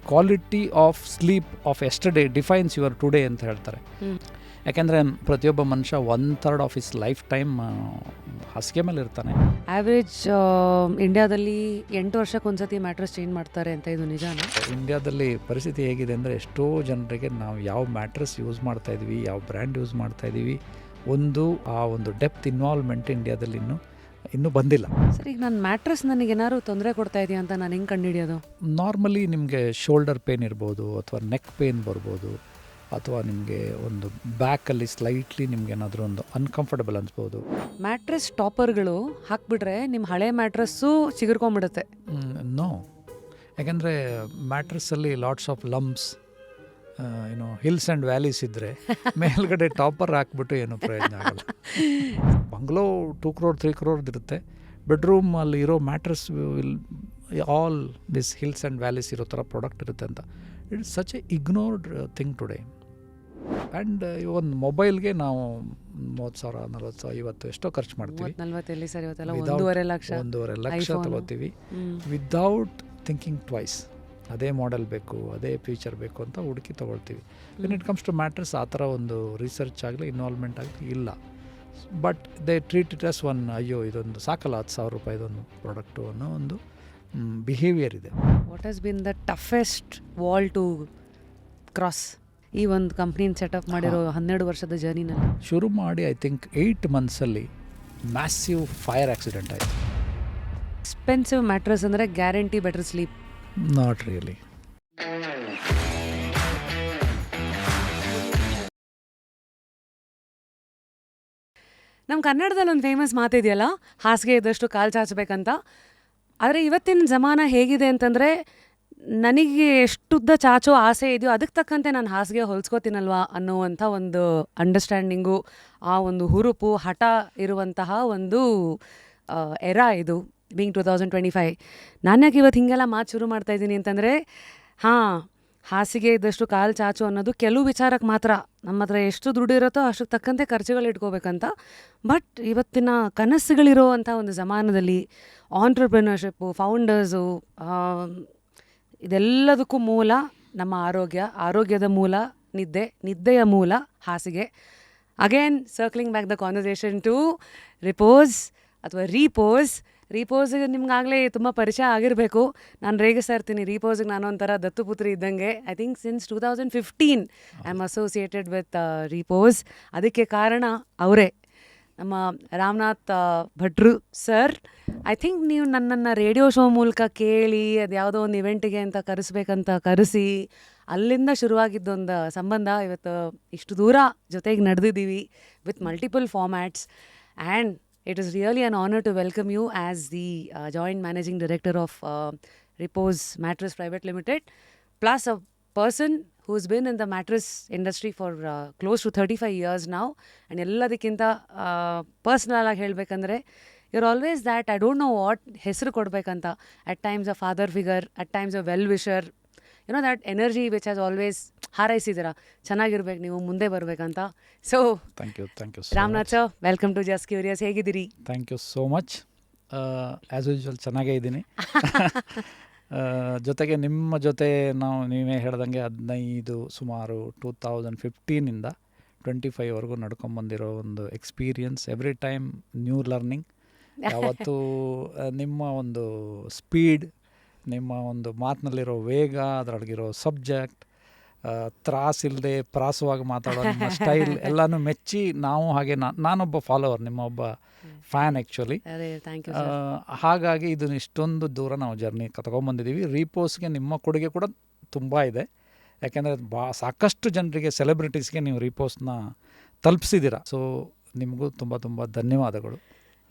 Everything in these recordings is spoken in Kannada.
Quality of sleep of yesterday defines your today ಅಂತ ಹೇಳ್ತಾರೆ. ಯಾಕೆಂದರೆ ಪ್ರತಿಯೊಬ್ಬ ಮನುಷ್ಯ 1/3 ಆಫ್ ಹಿಸ್ ಲೈಫ್ ಟೈಮ್ ಹಾಸಿಗೆ ಮೇಲೆ ಇರ್ತಾನೆ. ಆ್ಯಾವ್ರೇಜ್ ಇಂಡಿಯಾದಲ್ಲಿ 8 ವರ್ಷಕ್ಕೊಂದ್ಸತಿ ಮ್ಯಾಟ್ರೆಸ್ ಚೇಂಜ್ ಮಾಡ್ತಾರೆ ಅಂತ, ಇದು ನಿಜಾನ? ಇಂಡಿಯಾದಲ್ಲಿ ಪರಿಸ್ಥಿತಿ ಹೇಗಿದೆ ಅಂದರೆ, ಎಷ್ಟೋ ಜನರಿಗೆ ನಾವು ಯಾವ ಮ್ಯಾಟ್ರೆಸ್ ಯೂಸ್ ಮಾಡ್ತಾಯಿದ್ವಿ, ಯಾವ ಬ್ರ್ಯಾಂಡ್ ಯೂಸ್ ಮಾಡ್ತಾಯಿದ್ದೀವಿ, ಆ ಒಂದು ಡೆಪ್ತ್ ಇನ್ವಾಲ್ವ್ಮೆಂಟ್ ಇಂಡಿಯಾದಲ್ಲಿ ಇನ್ನೂ ಬಂದಿಲ್ಲ. ಸರ್, ಈಗ ನನ್ನ ಮ್ಯಾಟ್ರೆಸ್ ನನಗೇನಾದ್ರು ತೊಂದರೆ ಕೊಡ್ತಾ ಇದೆಯಾ ಅಂತ ನಾನು ಹೆಂಗೆ ಕಂಡುಹಿಡಿಯೋದು? ನಾರ್ಮಲಿ ನಿಮಗೆ ಶೋಲ್ಡರ್ ಪೇನ್ ಇರ್ಬೋದು, ಅಥವಾ ನೆಕ್ ಪೇನ್ ಬರ್ಬೋದು, ಅಥವಾ ನಿಮಗೆ ಒಂದು ಬ್ಯಾಕಲ್ಲಿ ಸ್ಲೈಟ್ಲಿ ನಿಮ್ಗೆ ಏನಾದರೂ ಒಂದು ಅನ್ಕಂಫರ್ಟಬಲ್ ಅನ್ಸ್ಬೋದು. ಮ್ಯಾಟ್ರೆಸ್ ಟಾಪರ್ಗಳು ಹಾಕ್ಬಿಟ್ರೆ ನಿಮ್ಮ ಹಳೆ ಮ್ಯಾಟ್ರೆಸ್ಸು ಚಿಗುರ್ಕೊಂಡ್ಬಿಡುತ್ತೆ. ನೋ, ಯಾಕೆಂದರೆ ಮ್ಯಾಟ್ರೆಸ್ಸಲ್ಲಿ lots of lumps, hills and valleys ಇದ್ದರೆ ಮೇಲ್ಗಡೆ ಟಾಪರ್ ಹಾಕ್ಬಿಟ್ಟು ಏನೂ ಪ್ರಯೋಜನ ಆಗಲ್ಲ. ಬಂಗ್ಲೋ 2 crore 3 crore ಇರುತ್ತೆ, ಬೆಡ್ರೂಮಲ್ಲಿ ಇರೋ mattress will all this hills and valleys ಇರೋ ಥರ ಪ್ರಾಡಕ್ಟ್ ಇರುತ್ತೆ ಅಂತ. It's such a ignored thing today. And ಒಂದು ಮೊಬೈಲ್ಗೆ ನಾವು 30,000 40,000 50 ಎಷ್ಟೋ ಖರ್ಚು ಮಾಡ್ತೀವಿ. 1.5 ಲಕ್ಷ ತಗೋತೀವಿ ವಿದೌಟ್ ಥಿಂಕಿಂಗ್ ಟ್ವೈಸ್. ಅದೇ ಮಾಡೆಲ್ ಬೇಕು, ಅದೇ ಫೀಚರ್ ಬೇಕು ಅಂತ ಹುಡುಕಿ ತೊಗೊಳ್ತೀವಿ. When it comes to mattress ಆ ಥರ ಒಂದು ರಿಸರ್ಚ್ ಆಗಲಿ ಇನ್ವಾಲ್ವ್ಮೆಂಟ್ ಆಗಲಿ ಇಲ್ಲ. But they treat it as ಅಯ್ಯೋ ಇದೊಂದು ಸಾಕಲ್ಲ 10,000 ರೂಪಾಯಿದೊಂದು ಪ್ರಾಡಕ್ಟು ಅನ್ನೋ ಒಂದು ಬಿಹೇವಿಯರ್ ಇದೆ. What has been the toughest wall to cross ಈ ಒಂದು ಕಂಪ್ನಿನ ಸೆಟಪ್ ಮಾಡಿರೋ 12 ವರ್ಷದ ಜರ್ನಿನಲ್ಲಿ? ಶುರು ಮಾಡಿ ಐ ಥಿಂಕ್ 8 ಮಂತ್ಸಲ್ಲಿ ಮ್ಯಾಸಿವ್ ಫೈರ್ ಆಕ್ಸಿಡೆಂಟ್ ಆಯಿತು. ಎಕ್ಸ್ಪೆನ್ಸಿವ್ ಮ್ಯಾಟ್ರೆಸ್ ಅಂದರೆ guarantee better sleep? Not really. ನಮ್ಮ ಕನ್ನಡದಲ್ಲಿ ಒಂದು ಫೇಮಸ್ ಮಾತಿದೆಯಲ್ಲ, ಹಾಸಿಗೆ ಇದ್ದಷ್ಟು ಕಾಲು ಚಾಚಬೇಕಂತ. ಆದರೆ ಇವತ್ತಿನ ಜಮಾನ ಹೇಗಿದೆ ಅಂತಂದರೆ, ನನಗೆ ಎಷ್ಟುದ್ದ ಚಾಚೋ ಆಸೆ ಇದೆಯೋ ಅದಕ್ಕೆ ತಕ್ಕಂತೆ ನಾನು ಹಾಸಿಗೆ ಹೊಲ್ಸ್ಕೋತೀನಲ್ವಾ ಅನ್ನುವಂಥ ಒಂದು ಅಂಡರ್ಸ್ಟ್ಯಾಂಡಿಂಗು, ಆ ಒಂದು ಹುರುಪು ಹಠ ಇರುವಂತಹ ಒಂದು ಎರಾ ಇದು, ಬೀಂಗ್ 2025. ನಾನು ಯಾಕೆ ಇವತ್ತು ಹೀಗೆಲ್ಲ ಮಾತು ಶುರು ಮಾಡ್ತಾಯಿದ್ದೀನಿ ಅಂತಂದರೆ, ಹಾಸಿಗೆ ಇದ್ದಷ್ಟು ಕಾಲು ಚಾಚು ಅನ್ನೋದು ಕೆಲವು ವಿಚಾರಕ್ಕೆ ಮಾತ್ರ. ನಮ್ಮ ಹತ್ರ ಎಷ್ಟು ದುಡ್ಡು ಇರುತ್ತೋ ಅಷ್ಟಕ್ಕೆ ತಕ್ಕಂತೆ ಖರ್ಚುಗಳು ಇಟ್ಕೋಬೇಕಂತ. ಬಟ್ ಇವತ್ತಿನ ಕನಸುಗಳಿರೋ ಅಂಥ ಒಂದು ಜಮಾನದಲ್ಲಿ ಆಂಟ್ರಪ್ರಿನರ್ಶಿಪ್ಪು, ಫೌಂಡರ್ಸು, ಇದೆಲ್ಲದಕ್ಕೂ ಮೂಲ ನಮ್ಮ ಆರೋಗ್ಯದ ಮೂಲ ನಿದ್ದೆಯ ಮೂಲ ಹಾಸಿಗೆ. Again circling back the conversation to Repose ಅಥವಾ ರೀಪೋಸ್ಗೆ ನಿಮ್ಗಾಗಲೇ ತುಂಬ ಪರಿಚಯ ಆಗಿರಬೇಕು. ನಾನು ರೇಗಿಸ್ತಾ ಇರ್ತೀನಿ, ರೀಪೋಸ್ಗೆ ನಾನೊಂಥರ ದತ್ತುಪುತ್ರಿ ಇದ್ದಂಗೆ. I think since 2015 I am associated with Repose. ಅದಕ್ಕೆ ಕಾರಣ ಅವರೇ, ನಮ್ಮ ರಾಮನಾಥ್ ಭಟ್ರು ಸರ್. ಐ ಥಿಂಕ್ ನೀವು ನನ್ನನ್ನು ರೇಡಿಯೋ ಶೋ ಮೂಲಕ ಕೇಳಿ, ಅದು ಯಾವುದೋ ಒಂದು ಇವೆಂಟಿಗೆ ಅಂತ ಕರೆಸ್ಬೇಕಂತ ಕರೆಸಿ, ಅಲ್ಲಿಂದ ಶುರುವಾಗಿದ್ದೊಂದು ಸಂಬಂಧ ಇವತ್ತು ಇಷ್ಟು ದೂರ ಜೊತೆಗೆ ನಡೆದಿದ್ದೀವಿ with multiple formats. And it is really an honor to welcome you as the joint managing director of Repose Mattress Private Limited, plus a person who's been in the mattress industry for close to 35 years now. And elladikkinta personal agi helbekandre, you're always that, I don't know what ಹೆಸರು ಕೊಡಬೇಕಂತ, at times a father figure, at times a well wisher, that energy which has always ಹಾರೈಸಿದ್ದೀರಾ, ಚೆನ್ನಾಗಿರ್ಬೇಕು, ನೀವು ಮುಂದೆ ಬರಬೇಕಂತ. So thank you Ramanath sir, welcome to Just Curious. ಹೇಗಿದ್ದೀರಿ? Thank you so much. As usual ಚೆನ್ನಾಗೇ ಇದ್ದೀನಿ. ಜೊತೆಗೆ ನಿಮ್ಮ ಜೊತೆ ನೀವೇ ಹೇಳ್ದಂಗೆ 15 ಸುಮಾರು 2015ಇಂದ 25ವರೆಗೂ ನಡ್ಕೊಂಬಂದಿರೋ ಒಂದು experience. Every time new learning. ಯಾವತ್ತೂ ನಿಮ್ಮ ಒಂದು ಸ್ಪೀಡ್, ನಿಮ್ಮ ಒಂದು ಮಾತಿನಲ್ಲಿರೋ ವೇಗ, ಅದರೊಳಗಿರೋ ಸಬ್ಜೆಕ್ಟ್, ತ್ರಾಸಿಲ್ಲದೆ ಪ್ರಾಸವಾಗಿ ಮಾತಾಡೋ ನಿಮ್ಮ ಸ್ಟೈಲ್ ಎಲ್ಲನೂ ಮೆಚ್ಚಿ ನಾವು ಹಾಗೆ ನಾನೊಬ್ಬ ಫಾಲೋವರ್, ನಿಮ್ಮ ಒಬ್ಬ ಫ್ಯಾನ್ ಆ್ಯಕ್ಚುಲಿ. ಹಾಗಾಗಿ ಇದನ್ನು ಇಷ್ಟೊಂದು ದೂರ ನಾವು ಜರ್ನಿ ತೊಗೊಂಬಂದಿದ್ದೀವಿ. ರೀಪೋಸ್ಗೆ ನಿಮ್ಮ ಕೊಡುಗೆ ಕೂಡ ತುಂಬ ಇದೆ. ಯಾಕೆಂದರೆ ಸಾಕಷ್ಟು ಜನರಿಗೆ, ಸೆಲೆಬ್ರಿಟೀಸ್ಗೆ ನೀವು ರೀಪೋಸ್ನ ತಲುಪಿಸಿದ್ದೀರಾ. ಸೊ ನಿಮಗೂ ತುಂಬ ತುಂಬ ಧನ್ಯವಾದಗಳು.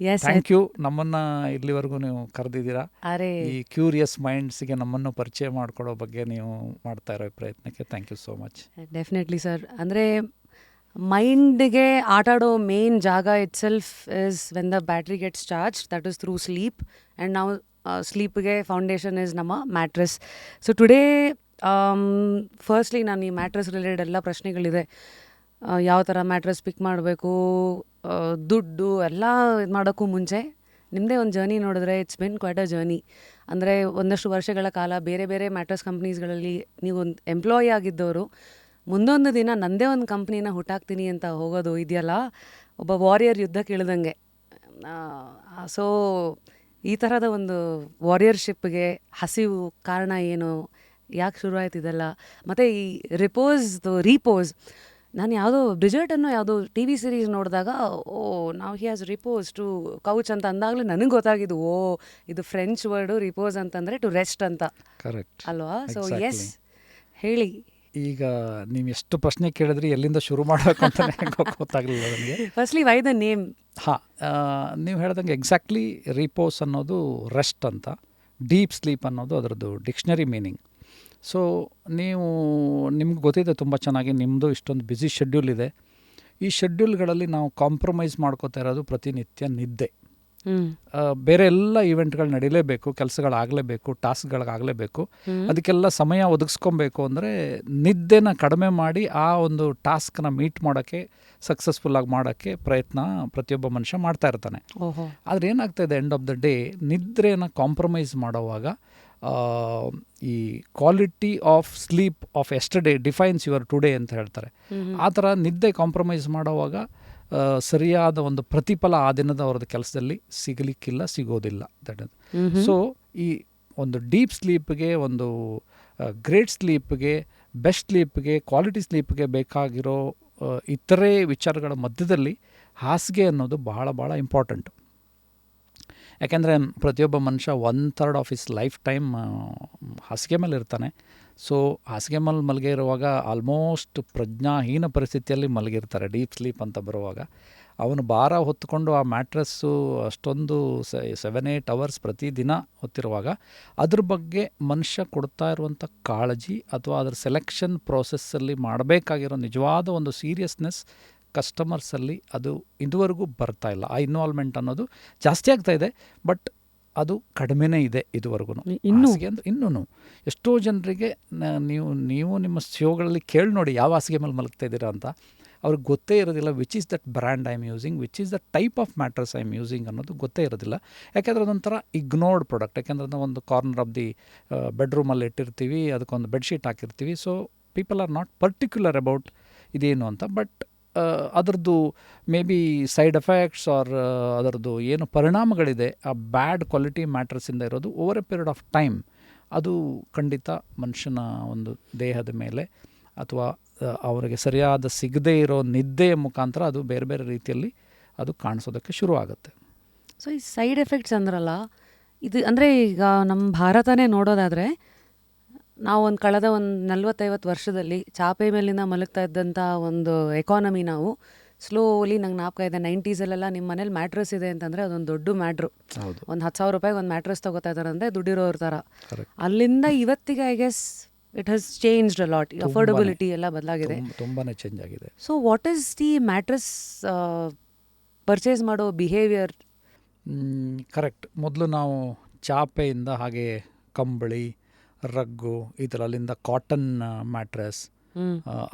ಥ್ಯಾಂಕ್ ಯು, ನಮ್ಮನ್ನು ಇಲ್ಲಿವರೆಗೂ ನೀವು ಕರೆದಿದ್ದೀರಾ. ಈ ಕ್ಯೂರಿಯಸ್ ಮೈಂಡ್ಸ್ಗೆ ನಮ್ಮನ್ನು ಪರಿಚಯ ಮಾಡಿಕೊಡೋ ಬಗ್ಗೆ ನೀವು ಮಾಡ್ತಾ ಇರೋ ಪ್ರಯತ್ನಕ್ಕೆ thank you so much. Definitely sir. ಅಂದರೆ ಮೈಂಡ್ಗೆ ಆಟಾಡೋ ಮೇನ್ ಜಾಗ itself is when the battery gets charge, that is through sleep. And ನಾವು ಸ್ಲೀಪ್ಗೆ ಫೌಂಡೇಶನ್ ಇಸ್ ನಮ್ಮ ಮ್ಯಾಟ್ರೆಸ್. ಸೊ ಟುಡೇ ಫಸ್ಟ್ಲಿ ನಾನು ಈ ಮ್ಯಾಟ್ರೆಸ್ ರಿಲೇಟೆಡ್ ಎಲ್ಲ ಪ್ರಶ್ನೆಗಳಿದೆ. ಯಾವ ಥರ ಮ್ಯಾಟ್ರೆಸ್ ಪಿಕ್ ಮಾಡಬೇಕು, ದುಡ್ಡು ಎಲ್ಲ ಇದು ಮಾಡೋಕ್ಕೂ ಮುಂಚೆ ನಿಮ್ಮದೇ ಒಂದು ಜರ್ನಿ ನೋಡಿದ್ರೆ it's been quite a journey. ಅಂದರೆ ಒಂದಷ್ಟು ವರ್ಷಗಳ ಕಾಲ ಬೇರೆ ಬೇರೆ ಮ್ಯಾಟ್ರಸ್ ಕಂಪ್ನೀಸ್ಗಳಲ್ಲಿ ನೀವು ಒಂದು ಎಂಪ್ಲಾಯಿ ಆಗಿದ್ದವರು ಮುಂದೊಂದು ದಿನ ನನ್ನದೇ ಒಂದು ಕಂಪ್ನಿನ ಹುಟ್ಟಾಕ್ತೀನಿ ಅಂತ ಹೋಗೋದು ಇದೆಯಲ್ಲ, ಒಬ್ಬ ವಾರಿಯರ್ ಯುದ್ಧಕ್ಕೆ ಇಳಿದಂಗೆ. ಸೊ ಈ ಥರದ ಒಂದು ವಾರಿಯರ್ಶಿಪ್ಗೆ ಹಸಿವು ಕಾರಣ ಏನು, ಯಾಕೆ ಶುರುವಾಯ್ತು ಇದೆಲ್ಲ? ಮತ್ತು ಈ ರೀಪೋಸ್ ನಾನು ಯಾವುದೋ ಬ್ರಿಜರ್ಟನ್ನು ಯಾವುದೋ ಟಿ ವಿ ಸೀರೀಸ್ ನೋಡಿದಾಗ ನಾವು he has repose to couch ಅಂತ ಅಂದಾಗಲೇ ನನಗೆ ಗೊತ್ತಾಗಿದ್ದು, ಇದು ಫ್ರೆಂಚ್ ವರ್ಡು ರಿಪೋಸ್ ಅಂತಂದರೆ ಟು ರೆಸ್ಟ್ ಅಂತ. ಕರೆಕ್ಟ್ ಅಲ್ವಾ? ಸೊ ಎಸ್, ಹೇಳಿ. ಈಗ ನೀವು ಎಷ್ಟು ಪ್ರಶ್ನೆ ಕೇಳಿದ್ರಿ, ಎಲ್ಲಿಂದ ಶುರು ಮಾಡಬೇಕು ಅಂತಲೇ ಗೊತ್ತಾಗಲಿಲ್ಲ ನನಗೆ. Firstly why the name? ಹಾಂ, ನೀವು ಹೇಳ್ದಂಗೆ ಎಕ್ಸಾಕ್ಟ್ಲಿ ರಿಪೋಸ್ ಅನ್ನೋದು ರೆಸ್ಟ್ ಅಂತ, ಡೀಪ್ ಸ್ಲೀಪ್ ಅನ್ನೋದು ಅದರದ್ದು ಡಿಕ್ಷನರಿ ಮೀನಿಂಗ್. ಸೊ ನಿಮ್ಗೆ ಗೊತ್ತಿದೆ ತುಂಬ ಚೆನ್ನಾಗಿ, ನಿಮ್ಮದು ಇಷ್ಟೊಂದು ಬ್ಯುಸಿ ಶೆಡ್ಯೂಲ್ ಇದೆ. ಈ ಶೆಡ್ಯೂಲ್ಗಳಲ್ಲಿ ನಾವು ಕಾಂಪ್ರಮೈಸ್ ಮಾಡ್ಕೋತಾ ಇರೋದು ಪ್ರತಿನಿತ್ಯ ನಿದ್ದೆ. ಬೇರೆ ಎಲ್ಲ ಇವೆಂಟ್ಗಳು ನಡೀಲೇಬೇಕು, ಕೆಲಸಗಳಾಗಲೇಬೇಕು, ಟಾಸ್ಕ್ಗಳಾಗಲೇಬೇಕು. ಅದಕ್ಕೆಲ್ಲ ಸಮಯ ಒದಗಿಸ್ಕೊಬೇಕು ಅಂದರೆ ನಿದ್ದೆನ ಕಡಿಮೆ ಮಾಡಿ ಆ ಒಂದು ಟಾಸ್ಕ್ನ ಮೀಟ್ ಮಾಡೋಕ್ಕೆ, ಸಕ್ಸಸ್ಫುಲ್ಲಾಗಿ ಮಾಡೋಕ್ಕೆ ಪ್ರಯತ್ನ ಪ್ರತಿಯೊಬ್ಬ ಮನುಷ್ಯ ಮಾಡ್ತಾ ಇರ್ತಾನೆ. ಆದರೆ ಏನಾಗ್ತಾಯಿದೆ, ಎಂಡ್ ಆಫ್ ದ ಡೇ ನಿದ್ರೆನ ಕಾಂಪ್ರಮೈಸ್ ಮಾಡೋವಾಗ ಈ quality of sleep of yesterday defines your today ಅಂತ ಹೇಳ್ತಾರೆ. ಆ ಥರ ನಿದ್ದೆ ಕಾಂಪ್ರಮೈಸ್ ಮಾಡೋವಾಗ ಸರಿಯಾದ ಒಂದು ಪ್ರತಿಫಲ ಆ ದಿನದ ಅವ್ರದ್ದು ಕೆಲಸದಲ್ಲಿ ಸಿಗೋದಿಲ್ಲ. ಸೊ ಈ ಒಂದು ಡೀಪ್ ಸ್ಲೀಪ್ಗೆ, ಒಂದು ಗ್ರೇಟ್ ಸ್ಲೀಪ್ಗೆ, ಬೆಸ್ಟ್ ಸ್ಲೀಪ್ಗೆ, ಕ್ವಾಲಿಟಿ ಸ್ಲೀಪ್ಗೆ ಬೇಕಾಗಿರೋ ಇತರೆ ವಿಚಾರಗಳ ಮಧ್ಯದಲ್ಲಿ ಹಾಸಿಗೆ ಅನ್ನೋದು ಬಹಳ ಭಾಳ ಇಂಪಾರ್ಟೆಂಟು. ಯಾಕೆಂದರೆ ಪ್ರತಿಯೊಬ್ಬ ಮನುಷ್ಯ 1/3 ಆಫ್ ಹಿಸ್ ಲೈಫ್ ಟೈಮ್ ಹಾಸಿಗೆ ಮೇಲೆ ಇರ್ತಾನೆ. ಸೊ ಹಾಸಿಗೆ ಮೇಲೆ ಮಲಗಿ ಇರುವಾಗ ಆಲ್ಮೋಸ್ಟ್ ಪ್ರಜ್ಞಾಹೀನ ಪರಿಸ್ಥಿತಿಯಲ್ಲಿ ಮಲಗಿರ್ತಾರೆ. ಡೀಪ್ ಸ್ಲೀಪ್ ಅಂತ ಬರುವಾಗ ಅವನು ಭಾರ ಹೊತ್ತುಕೊಂಡು ಆ ಮ್ಯಾಟ್ರಸ್ಸು ಅಷ್ಟೊಂದು 7-8 ಅವರ್ಸ್ ಪ್ರತಿದಿನ ಹೊತ್ತಿರುವಾಗ ಅದ್ರ ಬಗ್ಗೆ ಮನುಷ್ಯ ಕೊಡ್ತಾ ಇರುವಂಥ ಕಾಳಜಿ ಅಥವಾ ಅದರ ಸೆಲೆಕ್ಷನ್ ಪ್ರೋಸೆಸ್ಸಲ್ಲಿ ಮಾಡಬೇಕಾಗಿರೋ ನಿಜವಾದ ಒಂದು ಸೀರಿಯಸ್ನೆಸ್ ಕಸ್ಟಮರ್ಸಲ್ಲಿ ಅದು ಇದುವರೆಗೂ ಬರ್ತಾ ಇಲ್ಲ. ಆ ಇನ್ವಾಲ್ವ್ಮೆಂಟ್ ಅನ್ನೋದು ಜಾಸ್ತಿ ಆಗ್ತಾ ಇದೆ, ಬಟ್ ಅದು ಕಡಿಮೆನೇ ಇದೆ ಇದುವರೆಗೂ. ಇನ್ನೂ ಎಷ್ಟೋ ಜನರಿಗೆ ನೀವು ನಿಮ್ಮ ಶೋಗಳಲ್ಲಿ ಕೇಳಿ ನೋಡಿ, ಯಾವ ಹಾಸಿಗೆ ಮೇಲೆ ಮಲಗ್ತಾ ಇದ್ದೀರಾ ಅಂತ. ಅವ್ರಿಗೆ ಗೊತ್ತೇ ಇರೋದಿಲ್ಲ which is that brand I am using, which is the type of mattress I am using ಅನ್ನೋದು ಗೊತ್ತೇ ಇರೋದಿಲ್ಲ. ಯಾಕೆಂದರೆ ಅದೊಂಥರ ಇಗ್ನೋರ್ಡ್ ಪ್ರಾಡಕ್ಟ್. ಯಾಕೆಂದರೆ ಅದನ್ನು ಒಂದು ಕಾರ್ನರ್ ಆಫ್ ದಿ ಬೆಡ್ರೂಮಲ್ಲಿ ಇಟ್ಟಿರ್ತೀವಿ, ಅದಕ್ಕೊಂದು ಬೆಡ್ಶೀಟ್ ಹಾಕಿರ್ತೀವಿ. So people are not particular about ಇದೇನು ಅಂತ. ಬಟ್ ಅದರದ್ದು may be side effects are ಅದರದ್ದು ಏನು ಪರಿಣಾಮಗಳಿದೆ ಆ ಬ್ಯಾಡ್ ಕ್ವಾಲಿಟಿ ಮ್ಯಾಟ್ರಸ್ಸಿಂದ ಇರೋದು over a period of time ಅದು ಖಂಡಿತ ಮನುಷ್ಯನ ಒಂದು ದೇಹದ ಮೇಲೆ ಅಥವಾ ಅವರಿಗೆ ಸರಿಯಾದ ಸಿಗದೇ ಇರೋ ನಿದ್ದೆಯ ಮುಖಾಂತರ ಅದು ಬೇರೆ ಬೇರೆ ರೀತಿಯಲ್ಲಿ ಅದು ಕಾಣಿಸೋದಕ್ಕೆ ಶುರು ಆಗುತ್ತೆ. ಸೊ ಈ ಸೈಡ್ ಎಫೆಕ್ಟ್ಸ್ ಅಂದ್ರಲ್ಲ, ಇದು ಅಂದರೆ ಈಗ ನಮ್ಮ ಭಾರತನೇ ನೋಡೋದಾದರೆ ನಾವು ಕಳೆದ 40-50 ವರ್ಷದಲ್ಲಿ ಚಾಪೆ ಮೇಲಿಂದ ಮಲಗ್ತಾ ಇದ್ದಂಥ ಒಂದು ಎಕಾನಮಿ ನಾವು ಸ್ಲೋಲಿ, ನಂಗೆ ಜ್ಞಾಪಕ ಇದೆ 90s ನಿಮ್ಮ ಮನೇಲಿ ಮ್ಯಾಟ್ರಸ್ ಇದೆ ಅಂತಂದರೆ ಅದೊಂದು ದೊಡ್ಡ ಮ್ಯಾಟ್ರು. ಒಂದು 10,000 ರೂಪಾಯಿಗೆ ಒಂದು ಮ್ಯಾಟ್ರಸ್ ತೊಗೋತಾ ಇದ್ದಾರೆ ಅಂದರೆ ದುಡ್ಡಿರೋರ ಥರ. ಅಲ್ಲಿಂದ ಇವತ್ತಿಗೆ I guess it has changed a lot. Affordability ಎಲ್ಲ ಬದಲಾಗಿದೆ, ತುಂಬಾ ಚೇಂಜ್ ಆಗಿದೆ. So what is the mattress purchase ಮಾಡೋ ಬಿಹೇವಿಯರ್? ಕರೆಕ್ಟ್. ಮೊದಲು ನಾವು ಚಾಪೆಯಿಂದ ಹಾಗೆ ಕಂಬಳಿ, ರಗ್ಗು, ಈ ಥರ ಅಲ್ಲಿಂದ ಕಾಟನ್ ಮ್ಯಾಟ್ರಸ್,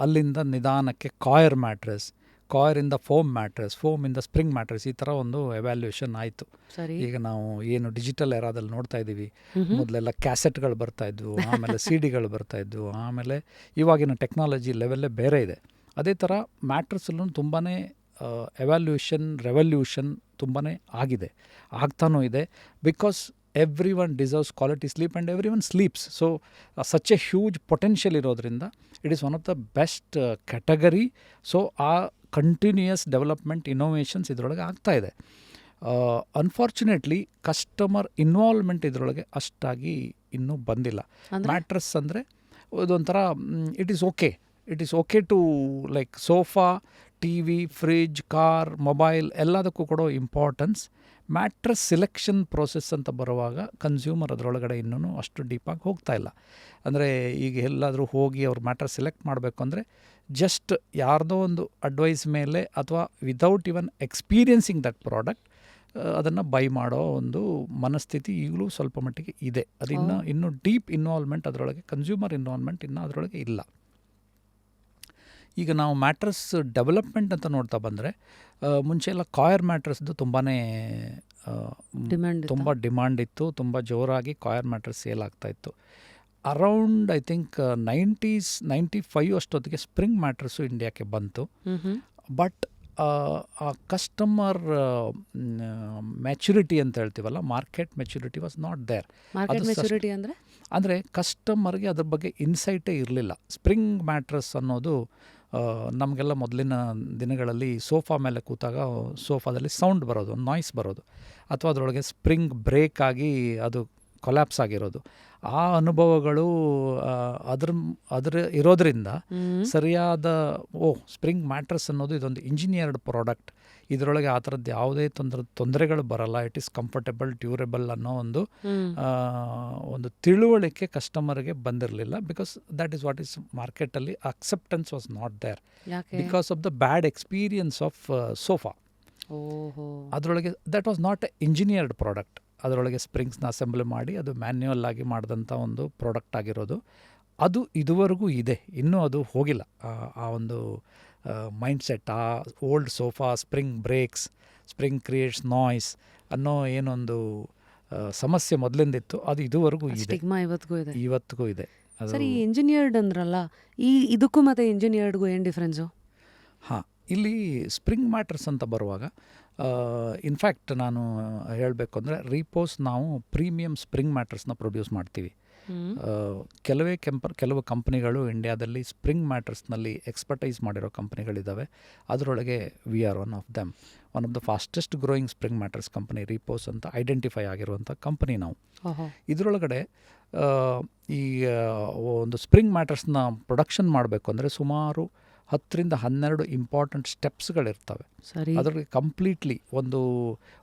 ಅಲ್ಲಿಂದ ನಿಧಾನಕ್ಕೆ ಕಾಯರ್ ಮ್ಯಾಟ್ರಸ್, ಕಾಯರಿಂದ ಫೋಮ್ ಮ್ಯಾಟ್ರಸ್, ಫೋಮಿಂದ ಸ್ಪ್ರಿಂಗ್ ಮ್ಯಾಟ್ರಸ್, ಈ ಥರ ಒಂದು ಎವ್ಯಾಲ್ಯೂಯೇಷನ್ ಆಯಿತು. ಈಗ ನಾವು ಏನು ಡಿಜಿಟಲ್ ಎರಾದಲ್ಲಿ ನೋಡ್ತಾ ಇದ್ದೀವಿ, ಮೊದಲೆಲ್ಲ ಕ್ಯಾಸೆಟ್ಗಳು ಬರ್ತಾಯಿದ್ವು, ಆಮೇಲೆ CD-ಗಳು ಬರ್ತಾಯಿದ್ವು, ಆಮೇಲೆ ಇವಾಗಿನ ಟೆಕ್ನಾಲಜಿ ಲೆವೆಲ್ಲೇ ಬೇರೆ ಇದೆ. ಅದೇ ಥರ ಮ್ಯಾಟ್ರಸ್ಸಲ್ಲೂ ತುಂಬಾ ರೆವಲ್ಯೂಷನ್ ತುಂಬಾ ಆಗಿದೆ, ಆಗ್ತಾನೂ ಇದೆ. Because everyone deserves quality sleep and everyone sleeps. So such a huge potential ಇರೋದ್ರಿಂದ it is one of the best category. So ಆ ಕಂಟಿನ್ಯೂಯಸ್ ಡೆವಲಪ್ಮೆಂಟ್ ಇನ್ನೋವೇಷನ್ಸ್ ಇದರೊಳಗೆ ಆಗ್ತಾ ಇದೆ. ಅನ್ಫಾರ್ಚುನೇಟ್ಲಿ ಕಸ್ಟಮರ್ ಇನ್ವಾಲ್ವ್ಮೆಂಟ್ ಇದರೊಳಗೆ ಅಷ್ಟಾಗಿ ಇನ್ನೂ ಬಂದಿಲ್ಲ. ಮ್ಯಾಟ್ರಸ್ ಅಂದರೆ ಇದೊಂಥರ it is okay to like sofa, TV, fridge, car, mobile ಎಲ್ಲದಕ್ಕೂ ಕೊಡೋ ಇಂಪಾರ್ಟೆನ್ಸ್. ಮ್ಯಾಟ್ರಸ್ ಸಿಲೆಕ್ಷನ್ ಪ್ರೋಸೆಸ್ ಅಂತ ಬರುವಾಗ ಕನ್ಸ್ಯೂಮರ್ ಅದರೊಳಗಡೆ ಇನ್ನೂ ಅಷ್ಟು ಡೀಪಾಗಿ ಹೋಗ್ತಾ ಇಲ್ಲ. ಅಂದರೆ ಈಗ ಎಲ್ಲಾದರೂ ಹೋಗಿ ಅವ್ರು ಮ್ಯಾಟ್ರಸ್ ಸೆಲೆಕ್ಟ್ ಮಾಡಬೇಕು ಅಂದರೆ ಜಸ್ಟ್ ಯಾರ್ದೋ ಒಂದು ಅಡ್ವೈಸ್ ಮೇಲೆ ಅಥವಾ without even experiencing that product ಅದನ್ನು ಬೈ ಮಾಡೋ ಒಂದು ಮನಸ್ಥಿತಿ ಈಗಲೂ ಸ್ವಲ್ಪ ಮಟ್ಟಿಗೆ ಇದೆ. ಅದು ಇನ್ನೂ ಡೀಪ್ ಇನ್ವಾಲ್ವ್ಮೆಂಟ್ ಅದರೊಳಗೆ, ಕನ್ಸ್ಯೂಮರ್ ಇನ್ವಾಲ್ವ್ಮೆಂಟ್ ಇನ್ನೂ ಅದರೊಳಗೆ ಇಲ್ಲ. ಈಗ ನಾವು ಮ್ಯಾಟ್ರಸ್ ಡೆವಲಪ್ಮೆಂಟ್ ಅಂತ ನೋಡ್ತಾ ಬಂದರೆ ಮುಂಚೆ ಎಲ್ಲ ಕಾಯರ್ ಮ್ಯಾಟ್ರಸ್ದು ತುಂಬಾ ಡಿಮ್ಯಾಂಡ್ ತುಂಬ ಡಿಮಾಂಡ್ ಇತ್ತು, ತುಂಬ ಜೋರಾಗಿ ಕಾಯರ್ ಮ್ಯಾಟ್ರೆಸ್ ಸೇಲ್ ಆಗ್ತಾಯಿತ್ತು. ಅರೌಂಡ್ ಐ ಥಿಂಕ್ 95 ಅಷ್ಟೊತ್ತಿಗೆ ಸ್ಪ್ರಿಂಗ್ ಮ್ಯಾಟ್ರೆಸ್ಸು ಇಂಡಿಯಾಕ್ಕೆ ಬಂತು. ಬಟ್ ಆ ಕಸ್ಟಮರ್ ಮ್ಯಾಚುರಿಟಿ ಅಂತ ಹೇಳ್ತೀವಲ್ಲ, market maturity was not there. Market maturity ಅಂದರೆ ಕಸ್ಟಮರ್ಗೆ ಅದ್ರ ಬಗ್ಗೆ ಇನ್ಸೈಟೇ ಇರಲಿಲ್ಲ. ಸ್ಪ್ರಿಂಗ್ ಮ್ಯಾಟ್ರೆಸ್ ಅನ್ನೋದು ನಮಗೆಲ್ಲ ಮೊದಲಿನ ದಿನಗಳಲ್ಲಿ ಸೋಫಾ ಮೇಲೆ ಕೂತಾಗ ಸೋಫಾದಲ್ಲಿ ಸೌಂಡ್ ಬರೋದು, ಒಂದು ನಾಯ್ಸ್ ಬರೋದು, ಅಥವಾ ಅದರೊಳಗೆ ಸ್ಪ್ರಿಂಗ್ ಬ್ರೇಕ್ ಆಗಿ ಅದು ಕೊಲ್ಯಾಪ್ಸ್ ಆಗಿರೋದು, ಆ ಅನುಭವಗಳು ಅದ್ರ ಇರೋದ್ರಿಂದ ಸರಿಯಾದ ಸ್ಪ್ರಿಂಗ್ ಮ್ಯಾಟ್ರೆಸ್ ಅನ್ನೋದು ಇದೊಂದು ಇಂಜಿನಿಯರ್ಡ್ ಪ್ರಾಡಕ್ಟ್, ಇದರೊಳಗೆ ಆ ಥರದ್ದು ಯಾವುದೇ ತೊಂದರೆಗಳು ಬರಲ್ಲ, ಇಟ್ ಈಸ್ ಕಂಫರ್ಟೇಬಲ್, ಡ್ಯೂರೇಬಲ್ ಅನ್ನೋ ಒಂದು ತಿಳುವಳಿಕೆ ಕಸ್ಟಮರ್ಗೆ ಬಂದಿರಲಿಲ್ಲ. Because that is what is ಮಾರ್ಕೆಟಲ್ಲಿ acceptance was not there because of the bad experience of sofa. ಅದರೊಳಗೆ that was not a engineered product. ಅದರೊಳಗೆ ಸ್ಪ್ರಿಂಗ್ಸ್ನ ಅಸೆಂಬ್ಲಿ ಮಾಡಿ ಅದು ಮ್ಯಾನ್ಯುಯಲ್ ಆಗಿ ಮಾಡಿದಂಥ ಒಂದು ಪ್ರಾಡಕ್ಟ್ ಆಗಿರೋದು. ಅದು ಇದುವರೆಗೂ ಇದೆ, ಇನ್ನೂ ಅದು ಹೋಗಿಲ್ಲ ಆ ಒಂದು ಮೈಂಡ್ಸೆಟ್. ಆ old sofa spring breaks, spring creates noise ಅನ್ನೋ ಏನೊಂದು ಸಮಸ್ಯೆ ಮೊದಲಿಂದಿತ್ತು, ಅದು ಇದುವರೆಗೂ ಇದೆ, ಇವತ್ತಿಗೂ ಇದೆ. ಸರಿ, ಇಂಜಿನಿಯರ್ಡ್ ಅಂದ್ರಲ್ಲ, ಇದಕ್ಕೂ ಮತ್ತು ಇಂಜಿನಿಯರ್ಡ್ಗೂ ಏನು ಡಿಫ್ರೆನ್ಸು? ಹಾಂ, ಇಲ್ಲಿ ಸ್ಪ್ರಿಂಗ್ ಮ್ಯಾಟ್ರೆಸ್ ಅಂತ ಬರುವಾಗ ಇನ್ಫ್ಯಾಕ್ಟ್ ನಾನು ಹೇಳಬೇಕು ಅಂದರೆ ರೀಪೋಸ್ ನಾವು ಪ್ರೀಮಿಯಂ ಸ್ಪ್ರಿಂಗ್ ಮ್ಯಾಟ್ರೆಸ್ನ ಪ್ರೊಡ್ಯೂಸ್ ಮಾಡ್ತೀವಿ. ಕೆಲವು ಕಂಪ್ನಿಗಳು ಇಂಡಿಯಾದಲ್ಲಿ ಸ್ಪ್ರಿಂಗ್ ಮ್ಯಾಟ್ರೆಸ್ನಲ್ಲಿ ಎಕ್ಸ್ಪರ್ಟೈಸ್ ಮಾಡಿರೋ ಕಂಪ್ನಿಗಳಿದ್ದಾವೆ. ಅದರೊಳಗೆ we are one of the fastest growing spring mattress company Repose ಅಂತ ಐಡೆಂಟಿಫೈ ಆಗಿರುವಂಥ ಕಂಪ್ನಿ ನಾವು. ಇದರೊಳಗಡೆ ಈ ಒಂದು ಸ್ಪ್ರಿಂಗ್ ಮ್ಯಾಟ್ರೆಸ್ನ ಪ್ರೊಡಕ್ಷನ್ ಮಾಡಬೇಕು ಅಂದರೆ ಸುಮಾರು 10-12 ಇಂಪಾರ್ಟೆಂಟ್ ಸ್ಟೆಪ್ಸ್ಗಳಿರ್ತವೆ. ಅದರಲ್ಲಿ ಕಂಪ್ಲೀಟ್ಲಿ ಒಂದು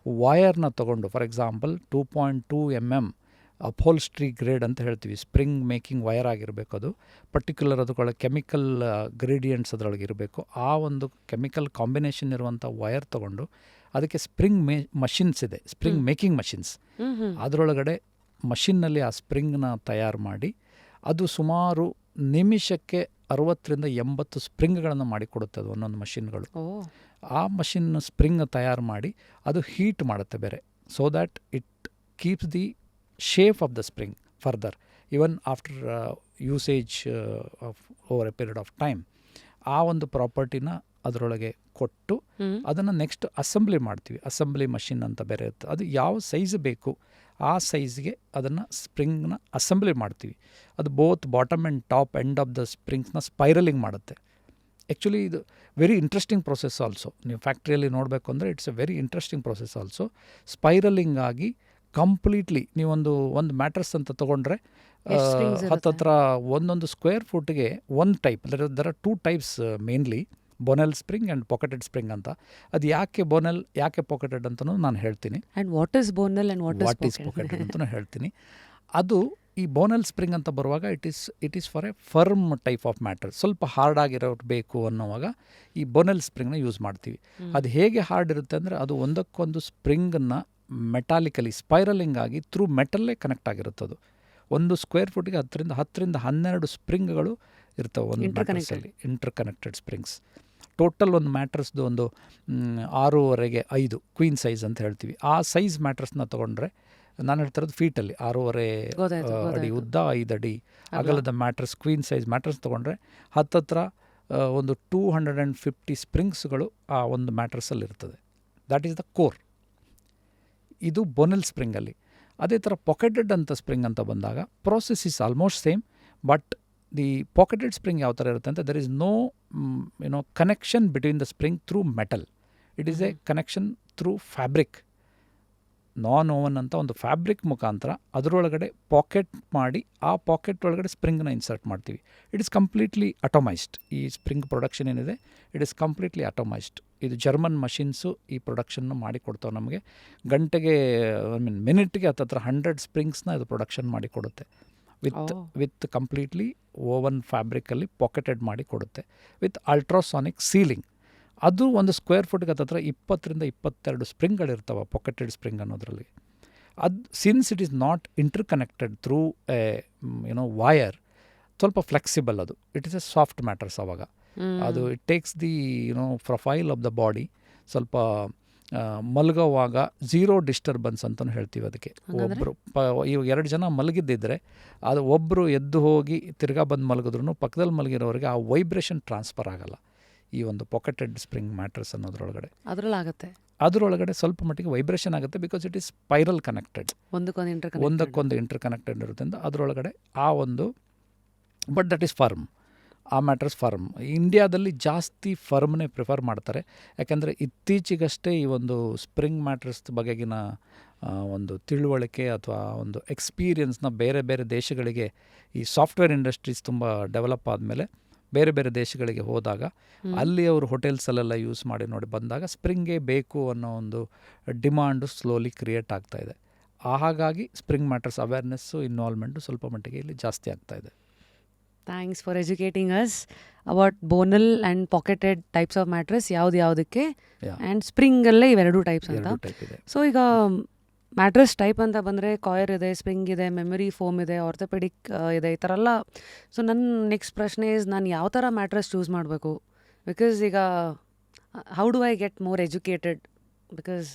ವಯರ್ನ ತೊಗೊಂಡು, ಫಾರ್ ಎಕ್ಸಾಂಪಲ್ 2.2 mm ಅಪ್ಹೋಲ್ಸ್ಟ್ರಿ ಗ್ರೇಡ್ ಅಂತ ಹೇಳ್ತೀವಿ, ಸ್ಪ್ರಿಂಗ್ ಮೇಕಿಂಗ್ ವಯರ್ ಆಗಿರಬೇಕು. ಅದು ಪರ್ಟಿಕ್ಯುಲರ್ ಅದರೊಳಗೆ ಕೆಮಿಕಲ್ ಗ್ರೇಡಿಯೆಂಟ್ಸ್ ಅದರೊಳಗೆ ಇರಬೇಕು. ಆ ಒಂದು ಕೆಮಿಕಲ್ ಕಾಂಬಿನೇಷನ್ ಇರುವಂಥ ವಯರ್ ತೊಗೊಂಡು ಅದಕ್ಕೆ ಸ್ಪ್ರಿಂಗ್ ಮಷಿನ್ಸ್ ಇದೆ, ಸ್ಪ್ರಿಂಗ್ ಮೇಕಿಂಗ್ ಮಷಿನ್ಸ್. ಅದರೊಳಗಡೆ ಮಷಿನ್ನಲ್ಲಿ ಆ ಸ್ಪ್ರಿಂಗ್ನ ತಯಾರು ಮಾಡಿ ಅದು ಸುಮಾರು ನಿಮಿಷಕ್ಕೆ 60-80 ಸ್ಪ್ರಿಂಗ್ಗಳನ್ನು ಮಾಡಿಕೊಡುತ್ತೆ ಅದು ಒಂದೊಂದು ಮಷಿನ್ಗಳು. ಆ ಮಷಿನ್ ಸ್ಪ್ರಿಂಗ್ ತಯಾರು ಮಾಡಿ ಅದು ಹೀಟ್ ಮಾಡುತ್ತೆ ಬೇರೆ, so that it keeps the shape of the spring further even after usage of over a period of time. ಆ ಒಂದು ಪ್ರಾಪರ್ಟಿನ ಅದರೊಳಗೆ ಕೊಟ್ಟು ಅದನ್ನು ನೆಕ್ಸ್ಟ್ ಅಸೆಂಬ್ಲಿ ಮಾಡ್ತೀವಿ. ಅಸೆಂಬ್ಲಿ ಮಷಿನ್ ಅಂತ ಬೇರೆ ಇರುತ್ತೆ, ಅದು ಯಾವ ಸೈಜ್ ಬೇಕು ಆ ಸೈಜ್ಗೆ ಅದನ್ನು ಸ್ಪ್ರಿಂಗ್ನ ಅಸೆಂಬ್ಲಿ ಮಾಡ್ತೀವಿ. ಅದು both bottom and top end of the ಸ್ಪ್ರಿಂಗ್ಸ್ನ ಸ್ಪೈರಲಿಂಗ್ ಮಾಡುತ್ತೆ. ಆ್ಯಕ್ಚುಲಿ ಇದು ವೆರಿ ಇಂಟ್ರೆಸ್ಟಿಂಗ್ ಪ್ರೊಸೆಸ್ ಆಲ್ಸೋ. ನೀವು ಫ್ಯಾಕ್ಟ್ರಿಯಲ್ಲಿ ನೋಡಬೇಕು ಅಂದರೆ it's a very interesting process also. Spiraling ಆಗಿ ಕಂಪ್ಲೀಟ್ಲಿ ನೀವೊಂದು ಮ್ಯಾಟ್ರೆಸ್ ಅಂತ ತೊಗೊಂಡ್ರೆ ಹತ್ತತ್ರ ಒಂದೊಂದು ಸ್ಕ್ವೇರ್ ಫುಟ್ಗೆ ಒಂದು type, there are 2 types mainly, bonnell spring and pocketed spring ಅಂತ. ಅದು ಯಾಕೆ ಬೋನೆಲ್ ಯಾಕೆ ಪಾಕೆಟೆಡ್ ಅಂತಲೂ ನಾನು ಹೇಳ್ತೀನಿ. What is bonnell and what is pocketed ಅಂತಲೂ ಹೇಳ್ತೀನಿ. ಅದು ಈ ಬೋನೆಲ್ ಸ್ಪ್ರಿಂಗ್ ಅಂತ ಬರುವಾಗ it is for A firm type of matter. ಸ್ವಲ್ಪ ಹಾರ್ಡ್ ಆಗಿರೋರು ಬೇಕು ಅನ್ನೋವಾಗ ಈ ಬೋನೆಲ್ ಸ್ಪ್ರಿಂಗ್ನ ಯೂಸ್ ಮಾಡ್ತೀವಿ. ಅದು ಹೇಗೆ ಹಾರ್ಡ್ ಇರುತ್ತೆ ಅಂದರೆ ಅದು ಒಂದಕ್ಕೊಂದು ಸ್ಪ್ರಿಂಗನ್ನು ಮೆಟಾಲಿಕಲಿ ಸ್ಪೈರಲಿಂಗ್ ಆಗಿ ಥ್ರೂ ಮೆಟಲ್ಲೇ ಕನೆಕ್ಟ್ ಆಗಿರುತ್ತದು. ಒಂದು ಸ್ಕ್ವೇರ್ ಫುಟ್ಗೆ 10-12 ಸ್ಪ್ರಿಂಗ್ಗಳು ಇರ್ತವೆ ಒಂದು ಮ್ಯಾಟ್ರಸ್ಸಲ್ಲಿ, ಇಂಟರ್ ಕನೆಕ್ಟೆಡ್ ಸ್ಪ್ರಿಂಗ್ಸ್. ಟೋಟಲ್ ಒಂದು ಮ್ಯಾಟ್ರಸ್ದು ಒಂದು 6.5 ಕ್ವೀನ್ ಸೈಜ್ ಅಂತ ಹೇಳ್ತೀವಿ. ಆ ಸೈಜ್ ಮ್ಯಾಟ್ರಸ್ನ ತೊಗೊಂಡ್ರೆ, ನಾನು ಹೇಳ್ತಿರೋದು ಫೀಟಲ್ಲಿ 6.5 ಅಡಿ ಉದ್ದ, 5 ಅಡಿ ಅಗಲದ ಮ್ಯಾಟ್ರಸ್, ಕ್ವೀನ್ ಸೈಜ್ ಮ್ಯಾಟ್ರಸ್ ತೊಗೊಂಡ್ರೆ ಹತ್ತತ್ರ ಒಂದು 250 ಸ್ಪ್ರಿಂಗ್ಸ್ಗಳು ಆ ಒಂದು ಮ್ಯಾಟ್ರಸ್ಸಲ್ಲಿ ಇರ್ತದೆ. That is the core. ಇದು ಬೋನೆಲ್ ಸ್ಪ್ರಿಂಗಲ್ಲಿ. ಅದೇ ಥರ ಪಾಕೆಟೆಡ್ ಅಂತ ಸ್ಪ್ರಿಂಗ್ ಅಂತ ಬಂದಾಗ process is almost same, but the pocketed spring ಯಾವ ಥರ ಇರುತ್ತೆ ಅಂತ, there is no connection between the spring through metal. It is a connection through fabric. Non woven ಅಂತ ಒಂದು ಫ್ಯಾಬ್ರಿಕ್ ಮುಖಾಂತರ ಅದರೊಳಗಡೆ ಪಾಕೆಟ್ ಮಾಡಿ ಆ ಪಾಕೆಟ್ ಒಳಗಡೆ ಸ್ಪ್ರಿಂಗ್ನ ಇನ್ಸರ್ಟ್ ಮಾಡ್ತೀವಿ. It is completely automised. ಈ ಸ್ಪ್ರಿಂಗ್ ಪ್ರೊಡಕ್ಷನ್ ಏನಿದೆ ಇಟ್ ಇಸ್ ಕಂಪ್ಲೀಟ್ಲಿ ಅಟೋಮೈಸ್ಡ್. ಇದು ಜರ್ಮನ್ ಮಷಿನ್ಸು ಈ ಪ್ರೊಡಕ್ಷನ್ನ ಮಾಡಿಕೊಡ್ತಾವೆ ನಮಗೆ. ಗಂಟೆಗೆ ಮಿನಿಟ್ಗೆ ಹತ್ತತ್ರ 100 ಸ್ಪ್ರಿಂಗ್ಸ್ನ ಇದು ಪ್ರೊಡಕ್ಷನ್ ಮಾಡಿಕೊಡುತ್ತೆ. ವಿತ್ ಕಂಪ್ಲೀಟ್ಲಿ ಓವನ್ ಫ್ಯಾಬ್ರಿಕಲ್ಲಿ ಪಾಕೆಟೆಡ್ ಮಾಡಿ ಕೊಡುತ್ತೆ ವಿತ್ ಅಲ್ಟ್ರಾಸಾನಿಕ್ ಸೀಲಿಂಗ್. ಅದು ಒಂದು ಸ್ಕ್ವೇರ್ ಫುಟ್ಗೆ ಹತ್ತತ್ರ 20-22 ಸ್ಪ್ರಿಂಗ್ಗಳಿರ್ತವೆ ಪಾಕೆಟೆಡ್ ಸ್ಪ್ರಿಂಗ್ ಅನ್ನೋದ್ರಲ್ಲಿ. ಅದು since it is not inter connected through wire, ಸ್ವಲ್ಪ ಫ್ಲೆಕ್ಸಿಬಲ್ ಅದು. It is A soft matters. ಆವಾಗ ಅದು it takes the profile of the body, ಸ್ವಲ್ಪ ಮಲಗೋವಾಗ ಝೀರೋ ಡಿಸ್ಟರ್ಬೆನ್ಸ್ ಅಂತಲೂ ಹೇಳ್ತೀವಿ ಅದಕ್ಕೆ. ಒಬ್ಬರು ಇವಾಗ 2 ಜನ ಮಲಗಿದ್ದಿದ್ರೆ ಅದು ಒಬ್ಬರು ಎದ್ದು ಹೋಗಿ ತಿರ್ಗಾ ಬಂದು ಮಲಗಿದ್ರು ಪಕ್ಕದಲ್ಲಿ ಮಲಗಿರೋರಿಗೆ ಆ ವೈಬ್ರೇಷನ್ ಟ್ರಾನ್ಸ್ಫರ್ ಆಗಲ್ಲ ಈ ಒಂದು ಪಾಕೆಟೆಡ್ ಸ್ಪ್ರಿಂಗ್ ಮ್ಯಾಟ್ರೆಸ್ ಅನ್ನೋದ್ರೊಳಗಡೆ. ಅದರೊಳಗಡೆ ಸ್ವಲ್ಪ ಮಟ್ಟಿಗೆ ವೈಬ್ರೇಷನ್ ಆಗುತ್ತೆ, because it is spiral connected, ಒಂದಕ್ಕೊಂದು ಇಂಟರ್ ಕನೆಕ್ಟೆಡ್ ಇರೋದ್ರಿಂದ ಅದರೊಳಗಡೆ ಆ ಒಂದು. ಬಟ್ ದಟ್ ಈಸ್ ಫರ್ಮ್, ಆ ಮ್ಯಾಟ್ರೆಸ್ ಫರ್ಮ್. ಇಂಡಿಯಾದಲ್ಲಿ ಜಾಸ್ತಿ ಫರ್ಮ್ನೇ ಪ್ರಿಫರ್ ಮಾಡ್ತಾರೆ, ಯಾಕೆಂದರೆ ಇತ್ತೀಚೆಗಷ್ಟೇ ಈ ಒಂದು ಸ್ಪ್ರಿಂಗ್ ಮ್ಯಾಟ್ರೆಸ್ ಬಗೆಗಿನ ಒಂದು ತಿಳುವಳಿಕೆ ಅಥವಾ ಒಂದು ಎಕ್ಸ್ಪೀರಿಯನ್ಸ್ನ ಬೇರೆ ಬೇರೆ ದೇಶಗಳಿಗೆ, ಈ ಸಾಫ್ಟ್ವೇರ್ ಇಂಡಸ್ಟ್ರೀಸ್ ತುಂಬ ಡೆವಲಪ್ ಆದಮೇಲೆ ಬೇರೆ ಬೇರೆ ದೇಶಗಳಿಗೆ ಹೋದಾಗ ಅಲ್ಲಿ ಅವರು ಹೋಟೆಲ್ಸಲ್ಲೆಲ್ಲ ಯೂಸ್ ಮಾಡಿ ನೋಡಿ ಬಂದಾಗ ಸ್ಪ್ರಿಂಗೇ ಬೇಕು ಅನ್ನೋ ಒಂದು ಡಿಮಾಂಡು ಸ್ಲೋಲಿ ಕ್ರಿಯೇಟ್ ಆಗ್ತಾಯಿದೆ. ಹಾಗಾಗಿ ಸ್ಪ್ರಿಂಗ್ ಮ್ಯಾಟ್ರೆಸ್ ಅವೇರ್ನೆಸ್ಸು ಇನ್ವಾಲ್ವ್ಮೆಂಟು ಸ್ವಲ್ಪ ಮಟ್ಟಿಗೆ ಇಲ್ಲಿ ಜಾಸ್ತಿ ಆಗ್ತಾಯಿದೆ. Thanks for educating us about bonnell and pocketed types of mattress ಯಾವುದಕ್ಕೆ ಆ್ಯಂಡ್ ಸ್ಪ್ರಿಂಗಲ್ಲೇ ಇವೆರಡು ಟೈಪ್ಸ್ ಅಂತ. ಸೊ ಈಗ ಮ್ಯಾಟ್ರೆಸ್ ಟೈಪ್ ಅಂತ ಬಂದರೆ ಕಾಯರ್ ಇದೆ, ಸ್ಪ್ರಿಂಗ್ ಇದೆ, ಮೆಮೊರಿ ಫೋಮ್ ಇದೆ, ಆರ್ಥೋಪೆಡಿಕ್ ಇದೆ, ಈ ಥರ ಎಲ್ಲ. ಸೊ ನನ್ನ ನೆಕ್ಸ್ಟ್ ಪ್ರಶ್ನೆ ಇಸ್, ನಾನು ಯಾವ ಥರ ಮ್ಯಾಟ್ರೆಸ್ ಚೂಸ್ ಮಾಡಬೇಕು? ಬಿಕಾಸ್ ಈಗ how do I get more educated? Because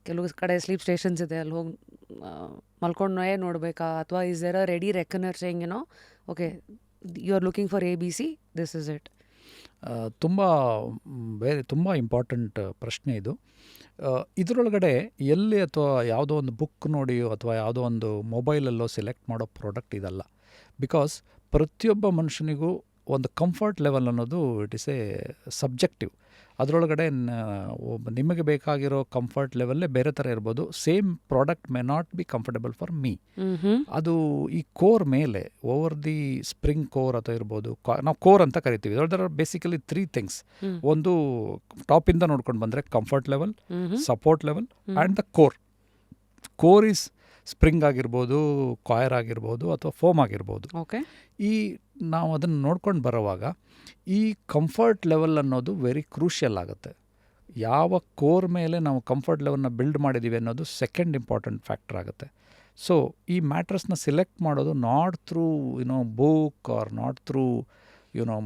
ಕೆಲವು ಕಡೆ ಸ್ಲೀಪ್ ಸ್ಟೇಷನ್ಸ್ ಇದೆ, ಅಲ್ಲಿ ಹೋಗಿ ಮಲ್ಕೊಂಡೇ ನೋಡಬೇಕಾ, ಅಥವಾ is there a ready reckoner saying ಏನೋ okay you are looking for ABC, this is it? ತುಂಬ ಇಂಪಾರ್ಟೆಂಟ್ ಪ್ರಶ್ನೆ ಇದು. ಇದರೊಳಗಡೆ ಎಲ್ಲಿ ಅಥವಾ ಯಾವುದೋ ಒಂದು ಬುಕ್ ನೋಡಿಯೋ ಅಥವಾ ಯಾವುದೋ ಒಂದು ಮೊಬೈಲಲ್ಲೋ ಸೆಲೆಕ್ಟ್ ಮಾಡೋ ಪ್ರಾಡಕ್ಟ್ ಇದಲ್ಲ. ಬಿಕಾಸ್ ಪ್ರತಿಯೊಬ್ಬ ಮನುಷ್ಯನಿಗೂ ಒಂದು ಕಂಫರ್ಟ್ ಲೆವೆಲ್ ಅನ್ನೋದು ಇಟ್ ಇಸ್ ಎ ಸಬ್ಜೆಕ್ಟಿವ್. ಅದರೊಳಗಡೆ ನಿಮಗೆ ಬೇಕಾಗಿರೋ ಕಂಫರ್ಟ್ ಲೆವೆಲ್ಲೇ ಬೇರೆ ಥರ ಇರ್ಬೋದು. Same product may not be comfortable for me. ಅದು ಈ ಕೋರ್ ಮೇಲೆ ಓವರ್ ದಿ ಸ್ಪ್ರಿಂಗ್ ಕೋರ್ ಅಥವಾ ಇರ್ಬೋದು, ನಾವು ಕೋರ್ ಅಂತ ಕರಿತೀವಿ. There are basically 3 things. ಒಂದು ಟಾಪಿಂದ ನೋಡ್ಕೊಂಡು ಬಂದರೆ comfort level, support level and the core. Core is spring ಆಗಿರ್ಬೋದು, ಕಾಯರ್ ಆಗಿರ್ಬೋದು ಅಥವಾ ಫೋಮ್ ಆಗಿರ್ಬೋದು. ಈ ನಾವು ಅದನ್ನು ನೋಡ್ಕೊಂಡು ಬರೋವಾಗ ಈ ಕಂಫರ್ಟ್ ಲೆವೆಲ್ ಅನ್ನೋದು ವೆರಿ ಕ್ರೂಷಿಯಲ್ ಆಗುತ್ತೆ. ಯಾವ ಕೋರ್ ಮೇಲೆ ನಾವು ಕಂಫರ್ಟ್ ಲೆವೆಲ್ನ ಬಿಲ್ಡ್ ಮಾಡಿದ್ದೀವಿ ಅನ್ನೋದು ಸೆಕೆಂಡ್ ಇಂಪಾರ್ಟೆಂಟ್ ಫ್ಯಾಕ್ಟರ್ ಆಗುತ್ತೆ. ಸೊ ಈ ಮ್ಯಾಟ್ರೆಸ್ನ ಸಿಲೆಕ್ಟ್ ಮಾಡೋದು not through book or not through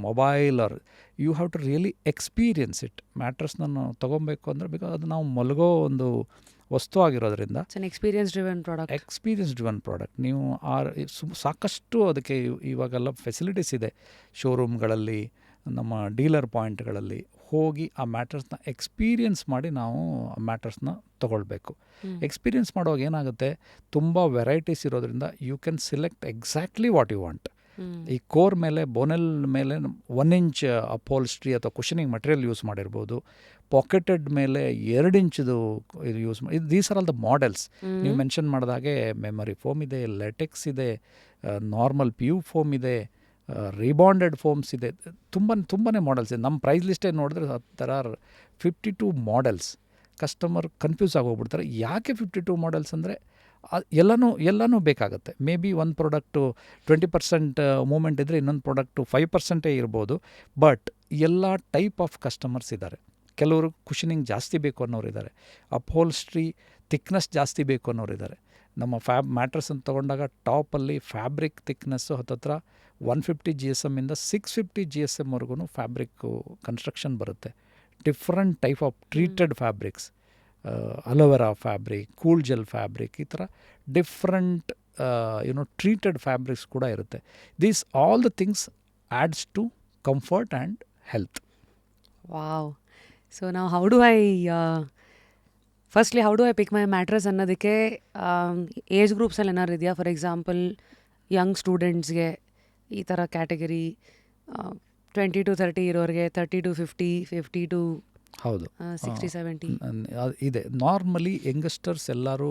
mobile, or you have to really experience it. ಮ್ಯಾಟ್ರೆಸ್ನ ನಾವು ತೊಗೊಬೇಕು ಅಂದರೆ ಬಿಕಾಸ್ ಅದು ನಾವು ಮಲಗೋ ಒಂದು ವಸ್ತು ಆಗಿರೋದ್ರಿಂದ ಎಕ್ಸ್ಪೀರಿಯನ್ಸ್ ಡ್ರಿವನ್ ಪ್ರಾಡಕ್ಟ್. ನೀವು ಸಾಕಷ್ಟು ಅದಕ್ಕೆ ಇವಾಗೆಲ್ಲ ಫೆಸಿಲಿಟೀಸ್ ಇದೆ. ಶೋರೂಮ್ಗಳಲ್ಲಿ, ನಮ್ಮ ಡೀಲರ್ ಪಾಯಿಂಟ್ಗಳಲ್ಲಿ ಹೋಗಿ ಆ ಮ್ಯಾಟ್ರೆಸ್ನ ಎಕ್ಸ್ಪೀರಿಯನ್ಸ್ ಮಾಡಿ ನಾವು ಆ ಮ್ಯಾಟ್ರೆಸ್ನ ತೊಗೊಳ್ಬೇಕು. ಎಕ್ಸ್ಪೀರಿಯನ್ಸ್ ಮಾಡುವಾಗ ಏನಾಗುತ್ತೆ, ತುಂಬ ವೆರೈಟೀಸ್ ಇರೋದ್ರಿಂದ you can select exactly what you want. ಈ ಕೋರ್ ಮೇಲೆ, ಬೋನೆಲ್ ಮೇಲೆ 1 ಇಂಚ್ ಅಪೋಲ್ಸ್ಟ್ರಿ ಅಥವಾ ಕುಷನಿಂಗ್ ಮಟೀರಿಯಲ್ ಯೂಸ್ ಮಾಡಿರ್ಬೋದು. ಪಾಕೆಟೆಡ್ ಮೇಲೆ 2 ಇಂಚದು ಇದು ಯೂಸ್ ಮಾಡಿ. These are all the models. ನೀವು ಮೆನ್ಷನ್ ಮಾಡಿದಾಗೆ ಮೆಮೊರಿ ಫೋಮ್ ಇದೆ, ಲೆಟೆಕ್ಸ್ ಇದೆ, ನಾರ್ಮಲ್ PU ಫೋಮ್ ಇದೆ, ರಿಬಾಂಡೆಡ್ ಫೋಮ್ಸ್ ಇದೆ. ತುಂಬಾ ಮಾಡೆಲ್ಸ್ ಇದೆ. ನಮ್ಮ ಪ್ರೈಸ್ ಲಿಸ್ಟೇ ನೋಡಿದ್ರೆ there are 52 models. Customer confuse ಆಗೋಗ್ಬಿಡ್ತಾರೆ. ಯಾಕೆ 52 ಮಾಡೆಲ್ಸ್ ಅಂದರೆ ಎಲ್ಲನೂ ಬೇಕಾಗುತ್ತೆ. ಮೇ ಬಿ ಒಂದು ಪ್ರಾಡಕ್ಟು 20% ಮೂಮೆಂಟ್ ಇದ್ದರೆ ಇನ್ನೊಂದು ಪ್ರಾಡಕ್ಟು 5% ಇರ್ಬೋದು. ಬಟ್ ಎಲ್ಲ ಟೈಪ್ ಆಫ್ ಕಸ್ಟಮರ್ಸ್ ಇದ್ದಾರೆ. ಕೆಲವರು ಕುಷನಿಂಗ್ ಜಾಸ್ತಿ ಬೇಕು ಅನ್ನೋರು ಇದ್ದಾರೆ, ಅಪ್ಹೋಲ್ಸ್ಟ್ರಿ ಥಿಕ್ನೆಸ್ ಜಾಸ್ತಿ ಬೇಕು ಅನ್ನೋರು ಇದ್ದಾರೆ. ನಮ್ಮ ಮ್ಯಾಟ್ರೆಸ್ ಅಂತ ತೊಗೊಂಡಾಗ ಟಾಪಲ್ಲಿ ಫ್ಯಾಬ್ರಿಕ್ ಥಿಕ್ನೆಸ್ಸು ಹತ್ತತ್ರ 150 GSM ಇಂದ 650 GSM ವರೆಗೂ ಫ್ಯಾಬ್ರಿಕ್ಕು ಕನ್ಸ್ಟ್ರಕ್ಷನ್ ಬರುತ್ತೆ. Different type of treated fabrics, aloe vera fabric, cool gel fabric, ಈ ಥರ ಡಿಫ್ರೆಂಟ್ ಟ್ರೀಟೆಡ್ ಫ್ಯಾಬ್ರಿಕ್ಸ್ ಕೂಡ ಇರುತ್ತೆ. These all the things adds to comfort and health. Wow. So ನಾವು how do I pick my mattress ಅನ್ನೋದಕ್ಕೆ ಏಜ್ ಗ್ರೂಪ್ಸಲ್ಲಿ ಏನಾದ್ರು ಇದೆಯಾ? ಫಾರ್ ಎಕ್ಸಾಂಪಲ್ ಯಂಗ್ ಸ್ಟೂಡೆಂಟ್ಸ್ಗೆ ಈ ಥರ ಕ್ಯಾಟಗರಿ, 20 to 30 ಇರೋರಿಗೆ 30 to 50, 50 to ಹೌದು 60-70 ಇದೆ. ನಾರ್ಮಲಿ ಯಂಗಸ್ಟರ್ಸ್ ಎಲ್ಲರೂ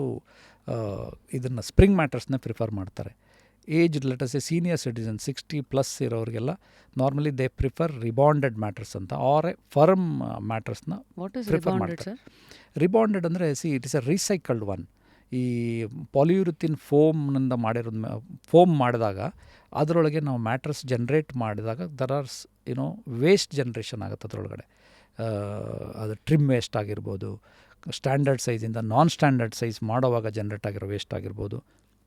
ಇದನ್ನು ಸ್ಪ್ರಿಂಗ್ ಮ್ಯಾಟ್ರೆಸ್ನ ಪ್ರಿಫರ್ ಮಾಡ್ತಾರೆ. Age let's a senior citizen 60+ ಇರೋರಿಗೆಲ್ಲ normally they prefer rebonded mattress ಅಂತ ಆರ್ ಎ ಫರ್ಮ್ ಮ್ಯಾಟ್ರೆಸ್ನ ಪ್ರಿಫರ್ ಮಾಡ್ತಾರೆ. ರಿಬಾಂಡೆಡ್ ಅಂದರೆ it is a recycled one. ಈ ಪಾಲಿಯೂರಿಥಿನ್ ಫೋಮ್ನಿಂದ ಫೋಮ್ ಮಾಡಿದಾಗ ಅದರೊಳಗೆ ನಾವು ಮ್ಯಾಟ್ರೆಸ್ ಜನ್ರೇಟ್ ಮಾಡಿದಾಗ ದರ್ ಆರ್ ವೇಸ್ಟ್ ಜನ್ರೇಷನ್ ಆಗುತ್ತೆ ಅದರೊಳಗಡೆ. ಅದು ಟ್ರಿಮ್ ವೇಸ್ಟ್ ಆಗಿರ್ಬೋದು, ಸ್ಟ್ಯಾಂಡರ್ಡ್ ಸೈಜಿಂದ ನಾನ್ ಸ್ಟ್ಯಾಂಡರ್ಡ್ ಸೈಜ್ ಮಾಡೋವಾಗ ಜನ್ರೇಟ್ ಆಗಿರೋ ವೇಸ್ಟ್ ಆಗಿರ್ಬೋದು,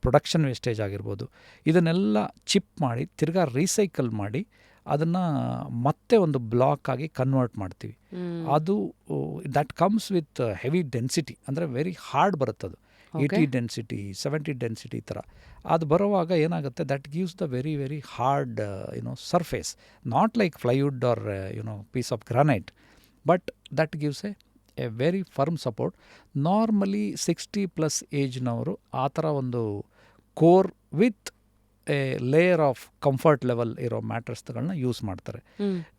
ಪ್ರೊಡಕ್ಷನ್ ವೇಸ್ಟೇಜ್ ಆಗಿರ್ಬೋದು. ಇದನ್ನೆಲ್ಲ ಚಿಪ್ ಮಾಡಿ ತಿರ್ಗಾ ರೀಸೈಕಲ್ ಮಾಡಿ ಅದನ್ನು ಮತ್ತೆ ಒಂದು ಬ್ಲಾಕ್ ಆಗಿ ಕನ್ವರ್ಟ್ ಮಾಡ್ತೀವಿ. ಅದು that comes with heavy density, ಅಂದರೆ ವೆರಿ ಹಾರ್ಡ್ ಬರುತ್ತೆ ಅದು. 80 ಡೆನ್ಸಿಟಿ 70 ಡೆನ್ಸಿಟಿ ಈ ಥರ ಅದು ಬರುವಾಗ ಏನಾಗುತ್ತೆ, that gives the very very hard surface, not like plywood or piece of granite, but that gives a very firm support. Normally 60+ ಏಜ್ನವರು ಆ ಥರ ಒಂದು core with a layer of comfort level ಇರೋ ಮ್ಯಾಟ್ರೆಸ್ಗಳನ್ನ ಯೂಸ್ ಮಾಡ್ತಾರೆ.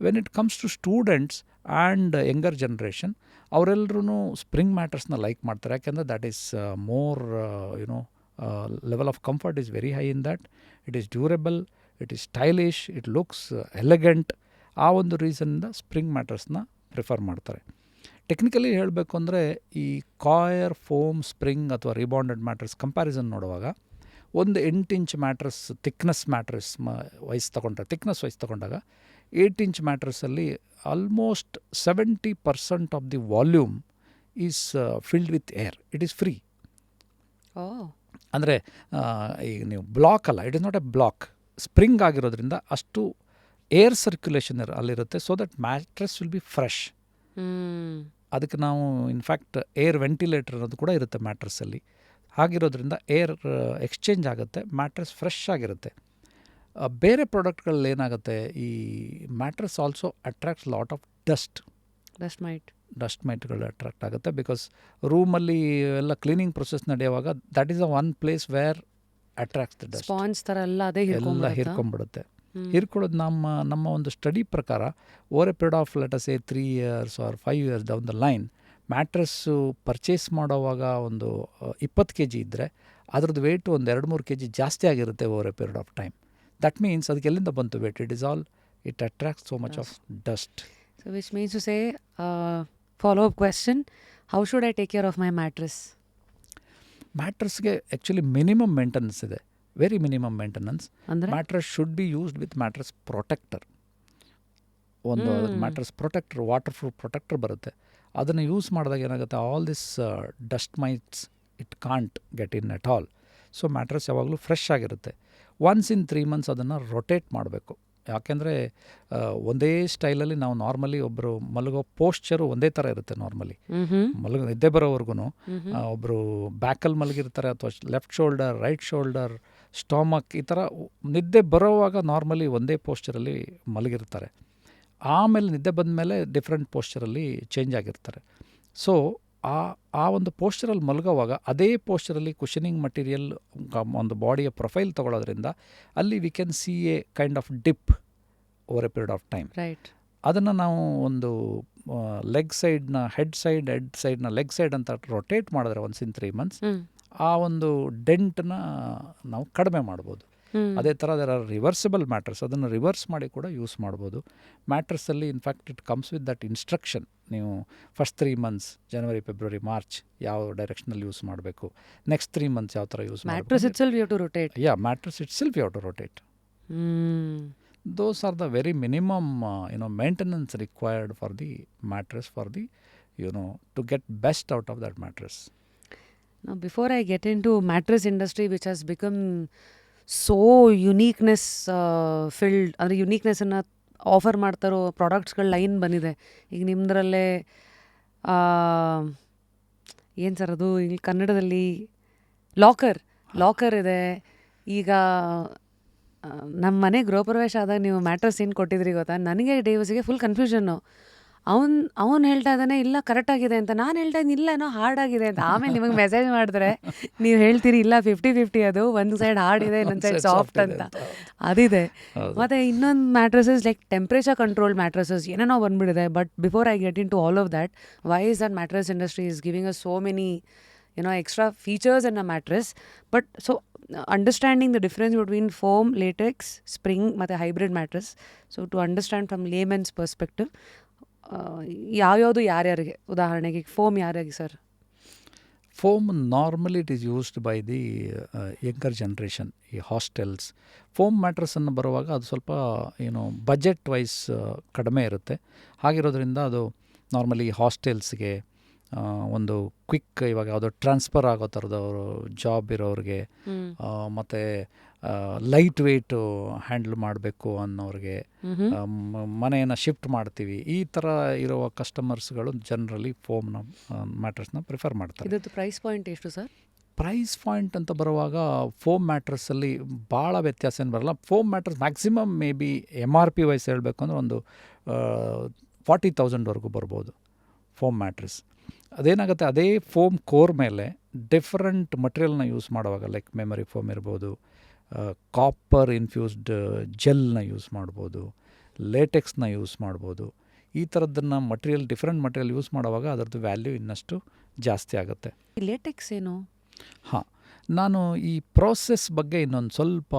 When it comes to students and younger generation, ಅವರೆಲ್ಲರೂ ಸ್ಪ್ರಿಂಗ್ ಮ್ಯಾಟ್ರೆಸ್ನ ಲೈಕ್ ಮಾಡ್ತಾರೆ. ಯಾಕೆಂದರೆ that is more level of comfort is very high in that. It is durable, it is stylish, it looks elegant. ಆ ಒಂದು ರೀಸನ್ನಿಂದ ಸ್ಪ್ರಿಂಗ್ ಮ್ಯಾಟ್ರೆಸ್ನ ಪ್ರಿಫರ್ ಮಾಡ್ತಾರೆ. ಟೆಕ್ನಿಕಲಿ ಹೇಳಬೇಕು ಅಂದರೆ ಈ ಕಾಯರ್, ಫೋಮ್, ಸ್ಪ್ರಿಂಗ್ ಅಥವಾ ರಿಬಾಂಡೆಡ್ ಮ್ಯಾಟ್ರೆಸ್ ಕಂಪ್ಯಾರಿಸನ್ ನೋಡುವಾಗ, ಒಂದು 8 inch mattress thickness mattress wise ತಗೊಂಡಾಗ 8 ಇಂಚ್ ಮ್ಯಾಟ್ರೆಸ್ಸಲ್ಲಿ almost 70% of the volume is filled with air. It is free. ಅಂದರೆ ಈಗ ನೀವು ಬ್ಲಾಕ್ ಅಲ್ಲ, it is not a block, spring ಆಗಿರೋದ್ರಿಂದ ಅಷ್ಟು ಏರ್ ಸರ್ಕ್ಯುಲೇಷನ್ ಅಲ್ಲಿರುತ್ತೆ. So that mattress will be fresh. ಅದಕ್ಕೆ ನಾವು ಇನ್ಫ್ಯಾಕ್ಟ್ ಏರ್ ವೆಂಟಿಲೇಟರ್ ಅನ್ನೋದು ಕೂಡ ಇರುತ್ತೆ ಮ್ಯಾಟ್ರೆಸ್ಸಲ್ಲಿ. ಹಾಗಿರೋದ್ರಿಂದ ಏರ್ ಎಕ್ಸ್ಚೇಂಜ್ ಆಗುತ್ತೆ, ಮ್ಯಾಟ್ರೆಸ್ ಫ್ರೆಶ್ ಆಗಿರುತ್ತೆ. ಬೇರೆ ಪ್ರಾಡಕ್ಟ್ಗಳಲ್ಲಿ ಏನಾಗುತ್ತೆ, ಈ mattress also attracts lot of dust ಮೈಟ್ಗಳು ಅಟ್ರಾಕ್ಟ್ ಆಗುತ್ತೆ. ಬಿಕಾಸ್ ರೂಮಲ್ಲಿ ಎಲ್ಲ ಕ್ಲೀನಿಂಗ್ ಪ್ರೊಸೆಸ್ ನಡೆಯುವಾಗ that is a one place where attracts the dust. Sponge ಥರ ಎಲ್ಲ ಹಿರ್ಕೊಂಡ್ಬಿಡುತ್ತೆ. ಹಿರ್ಕೊಳ್ಳೋದು ನಮ್ಮ ಒಂದು ಸ್ಟಡಿ ಪ್ರಕಾರ over a period of let us say 3 years or 5 years down the line, mattress purchase ಮಾಡೋವಾಗ ಒಂದು 20 kg ಇದ್ದರೆ ಅದ್ರದ್ದು ವೆಯ್ಟು ಒಂದು 2-3 kg ಜಾಸ್ತಿ ಆಗಿರುತ್ತೆ over a period of time. That means ಅದಕ್ಕೆ ಎಲ್ಲಿಂದ ಬಂತು weight? It attracts so much of dust. So which means to say, follow up question, how should I take care of my mattress? ಮ್ಯಾಟ್ರೆಸ್ಗೆ ಆ್ಯಕ್ಚುಲಿ ಮಿನಿಮಮ್ ಮೇಂಟೆನೆನ್ಸ್ ಇದೆ, very minimum maintenance. Mattress should be used with mattress protector. ಒಂದು mattress protector, waterproof protector ಬರುತ್ತೆ. ಅದನ್ನು ಯೂಸ್ ಮಾಡಿದಾಗ ಏನಾಗುತ್ತೆ, all this dust mites it can't get in at all. So mattress ಯಾವಾಗಲೂ ಫ್ರೆಶ್ ಆಗಿರುತ್ತೆ. ಒನ್ಸ್ ಇನ್ 3 months ಅದನ್ನು ರೊಟೇಟ್ ಮಾಡಬೇಕು. ಯಾಕೆಂದರೆ ಒಂದೇ ಸ್ಟೈಲಲ್ಲಿ ನಾವು ನಾರ್ಮಲಿ ಒಬ್ಬರು ಮಲಗೋ ಪೋಶ್ಚರು ಒಂದೇ ಥರ ಇರುತ್ತೆ. ನಾರ್ಮಲಿ ನಿದ್ದೆ ಬರೋವರೆಗೂ ಒಬ್ಬರು ಬ್ಯಾಕಲ್ಲಿ ಮಲಗಿರ್ತಾರೆ, ಅಥವಾ left shoulder, right shoulder, stomach, ಈ ಥರ ನಿದ್ದೆ ಬರೋವಾಗ ನಾರ್ಮಲಿ ಒಂದೇ ಪೋಶ್ಚರಲ್ಲಿ ಮಲಗಿರ್ತಾರೆ. ಆಮೇಲೆ ನಿದ್ದೆ ಬಂದ ಮೇಲೆ ಡಿಫ್ರೆಂಟ್ ಪೋಶ್ಚರಲ್ಲಿ ಚೇಂಜ್ ಆಗಿರ್ತಾರೆ. ಸೊ ಆ ಒಂದು ಪೋಶ್ಚರಲ್ಲಿ ಮಲಗೋವಾಗ ಅದೇ ಪೋಶ್ಚರಲ್ಲಿ ಕುಷನಿಂಗ್ ಮಟೀರಿಯಲ್ ಒಂದು ಬಾಡಿಯ ಪ್ರೊಫೈಲ್ ತೊಗೊಳೋದ್ರಿಂದ ಅಲ್ಲಿ we can see a kind of dip over a period of time. ಅದನ್ನು ನಾವು ಒಂದು ಲೆಗ್ ಸೈಡ್ನ ಹೆಡ್ ಸೈಡ್ನ ಲೆಗ್ ಸೈಡ್ ಅಂತ ರೊಟೇಟ್ ಮಾಡಿದ್ರೆ ಒನ್ಸ್ ಇನ್ 3 months ಆ ಒಂದು ಡೆಂಟ್ನ ನಾವು ಕಡಿಮೆ ಮಾಡ್ಬೋದು. ಅದೇ ಥರ ಅದರ ರಿವರ್ಸಿಬಲ್ ಮ್ಯಾಟ್ರೆಸ್, ಅದನ್ನು ರಿವರ್ಸ್ ಮಾಡಿ ಕೂಡ ಯೂಸ್ ಮಾಡ್ಬೋದು. ಮ್ಯಾಟ್ರೆಸ್ಸಲ್ಲಿ in fact it comes with that instruction. ನೀವು ಫಸ್ಟ್ 3 months ಜನವರಿ, ಫೆಬ್ರವರಿ, ಮಾರ್ಚ್ ಯಾವ ಡೈರೆಕ್ಷನಲ್ಲಿ ಯೂಸ್ ಮಾಡಬೇಕು, ನೆಕ್ಸ್ಟ್ 3 months ಯಾವ ಥರ ಯೂಸ್ ಮಾಡಬೇಕು. Mattress itself you have to rotate. Mattress itself you have to rotate. Those are the very minimum maintenance required for the mattress, for the to get best out of that mattress. Now before I get into mattress industry which has become so uniqueness filled, ಅಂದರೆ ಯುನೀಕ್ನೆಸ್ಸನ್ನು ಆಫರ್ ಮಾಡ್ತಾರೋ ಪ್ರಾಡಕ್ಟ್ಸ್ಗಳ ಲೈನ್ ಬಂದಿದೆ. ಈಗ ನಿಮ್ಮದ್ರಲ್ಲೇ ಏನು ಸರ್ ಅದು ಇಲ್ಲಿ ಕನ್ನಡದಲ್ಲಿ ಲಾಕರ್ ಇದೆ. ಈಗ ನಮ್ಮ ಮನೆ ಗೃಹ ಪ್ರವೇಶ ಆದಾಗ ನೀವು ಮ್ಯಾಟ್ರಸ್ ಏನು ಕೊಟ್ಟಿದ್ರಿ ಗೊತ್ತಾ, ನನಗೆ ಡೇವಸಿಗೆ ಫುಲ್ ಕನ್ಫ್ಯೂಷನ್ನು. ಅವನು ಹೇಳ್ತಾ ಇದ್ದಾನೆ ಇಲ್ಲ ಕರೆಕ್ಟಾಗಿದೆ ಅಂತ, ನಾನು ಹೇಳ್ತಾ ಇದ್ದೀನಿ ಇಲ್ಲ ಏನೋ ಹಾರ್ಡ್ ಆಗಿದೆ ಅಂತ. ಆಮೇಲೆ ನಿಮಗೆ ಮೆಸೇಜ್ ಮಾಡಿದ್ರೆ ನೀವು ಹೇಳ್ತೀರಿ ಇಲ್ಲ 50-50 ಅದು, ಒಂದು ಸೈಡ್ ಹಾರ್ಡ್ ಇದೆ ಇನ್ನೊಂದು ಸೈಡ್ ಸಾಫ್ಟ್ ಅಂತ. ಅದಿದೆ. ಮತ್ತು ಇನ್ನೊಂದು mattresses like temperature control mattresses ಏನೇನೋ ಬಂದುಬಿಟ್ಟಿದೆ. But before I get into all of that, why is that mattress industry is giving us so many extra features in a mattress. But so understanding the difference between foam, latex, spring ಮತ್ತು hybrid mattress, so to understand from layman's perspective, ಯಾವ್ಯಾವುದು ಯಾರ್ಯಾರಿಗೆ, ಉದಾಹರಣೆಗೆ ಫೋಮ್ ಯಾರ್ಯಾರಿಗೆ sir? Foam normally it is used by the younger generation, ಈ ಹಾಸ್ಟೆಲ್ಸ್. ಫೋಮ್ ಮ್ಯಾಟ್ರಸನ್ನು ಬರುವಾಗ ಅದು ಸ್ವಲ್ಪ ಬಜೆಟ್ ವೈಸ್ ಕಡಿಮೆ ಇರುತ್ತೆ. ಹಾಗಿರೋದ್ರಿಂದ ಅದು ನಾರ್ಮಲಿ ಹಾಸ್ಟೆಲ್ಸ್ಗೆ ಒಂದು ಕ್ವಿಕ್, ಇವಾಗ ಯಾವುದೋ ಟ್ರಾನ್ಸ್ಫರ್ ಆಗೋ ಥರದವರು ಜಾಬ್ ಇರೋರಿಗೆ, ಮತ್ತು ಲೈಟ್ ವೆಯ್ಟು ಹ್ಯಾಂಡಲ್ ಮಾಡಬೇಕು ಅನ್ನೋರಿಗೆ, ಮನೆಯನ್ನು ಶಿಫ್ಟ್ ಮಾಡ್ತೀವಿ, ಈ ಥರ ಇರುವ ಕಸ್ಟಮರ್ಸ್ಗಳು ಜನರಲಿ ಫೋಮ್ನ ಮ್ಯಾಟ್ರಸ್ನ ಪ್ರಿಫರ್ ಮಾಡ್ತಾರೆ. ಇದತ್ತು ಪ್ರೈಸ್ ಪಾಯಿಂಟ್ ಎಷ್ಟು ಸರ್? ಪ್ರೈಸ್ ಪಾಯಿಂಟ್ ಅಂತ ಬರುವಾಗ ಫೋಮ್ ಮ್ಯಾಟ್ರಸ್ಸಲ್ಲಿ ಭಾಳ ವ್ಯತ್ಯಾಸ ಏನು ಬರಲ್ಲ. Foam mattress maximum may be MRP wise ಹೇಳಬೇಕು ಅಂದರೆ ಒಂದು 40,000ವರೆಗೂ ಬರ್ಬೋದು ಫೋಮ್ ಮ್ಯಾಟ್ರಸ್. ಅದೇನಾಗುತ್ತೆ, ಅದೇ ಫೋಮ್ ಕೋರ್ ಮೇಲೆ ಡಿಫರೆಂಟ್ ಮಟೀರಿಯಲ್ನ ಯೂಸ್ ಮಾಡುವಾಗ, ಲೈಕ್ ಮೆಮರಿ ಫೋಮ್ ಇರ್ಬೋದು, ಕಾಪರ್ ಇನ್ಫ್ಯೂಸ್ಡ್ ಜೆಲ್ನ ಯೂಸ್ ಮಾಡ್ಬೋದು, ಲೇಟೆಕ್ಸ್ನ ಯೂಸ್ ಮಾಡ್ಬೋದು. ಈ ಥರದ್ದನ್ನು ಡಿಫ್ರೆಂಟ್ ಮಟೀರಿಯಲ್ ಯೂಸ್ ಮಾಡುವಾಗ ಅದರದ್ದು ವ್ಯಾಲ್ಯೂ ಇನ್ನಷ್ಟು ಜಾಸ್ತಿ ಆಗುತ್ತೆ. ಲೇಟೆಕ್ಸ್ ಏನು? ಹಾಂ, ನಾನು ಈ ಪ್ರೋಸೆಸ್ ಬಗ್ಗೆ ಇನ್ನೊಂದು ಸ್ವಲ್ಪ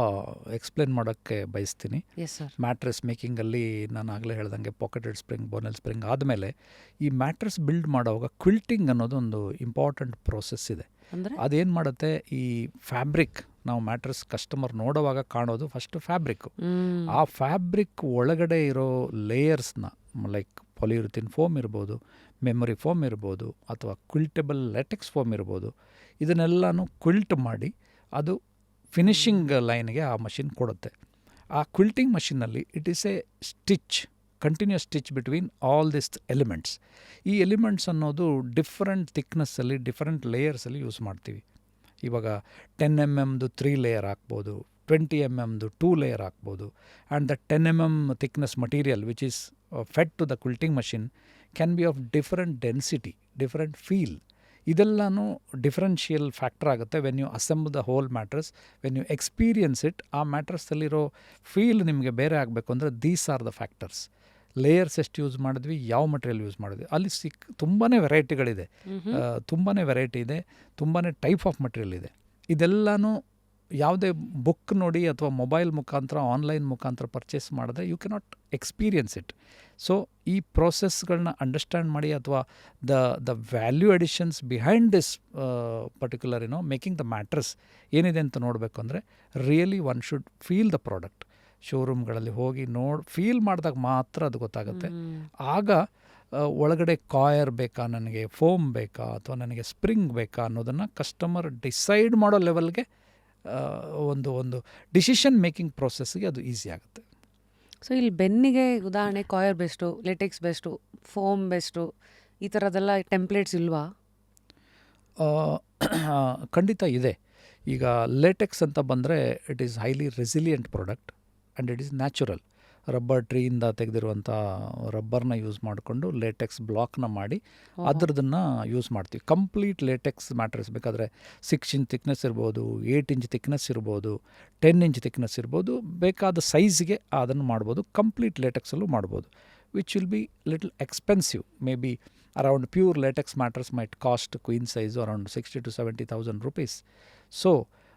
ಎಕ್ಸ್ಪ್ಲೇನ್ ಮಾಡೋಕ್ಕೆ ಬಯಸ್ತೀನಿ. Yes sir. ಮ್ಯಾಟ್ರೆಸ್ ಮೇಕಿಂಗಲ್ಲಿ ನಾನು ಆಗಲೇ ಹೇಳ್ದಂಗೆ ಪಾಕೆಟೆಡ್ ಸ್ಪ್ರಿಂಗ್, ಬೋನೆಲ್ ಸ್ಪ್ರಿಂಗ್ ಆದಮೇಲೆ ಈ ಮ್ಯಾಟ್ರೆಸ್ ಬಿಲ್ಡ್ ಮಾಡುವಾಗ ಕ್ವಿಲ್ಟಿಂಗ್ ಅನ್ನೋದು ಒಂದು ಇಂಪಾರ್ಟೆಂಟ್ ಪ್ರೋಸೆಸ್ ಇದೆ. ಅದೇನು ಮಾಡುತ್ತೆ, ಈ ಫ್ಯಾಬ್ರಿಕ್ ನಾವು ಮ್ಯಾಟ್ರೆಸ್ ಕಸ್ಟಮರ್ ನೋಡುವಾಗ ಕಾಣೋದು ಫಸ್ಟ್ ಫ್ಯಾಬ್ರಿಕ್ಕು. ಆ ಫ್ಯಾಬ್ರಿಕ್ ಒಳಗಡೆ ಇರೋ ಲೇಯರ್ಸ್ನ, ಲೈಕ್ ಪಾಲಿಯುರಿಥಿನ್ ಫೋಮ್ ಇರ್ಬೋದು, ಮೆಮೊರಿ ಫೋಮ್ ಇರ್ಬೋದು, ಅಥವಾ ಕ್ವಿಲ್ಟೆಬಲ್ ಲ್ಯಾಟೆಕ್ಸ್ ಫೋಮ್ ಇರ್ಬೋದು, ಇದನ್ನೆಲ್ಲನೂ ಕ್ವಿಲ್ಟ್ ಮಾಡಿ ಅದು ಫಿನಿಷಿಂಗ್ ಲೈನ್ಗೆ ಆ ಮಷಿನ್ ಕೊಡುತ್ತೆ. ಆ ಕ್ವಿಲ್ಟಿಂಗ್ ಮಷಿನ್ನಲ್ಲಿ it is a stitch, continuous stitch between all this elements. ಈ ಎಲಿಮೆಂಟ್ಸ್ ಅನ್ನೋದು ಡಿಫರೆಂಟ್ ಥಿಕ್ನೆಸ್ಸಲ್ಲಿ, ಡಿಫರೆಂಟ್ ಲೇಯರ್ಸಲ್ಲಿ ಯೂಸ್ ಮಾಡ್ತೀವಿ. ಇವಾಗ 10 mm 3 ಲೇಯರ್ ಹಾಕ್ಬೋದು, 20 mm 2 ಲೇಯರ್ ಹಾಕ್ಬೋದು. And the 10 mm thickness material which is fed to the quilting machine can be of different density, different feel. ಇದೆಲ್ಲನೂ ಡಿಫರೆನ್ಷಿಯಲ್ ಫ್ಯಾಕ್ಟರ್ ಆಗುತ್ತೆ when you assemble the whole mattress, when you experience it. ಆ ಮ್ಯಾಟ್ರಸ್ಸಲ್ಲಿರೋ ಫೀಲ್ ನಿಮಗೆ ಬೇರೆ ಆಗಬೇಕು ಅಂದರೆ these are the factors. Layers ಎಷ್ಟು ಯೂಸ್ ಮಾಡಿದ್ವಿ, ಯಾವ ಮಟೀರಿಯಲ್ ಯೂಸ್ ಮಾಡಿದ್ವಿ, ಅಲ್ಲಿ ತುಂಬಾ ವೆರೈಟಿಗಳಿದೆ, ತುಂಬಾ ವೆರೈಟಿ ಇದೆ, ತುಂಬಾ ಟೈಪ್ ಆಫ್ ಮಟೀರಿಯಲ್ ಇದೆ. ಇದೆಲ್ಲನೂ ಯಾವುದೇ ಬುಕ್ ನೋಡಿ ಅಥವಾ ಮೊಬೈಲ್ ಮುಖಾಂತರ, ಆನ್ಲೈನ್ ಮುಖಾಂತರ ಪರ್ಚೇಸ್ ಮಾಡಿದ್ರೆ you cannot experience it. So ಈ ಪ್ರೋಸೆಸ್ಗಳನ್ನ ಅಂಡರ್ಸ್ಟ್ಯಾಂಡ್ ಮಾಡಿ, ಅಥವಾ the value additions behind this particular making the mattress ಏನಿದೆ ಅಂತ ನೋಡಬೇಕು ಅಂದರೆ really one should feel the product. ಶೋರೂಮ್ಗಳಲ್ಲಿ ಹೋಗಿ ಫೀಲ್ ಮಾಡಿದಾಗ ಮಾತ್ರ ಅದು ಗೊತ್ತಾಗುತ್ತೆ. ಆಗ ಒಳಗಡೆ ಕಾಯರ್ ಬೇಕಾ, ನನಗೆ ಫೋಮ್ ಬೇಕಾ, ಅಥವಾ ನನಗೆ ಸ್ಪ್ರಿಂಗ್ ಬೇಕಾ ಅನ್ನೋದನ್ನು ಕಸ್ಟಮರ್ ಡಿಸೈಡ್ ಮಾಡೋ ಲೆವೆಲ್ಗೆ ಒಂದು ಡಿಸಿಷನ್ ಮೇಕಿಂಗ್ ಪ್ರೋಸೆಸ್ಗೆ ಅದು ಈಸಿ ಆಗುತ್ತೆ. ಸೊ ಇಲ್ಲಿ ಬೆನ್ನಿಗೆ ಉದಾಹರಣೆ coir best, LaTeX best, foam best, ಈ ಥರದ್ದೆಲ್ಲ ಟೆಂಪ್ಲೇಟ್ಸ್ ಇಲ್ವಾ? ಖಂಡಿತ ಇದೆ. ಈಗ ಲೇಟೆಕ್ಸ್ ಅಂತ ಬಂದರೆ it is highly resilient product and it is natural. Rubber ಟ್ರೀಯಿಂದ ತೆಗೆದಿರುವಂಥ ರಬ್ಬರ್ನ ಯೂಸ್ ಮಾಡಿಕೊಂಡು ಲೇಟೆಕ್ಸ್ ಬ್ಲಾಕ್ನ ಮಾಡಿ ಅದರದನ್ನು ಯೂಸ್ ಮಾಡ್ತೀವಿ. ಕಂಪ್ಲೀಟ್ ಲೇಟೆಕ್ಸ್ ಮ್ಯಾಟ್ರಸ್ ಬೇಕಾದರೆ 6 inch ಥಿಕ್ನೆಸ್ ಇರ್ಬೋದು, 8 inch ಥಿಕ್ನೆಸ್ ಇರ್ಬೋದು, 10 inch ಥಿಕ್ನೆಸ್ ಇರ್ಬೋದು, ಬೇಕಾದ ಸೈಜ್ಗೆ ಅದನ್ನು ಮಾಡ್ಬೋದು. ಕಂಪ್ಲೀಟ್ ಲೇಟೆಕ್ಸಲ್ಲೂ ಮಾಡ್ಬೋದು, which will be little expensive. May be around pure latex mattress might cost queen size around 60,000 to 70,000 rupees. So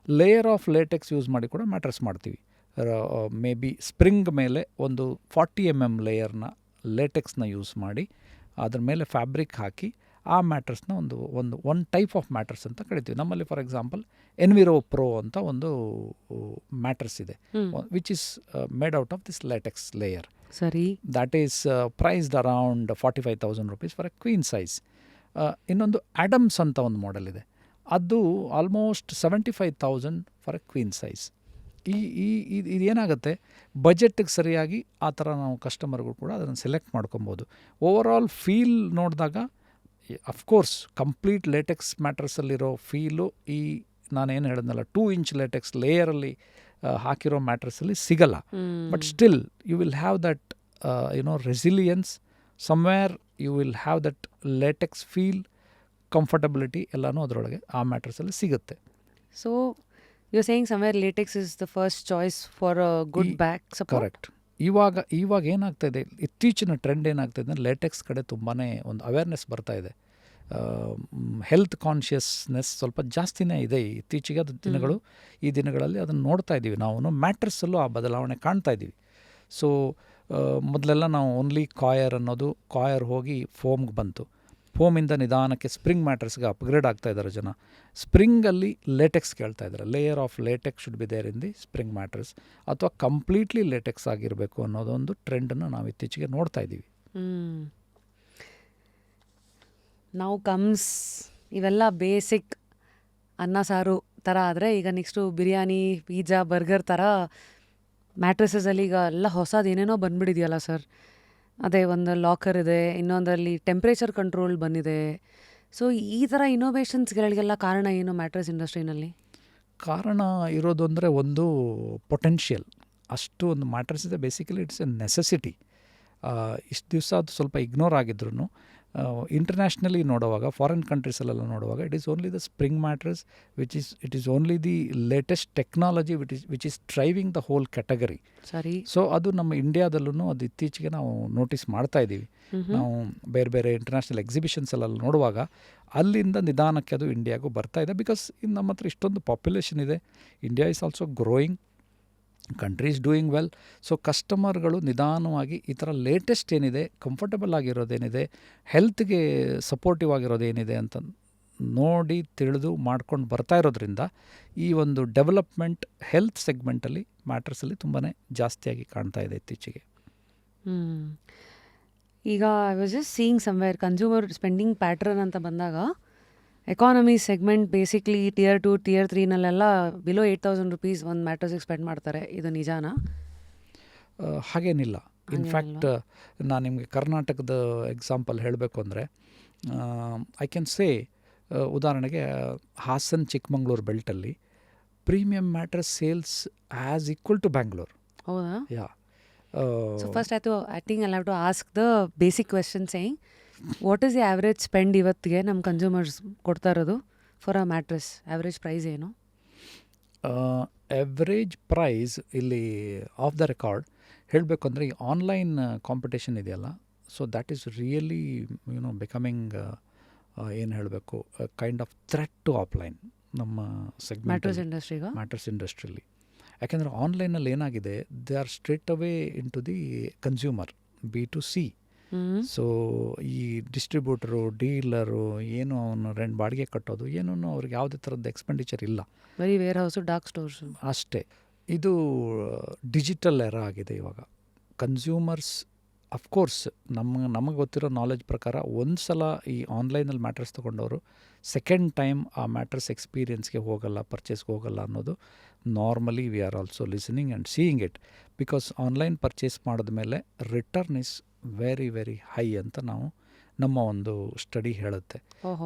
layer of latex use ಮಾಡಿ ಕೂಡ ಮ್ಯಾಟ್ರಸ್ ಮಾಡ್ತೀವಿ. ಮೇ ಬಿ ಸ್ಪ್ರಿಂಗ್ ಮೇಲೆ ಒಂದು 40 mm ಲೇಯರ್ನ ಲೇಟೆಕ್ಸ್ನ ಯೂಸ್ ಮಾಡಿ ಅದ್ರ ಮೇಲೆ ಫ್ಯಾಬ್ರಿಕ್ ಹಾಕಿ ಆ ಮ್ಯಾಟ್ರಸ್ನ ಒಂದು ಟೈಪ್ ಆಫ್ ಮ್ಯಾಟ್ರಸ್ ಅಂತ ಕರಿತೀವಿ. ನಮ್ಮಲ್ಲಿ ಫಾರ್ ಎಕ್ಸಾಂಪಲ್ ಎನ್ವಿರೋ ಪ್ರೋ ಅಂತ ಒಂದು ಮ್ಯಾಟ್ರಸ್ ಇದೆ, which is made out of this latex layer. ಸರಿ, that is priced around 45,000 rupees for a queen size. ಇನ್ನೊಂದು ಆಡಮ್ಸ್ ಅಂತ ಒಂದು ಮಾಡೆಲ್ ಇದೆ, ಅದು almost 75,000 for a queen size. ಇದೇನಾಗುತ್ತೆ, ಬಜೆಟ್ಗೆ ಸರಿಯಾಗಿ ಆ ಥರ ನಾವು ಕಸ್ಟಮರ್ಗಳು ಕೂಡ ಅದನ್ನು ಸೆಲೆಕ್ಟ್ ಮಾಡ್ಕೊಬೋದು. ಓವರಾಲ್ ಫೀಲ್ ನೋಡಿದಾಗ ಅಫ್ಕೋರ್ಸ್ ಕಂಪ್ಲೀಟ್ ಲೇಟೆಕ್ಸ್ ಮ್ಯಾಟ್ರಸಲ್ಲಿರೋ ಫೀಲು ಈ ನಾನೇನು ಹೇಳಿದ್ನಲ್ಲ 2 inch ಲೇಟೆಕ್ಸ್ ಲೇಯರಲ್ಲಿ ಹಾಕಿರೋ ಮ್ಯಾಟ್ರಸಲ್ಲಿ ಸಿಗಲ್ಲ. But still you will have that resilience, somewhere you will have that latex feel, comfortability ಎಲ್ಲನೂ ಅದರೊಳಗೆ ಆ ಮ್ಯಾಟ್ರಸಲ್ಲಿ ಸಿಗುತ್ತೆ. So you're saying somewhere latex is the first choice for a good back support? Correct. ಇವಾಗ ಏನಾಗ್ತಾಯಿದೆ, ಇತ್ತೀಚಿನ ಟ್ರೆಂಡ್ ಏನಾಗ್ತಾಯಿದೆ ಅಂದರೆ ಲೇಟೆಕ್ಸ್ ಕಡೆ ತುಂಬಾ ಒಂದು ಅವೇರ್ನೆಸ್ ಬರ್ತಾ ಇದೆ. ಹೆಲ್ತ್ ಕಾನ್ಷಿಯಸ್ನೆಸ್ ಸ್ವಲ್ಪ ಜಾಸ್ತಿನೇ ಇದೆ ಇತ್ತೀಚೆಗೆ ಈ ದಿನಗಳಲ್ಲಿ ಅದನ್ನು ನೋಡ್ತಾ ಇದ್ದೀವಿ. ನಾವು ಮ್ಯಾಟ್ರಸ್ಸಲ್ಲೂ ಆ ಬದಲಾವಣೆ ಕಾಣ್ತಾ ಇದ್ದೀವಿ. ಸೊ ಮೊದಲೆಲ್ಲ ನಾವು ಓನ್ಲಿ ಕಾಯರ್ ಹೋಗಿ ಫೋಮ್ಗೆ ಬಂತು. ಫೋಮಿಂದ ನಿಧಾನಕ್ಕೆ ಸ್ಪ್ರಿಂಗ್ ಮ್ಯಾಟ್ರಸ್ಗೆ ಅಪ್ಗ್ರೇಡ್ ಆಗ್ತಾ ಇದ್ದಾರೆ ಜನ. ಸ್ಪ್ರಿಂಗಲ್ಲಿ ಲೇಟೆಕ್ಸ್ ಕೇಳ್ತಾ ಇದ್ದಾರೆ. Layer of latex should be there in the spring mattress, ಅಥವಾ ಕಂಪ್ಲೀಟ್ಲಿ ಲೇಟೆಕ್ಸ್ ಆಗಿರಬೇಕು ಅನ್ನೋದೊಂದು ಟ್ರೆಂಡನ್ನು ನಾವು ಇತ್ತೀಚೆಗೆ ನೋಡ್ತಾ ಇದ್ದೀವಿ. ನಾವು ಕಮ್ಸ್ ಇವೆಲ್ಲ ಬೇಸಿಕ್ ಅನ್ನ ಸಾರು ಥರ ಆದರೆ ಈಗ ನೆಕ್ಸ್ಟು ಬಿರಿಯಾನಿ ಪಿಜ್ಜಾ ಬರ್ಗರ್ ಥರ ಮ್ಯಾಟ್ರಸಸಲ್ಲಿ ಈಗ ಎಲ್ಲ ಹೊಸದು ಏನೇನೋ ಬಂದ್ಬಿಟ್ಟಿದೆಯಲ್ಲ ಸರ್. ಅದೇ ಒಂದು ಲಾಕರ್ ಇದೆ, ಇನ್ನೊಂದರಲ್ಲಿ ಟೆಂಪ್ರೇಚರ್ ಕಂಟ್ರೋಲ್ ಬಂದಿದೆ. ಸೊ ಈ ಥರ ಇನೋವೇಷನ್ಸ್ಗಳಿಗೆಲ್ಲ ಕಾರಣ ಏನು ಮ್ಯಾಟ್ರಸ್ ಇಂಡಸ್ಟ್ರಿನಲ್ಲಿ? ಕಾರಣ ಇರೋದು ಅಂದರೆ ಒಂದು ಪೊಟೆನ್ಷಿಯಲ್. ಅಷ್ಟು ಒಂದು ಮ್ಯಾಟ್ರಸ್ ಇದೆ. Basically it's A necessity. ಇಷ್ಟು ದಿವಸ ಅದು ಸ್ವಲ್ಪ ಇಗ್ನೋರ್ ಆಗಿದ್ರು ಇಂಟರ್ನ್ಯಾಷನಲಿ ನೋಡುವಾಗ, ಫಾರಿನ್ ಕಂಟ್ರೀಸಲ್ಲೆಲ್ಲ ನೋಡುವಾಗ, it is only the spring mattress it is only the latest technology which is driving the whole category. ಸರಿ. ಸೊ ಅದು ನಮ್ಮ ಇಂಡಿಯಾದಲ್ಲೂ ಅದು ಇತ್ತೀಚೆಗೆ ನಾವು ನೋಟಿಸ್ ಮಾಡ್ತಾ ಇದ್ದೀವಿ. ನಾವು ಬೇರೆ ಬೇರೆ ಇಂಟರ್ನ್ಯಾಷನಲ್ ಎಕ್ಸಿಬಿಷನ್ಸಲ್ಲೆಲ್ಲ ನೋಡುವಾಗ ಅಲ್ಲಿಂದ ನಿಧಾನಕ್ಕೆ ಅದು ಇಂಡಿಯಾಗೂ ಬರ್ತಾ ಇದೆ. ಬಿಕಾಸ್ ಇನ್ನು ನಮ್ಮ ಹತ್ರ ಇಷ್ಟೊಂದು ಪಾಪ್ಯುಲೇಷನ್ ಇದೆ. India is also growing, country is doing well. So ಕಸ್ಟಮರ್ಗಳು ನಿಧಾನವಾಗಿ ಈ ಥರ ಲೇಟೆಸ್ಟ್ ಏನಿದೆ, ಕಂಫರ್ಟಬಲ್ ಆಗಿರೋದೇನಿದೆ, ಹೆಲ್ತ್ಗೆ ಸಪೋರ್ಟಿವ್ ಆಗಿರೋದೇನಿದೆ ಅಂತ ನೋಡಿ ತಿಳಿದು ಮಾಡ್ಕೊಂಡು ಬರ್ತಾ ಇರೋದ್ರಿಂದ ಈ ಒಂದು ಡೆವಲಪ್ಮೆಂಟ್ ಹೆಲ್ತ್ ಸೆಗ್ಮೆಂಟಲ್ಲಿ ಮ್ಯಾಟ್ರಸಲ್ಲಿ ತುಂಬಾ ಜಾಸ್ತಿಯಾಗಿ ಕಾಣ್ತಾ ಇದೆ ಇತ್ತೀಚೆಗೆ. ಈಗ I was just seeing somewhere consumer spending pattern ಅಂತ ಬಂದಾಗ economy segment basically tier 2 tier 3ನಲ್ಲೆಲ್ಲ ಬಿಲೋ 8,000 rupees ಒಂದು ಮ್ಯಾಟ್ರಸ್ಗೆ ಸ್ಪೆಂಡ್ ಮಾಡ್ತಾರೆ. ಇದು ನಿಜಾನಾ? ಹಾಗೇನಿಲ್ಲ. ಇನ್ಫ್ಯಾಕ್ಟ್ ನಾನು ನಿಮಗೆ ಕರ್ನಾಟಕದ ಎಕ್ಸಾಂಪಲ್ ಹೇಳಬೇಕು ಅಂದರೆ ಐ ಕ್ಯಾನ್ ಸೇ, ಉದಾಹರಣೆಗೆ ಹಾಸನ್ ಚಿಕ್ಕಮಂಗ್ಳೂರು ಬೆಲ್ಟಲ್ಲಿ premium mattress sales as equal to Bangalore. ಹೌದಾ? Yeah. So first I think I have to ask the basic question saying what is the average spend ಇವತ್ತಿಗೆ ನಮ್ಮ ಕನ್ಸ್ಯೂಮರ್ಸ್ ಕೊಡ್ತಾ ಇರೋದು for a mattress? Average price ಏನು? ಎವ್ರೇಜ್ ಪ್ರೈಸ್ ಇಲ್ಲಿ ಆಫ್ ದ ರೆಕಾರ್ಡ್ ಹೇಳಬೇಕು ಅಂದರೆ ಈ ಆನ್ಲೈನ್ ಕಾಂಪಿಟೇಷನ್ ಇದೆಯಲ್ಲ, so that is really becoming ಏನು ಹೇಳಬೇಕು, kind of threat to offline ನಮ್ಮ ಸೆಗ್ಮೆಂಟ್ ಮ್ಯಾಟ್ರಸ್ ಇಂಡಸ್ಟ್ರಿಯಲ್ಲಿ. ಯಾಕೆಂದರೆ ಆನ್ಲೈನಲ್ಲಿ ಏನಾಗಿದೆ, they are straight away into the consumer, B2C. So ಈ ಡಿಸ್ಟ್ರಿಬ್ಯೂಟರು, ಡೀಲರು ಏನು ಅವನು ರೆಂಟ್ ಬಾಡಿಗೆ ಕಟ್ಟೋದು ಏನೂ ಅವ್ರಿಗೆ ಯಾವುದೇ ಥರದ್ದು ಎಕ್ಸ್ಪೆಂಡಿಚರ್ ಇಲ್ಲ. ಬರೀ ವೇರ್ ಹೌಸು, ಡಾರ್ಕ್ ಸ್ಟೋರ್ಸು ಅಷ್ಟೇ. ಇದು ಡಿಜಿಟಲ್ ಎರ ಆಗಿದೆ ಇವಾಗ. ಕನ್ಸ್ಯೂಮರ್ಸ್ ಅಫ್ಕೋರ್ಸ್ ನಮಗೆ ಗೊತ್ತಿರೋ ನಾಲೆಜ್ ಪ್ರಕಾರ ಒಂದು ಸಲ ಈ ಆನ್ಲೈನಲ್ಲಿ ಮ್ಯಾಟ್ರಸ್ ತೊಗೊಂಡವರು ಸೆಕೆಂಡ್ ಟೈಮ್ ಆ ಮ್ಯಾಟ್ರಸ್ ಎಕ್ಸ್ಪೀರಿಯನ್ಸ್ಗೆ ಹೋಗಲ್ಲ, ಪರ್ಚೇಸ್ಗೆ ಹೋಗಲ್ಲ ಅನ್ನೋದು normally we are also listening and seeing it. Because online purchase ಮಾಡಿದ್ಮೇಲೆ return is very very high ಅಂತ ನಮ್ಮ ಒಂದು ಸ್ಟಡಿ ಹೇಳುತ್ತೆ.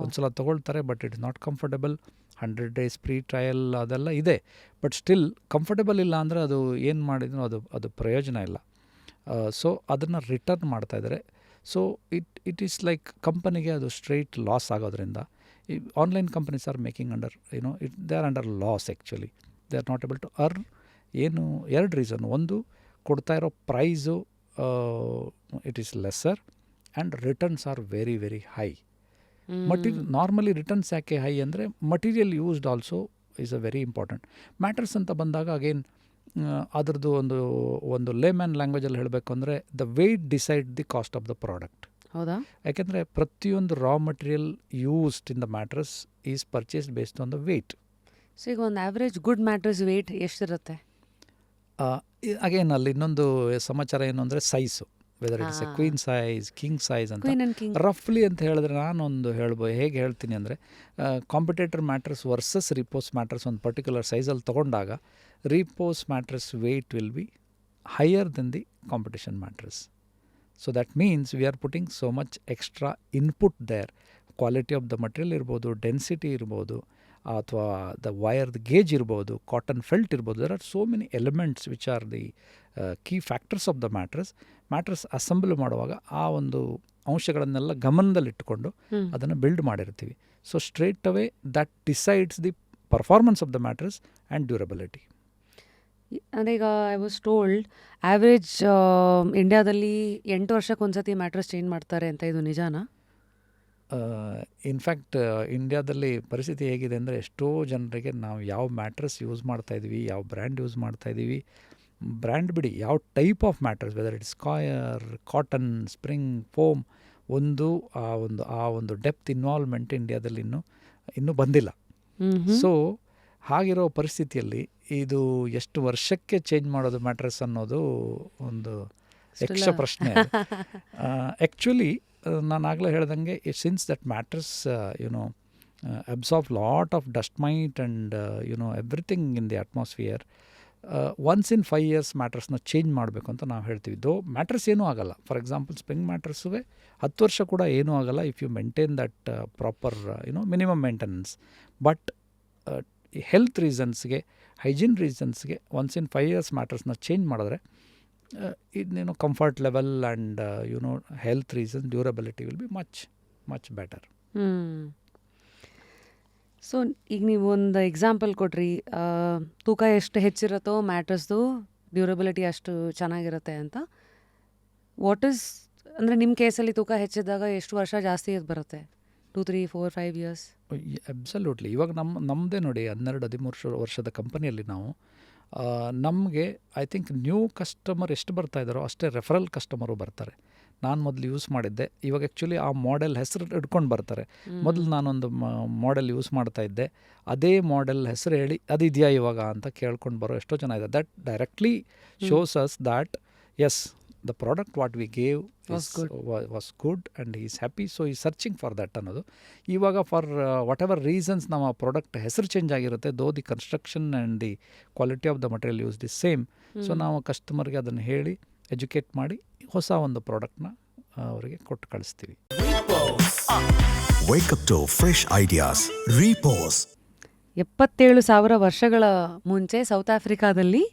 ಒಂದು ಸಲ ತೊಗೊಳ್ತಾರೆ, but it is not comfortable. 100 days free trial ಅದೆಲ್ಲ ಇದೆ, ಬಟ್ ಸ್ಟಿಲ್ ಕಂಫರ್ಟಬಲ್ ಇಲ್ಲ ಅಂದರೆ ಅದು ಏನು ಮಾಡಿದ್ರು ಅದು ಪ್ರಯೋಜನ ಇಲ್ಲ. ಸೊ ಅದನ್ನು ರಿಟರ್ನ್ ಮಾಡ್ತಾಯಿದ್ದಾರೆ. ಸೊ ಇಟ್ ಈಸ್ ಲೈಕ್ ಕಂಪನಿಗೆ ಅದು ಸ್ಟ್ರೈಟ್ ಲಾಸ್ ಆಗೋದ್ರಿಂದ ಈ online companies are making under they are under loss. Actually they are not able to earn. ಏನು 2 ರೀಸನ್. ಒಂದು, ಕೊಡ್ತಾ ಇರೋ price it is lesser and returns are very very high. Normally returns ಯಾಕೆ ಹೈ ಅಂದರೆ material used also is a very important. Mattress ಅಂತ ಬಂದಾಗ ಅಗೇನ್ ಅದರದ್ದು ಒಂದು ಲೇಮ್ಯಾನ್ ಲ್ಯಾಂಗ್ವೇಜಲ್ಲಿ ಹೇಳಬೇಕು ಅಂದರೆ the weight decide the cost of the product. ಹೌದಾ? ಯಾಕೆಂದರೆ ಪ್ರತಿಯೊಂದು raw material used in the mattress is purchased based on the weight. So ಈಗ ಒಂದು ಆವ್ರೇಜ್ ಗುಡ್ ಮ್ಯಾಟ್ರಸ್ ವೆಯ್ಟ್ ಎಷ್ಟಿರುತ್ತೆ? ಅಗೇನ್ ಅಲ್ಲಿ ಇನ್ನೊಂದು ಸಮಾಚಾರ ಏನು ಅಂದರೆ size, whether it is a queen size, king size ಅಂತ ರಫ್ಲಿ ಅಂತ ಹೇಳಿದ್ರೆ ನಾನೊಂದು ಹೇಗೆ ಹೇಳ್ತೀನಿ ಅಂದರೆ, competitor mattress versus Repose mattress ಒಂದು ಪರ್ಟಿಕ್ಯುಲರ್ ಸೈಜಲ್ಲಿ ತೊಗೊಂಡಾಗ Repose mattress weight will be higher than the competition mattress. So that means we are putting so much extra input there. Quality of the material ಇರ್ಬೋದು, ಡೆನ್ಸಿಟಿ ಇರ್ಬೋದು, ಅಥವಾ ದ ವೈರ್ದ ಗೇಜ್ ಇರ್ಬೋದು, ಕಾಟನ್ ಫೆಲ್ಟ್ ಇರ್ಬೋದು. There are so many elements which are the key factors of the mattress assemble ಮಾಡುವಾಗ ಆ ಒಂದು ಅಂಶಗಳನ್ನೆಲ್ಲ ಗಮನದಲ್ಲಿಟ್ಟುಕೊಂಡು ಅದನ್ನು ಬಿಲ್ಡ್ ಮಾಡಿರ್ತೀವಿ. So straight away that decides the performance of the mattress and durability. ಅಂದರೆ ಈಗ ಐ ವಾಸ್ ಟೋಲ್ಡ್ ಆ್ಯಾವ್ರೇಜ್ ಇಂಡಿಯಾದಲ್ಲಿ 8 ವರ್ಷಕ್ಕೊಂದ್ಸತಿ ಮ್ಯಾಟ್ರಸ್ ಚೇಂಜ್ ಮಾಡ್ತಾರೆ ಅಂತ. ಇದು ನಿಜಾನಾ? ಇನ್ಫ್ಯಾಕ್ಟ್ ಇಂಡಿಯಾದಲ್ಲಿ ಪರಿಸ್ಥಿತಿ ಹೇಗಿದೆ ಅಂದರೆ, ಎಷ್ಟೋ ಜನರಿಗೆ ನಾವು ಯಾವ ಮ್ಯಾಟ್ರಸ್ ಯೂಸ್ ಮಾಡ್ತಾಯಿದ್ವಿ, ಯಾವ ಬ್ರ್ಯಾಂಡ್ ಯೂಸ್ ಮಾಡ್ತಾಯಿದ್ದೀವಿ, ಬ್ರ್ಯಾಂಡ್ ಬಿಡಿ, ಯಾವ type of mattress, whether it's coir, cotton, spring, foam, ಆ ಒಂದು ಡೆಪ್ತ್ ಇನ್ವಾಲ್ವ್ಮೆಂಟ್ ಇಂಡಿಯಾದಲ್ಲಿ ಇನ್ನೂ ಬಂದಿಲ್ಲ. ಸೊ ಹಾಗಿರೋ ಪರಿಸ್ಥಿತಿಯಲ್ಲಿ ಇದು ಎಷ್ಟು ವರ್ಷಕ್ಕೆ ಚೇಂಜ್ ಮಾಡೋದು ಮ್ಯಾಟ್ರಸ್ ಅನ್ನೋದು ಒಂದು ಯಕ್ಷ ಪ್ರಶ್ನೆ. ಆ್ಯಕ್ಚುಲಿ ನಾನು ಆಗಲೇ ಹೇಳ್ದಂಗೆ since that mattress absorb lot of dust mite and everything in the atmosphere. Once in 5 years ಮ್ಯಾಟ್ರಸ್ನ ಚೇಂಜ್ ಮಾಡಬೇಕು ಅಂತ ನಾವು ಹೇಳ್ತೀವಿ. ದೋ ಮ್ಯಾಟ್ರಸ್ ಏನೂ ಆಗಲ್ಲ. ಫಾರ್ ಎಕ್ಸಾಂಪಲ್ ಸ್ಪ್ರಿಂಗ್ ಮ್ಯಾಟ್ರಸ್ಸುವೆ 10 ವರ್ಷ ಕೂಡ ಏನೂ ಆಗಲ್ಲ if you maintain that proper minimum maintenance. But health ರೀಸನ್ಸ್ಗೆ, ಹೈಜೀನ್ ರೀಸನ್ಸ್ಗೆ ಒನ್ಸ್ ಇನ್ 5 years ಮ್ಯಾಟ್ರಸ್ನ ಚೇಂಜ್ ಮಾಡಿದ್ರೆ ಇನ್ನೇನು comfort level and health reason, durability will be much better. So ಈಗ ನೀವು ಒಂದು ಎಕ್ಸಾಂಪಲ್ ಕೊಟ್ರಿ, ತೂಕ ಎಷ್ಟು ಹೆಚ್ಚಿರುತ್ತೋ ಮ್ಯಾಟ್ರಸ್ದು ಡ್ಯೂರಬಿಲಿಟಿ ಅಷ್ಟು ಚೆನ್ನಾಗಿರುತ್ತೆ ಅಂತ. ವಾಟ್ ಇಸ್ ಅಂದರೆ ನಿಮ್ಮ ಕೇಸಲ್ಲಿ ತೂಕ ಹೆಚ್ಚಿದಾಗ ಎಷ್ಟು ವರ್ಷ ಜಾಸ್ತಿ ಇದು ಬರುತ್ತೆ? 2, 3, 4, 5 years? ಅಬ್ಸಲ್ಯೂಟ್ಲಿ. ಇವಾಗ ನಮ್ಮದೇ ನೋಡಿ 12-13 ವರ್ಷದ ಕಂಪನಿಯಲ್ಲಿ ನಾವು ನಮಗೆ ಐ ಥಿಂಕ್ ನ್ಯೂ ಕಸ್ಟಮರ್ ಎಷ್ಟು ಬರ್ತಾ ಇದ್ದಾರೋ ಅಷ್ಟೇ ರೆಫರಲ್ ಕಸ್ಟಮರು ಬರ್ತಾರೆ. ನಾನು ಮೊದಲು ಯೂಸ್ ಮಾಡಿದ್ದೆ, ಇವಾಗ ಆ್ಯಕ್ಚುಲಿ ಆ ಮಾಡೆಲ್ ಹೆಸರು ಇಟ್ಕೊಂಡು ಬರ್ತಾರೆ. ಮೊದಲು ನಾನೊಂದು ಮಾಡೆಲ್ ಯೂಸ್ ಮಾಡ್ತಾ ಇದ್ದೆ, ಅದೇ ಮಾಡೆಲ್ ಹೆಸರು ಹೇಳಿ ಅದಿದೆಯಾ ಇವಾಗ ಅಂತ ಕೇಳ್ಕೊಂಡು ಬರೋ ಎಷ್ಟೋ ಜನ ಇದೆ. That directly shows us that yes the product what we gave was good and is happy, so ಈ ಸರ್ಚಿಂಗ್ ಫಾರ್ ದಟ್ ಅನ್ನೋದು. ಇವಾಗ ಫಾರ್ ವಾಟ್ ಎವರ್ ರೀಸನ್ಸ್ ನಮ್ಮ ಪ್ರಾಡಕ್ಟ್ ಹೆಸರು ಚೇಂಜ್ ಆಗಿರುತ್ತೆ, though the construction and the quality of the material use the same. So ನಾವು ಕಸ್ಟಮರ್ಗೆ ಅದನ್ನು ಹೇಳಿ ಎಜುಕೇಟ್ ಮಾಡಿ ಹೊಸ ಒಂದು ಪ್ರಾಡಕ್ಟ್ನ ಅವರಿಗೆ ಕೊಟ್ಟು ಕಳಿಸ್ತೀವಿ. Wake up to fresh ideas. Repose. 77,000 ವರ್ಷಗಳ ಮುಂಚೆ ಸೌತ್ ಆಫ್ರಿಕಾದಲ್ಲಿ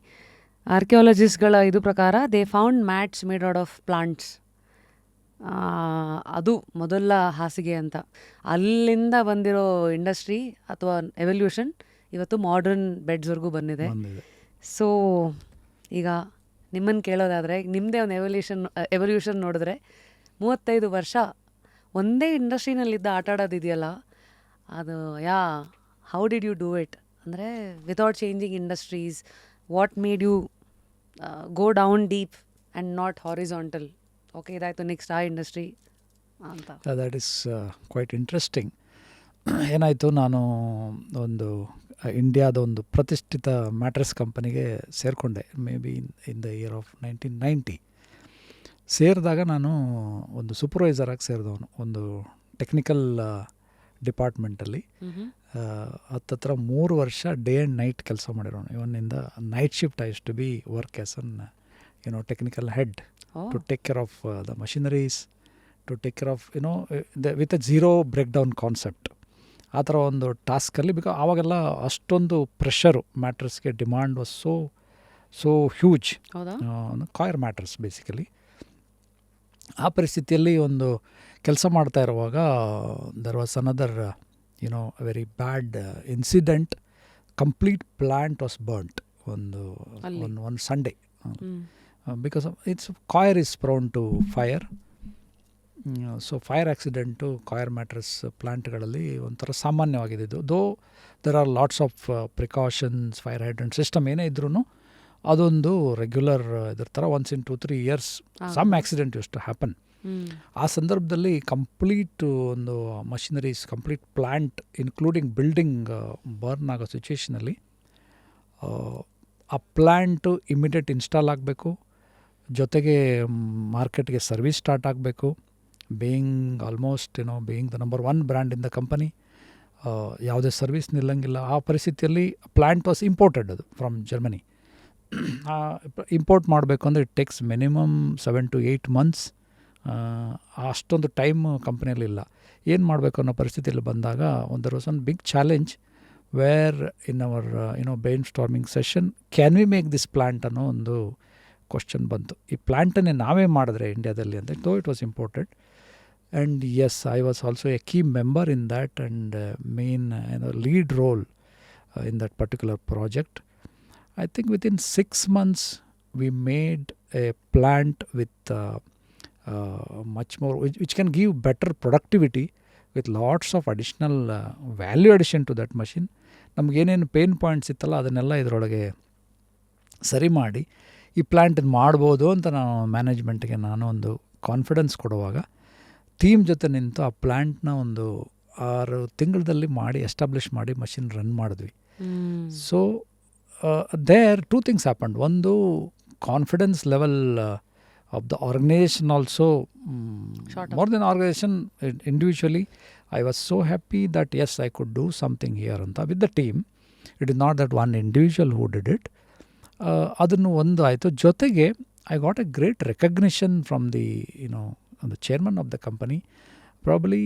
ಆರ್ಕಿಯಾಲಜಿಸ್ಟ್ಗಳ ಇದು ಪ್ರಕಾರ they found mats made out of plants. ಅದು ಮೊದಲ ಹಾಸಿಗೆ ಅಂತ. ಅಲ್ಲಿಂದ ಬಂದಿರೋ ಇಂಡಸ್ಟ್ರಿ ಅಥವಾ ಎವಲ್ಯೂಷನ್ ಇವತ್ತು ಮಾಡರ್ನ್ ಬೆಡ್ಸ್ವರೆಗೂ ಬಂದಿದೆ. ಸೊ ಈಗ ನಿಮ್ಮನ್ನು ಕೇಳೋದಾದರೆ ನಿಮ್ಮದೇ ಒಂದು ಎವಲ್ಯೂಷನ್ ನೋಡಿದ್ರೆ 35 ವರ್ಷ ಒಂದೇ ಇಂಡಸ್ಟ್ರಿನಲ್ಲಿದ್ದ ಆಟ ಆಡೋದಿದೆಯಲ್ಲ, ಅದು how did you do it? ಅಂದರೆ without changing industries, what made you go down deep and not horizontal? Okay, ಇದಾಯಿತು, ನೆಕ್ಸ್ಟ್ ಆ ಇಂಡಸ್ಟ್ರಿ ಅಂತ. That is quite interesting. ಏನಾಯಿತು, ನಾನು ಒಂದು ಇಂಡಿಯಾದ ಒಂದು ಪ್ರತಿಷ್ಠಿತ ಮ್ಯಾಟ್ರೆಸ್ ಕಂಪನಿಗೆ ಸೇರಿಕೊಂಡೆ, maybe in the year of 1990. ಸೇರಿದಾಗ ನಾನು ಒಂದು ಸೂಪರ್ವೈಸರಾಗಿ ಸೇರಿದವನು ಒಂದು ಟೆಕ್ನಿಕಲ್ ಡಿಪಾರ್ಟ್ಮೆಂಟಲ್ಲಿ. ಹತ್ತತ್ರ 3 ವರ್ಷ ಡೇ ಆ್ಯಂಡ್ ನೈಟ್ ಕೆಲಸ ಮಾಡಿರೋನು. ಇವನ್ನಿಂದ night shift I use to be work as an technical head to take care of the machineries, to take care of with a zero break down concept. ಆ ಥರ ಒಂದು ಟಾಸ್ಕಲ್ಲಿ, ಬಿಕಾಸ್ ಆವಾಗೆಲ್ಲ ಅಷ್ಟೊಂದು ಪ್ರೆಷರು, ಮ್ಯಾಟ್ರಸ್ಗೆ demand was so huge, coir mattress basically. ಆ ಪರಿಸ್ಥಿತಿಯಲ್ಲಿ ಒಂದು ಕೆಲಸ ಮಾಡ್ತಾ ಇರುವಾಗ there was another very bad incident. Complete plant was burnt ಒಂದು Sunday, because it's coir is prone to fire. So fire accident coir mattress ಪ್ಲಾಂಟ್ಗಳಲ್ಲಿ ಒಂಥರ ಸಾಮಾನ್ಯವಾಗಿದೆ. ಇದು though there are lots of precautions, fire hydrant system ಏನೇ ಇದ್ರೂ ಅದೊಂದು ರೆಗ್ಯುಲರ್ ಇದ್ರ ಥರ once in 2-3 years some accident use to happen. ಆ ಸಂದರ್ಭದಲ್ಲಿ ಕಂಪ್ಲೀಟ್ ಒಂದು machineries, complete plant including building burn ಆಗೋ ಸಿಚುವೇಷನಲ್ಲಿ ಆ ಪ್ಲ್ಯಾಂಟು ಇಮಿಡಿಯೇಟ್ ಇನ್ಸ್ಟಾಲ್ ಆಗಬೇಕು, ಜೊತೆಗೆ ಮಾರ್ಕೆಟ್ಗೆ ಸರ್ವಿಸ್ ಸ್ಟಾರ್ಟ್ ಆಗಬೇಕು. Being almost being the number 1 brand in the company, ಯಾವುದೇ ಸರ್ವಿಸ್ ನಿಲ್ಲಂಗಿಲ್ಲ. ಆ ಪರಿಸ್ಥಿತಿಯಲ್ಲಿ ಪ್ಲ್ಯಾಂಟ್ ವಾಸ್ ಇಂಪೋರ್ಟೆಡ್, ಅದು ಫ್ರಮ್ ಜರ್ಮನಿ. ಇಂಪೋರ್ಟ್ ಮಾಡಬೇಕು ಅಂದರೆ it takes minimum 7 to 8 months. ಅಷ್ಟೊಂದು ಟೈಮ್ ಕಂಪ್ನಿಯಲ್ಲಿಲ್ಲ. ಏನು ಮಾಡಬೇಕು ಅನ್ನೋ ಪರಿಸ್ಥಿತಿಯಲ್ಲಿ ಬಂದಾಗ there was one big challenge where in our brainstorming session, can we make this plant ಅನ್ನೋ ಒಂದು ಕ್ವಶನ್ ಬಂತು. ಈ ಪ್ಲ್ಯಾಂಟನ್ನೇ ನಾವೇ ಮಾಡಿದ್ರೆ ಇಂಡಿಯಾದಲ್ಲಿ ಅಂತ, though it was imported. And yes, I was also a key member in that and main lead role in that particular project. I think within 6 months we made a plant with much more, which can give better productivity with lots of additional value addition to that machine. ನಮಗೇನೇನು ಪೇನ್ ಪಾಯಿಂಟ್ಸ್ ಇತ್ತಲ್ಲ ಅದನ್ನೆಲ್ಲ ಇದರೊಳಗೆ ಸರಿ ಮಾಡಿ ಈ ಪ್ಲ್ಯಾಂಟ್ ಮಾಡ್ಬೋದು ಅಂತ ನಾವು ಮ್ಯಾನೇಜ್ಮೆಂಟ್ಗೆ ನಾನು ಒಂದು ಕಾನ್ಫಿಡೆನ್ಸ್ ಕೊಡುವಾಗ ಟೀಮ್ ಜೊತೆ ನಿಂತು ಆ ಪ್ಲ್ಯಾಂಟ್ನ ಒಂದು 6 ತಿಂಗಳಲ್ಲಿ ಮಾಡಿ ಎಸ್ಟಾಬ್ಲಿಷ್ ಮಾಡಿ ಮಷಿನ್ ರನ್ ಮಾಡಿದ್ವಿ. So there 2 things happened. ಒಂದು, confidence level of the organisation also, more than organisation, individually I was so happy that yes, I could do something here anta with the team. It is not that one individual who did it. ಅದನ್ನು ಒಂದು ಆಯಿತು. ಜೊತೆಗೆ I got a great recognition from the chairman of the company. Probably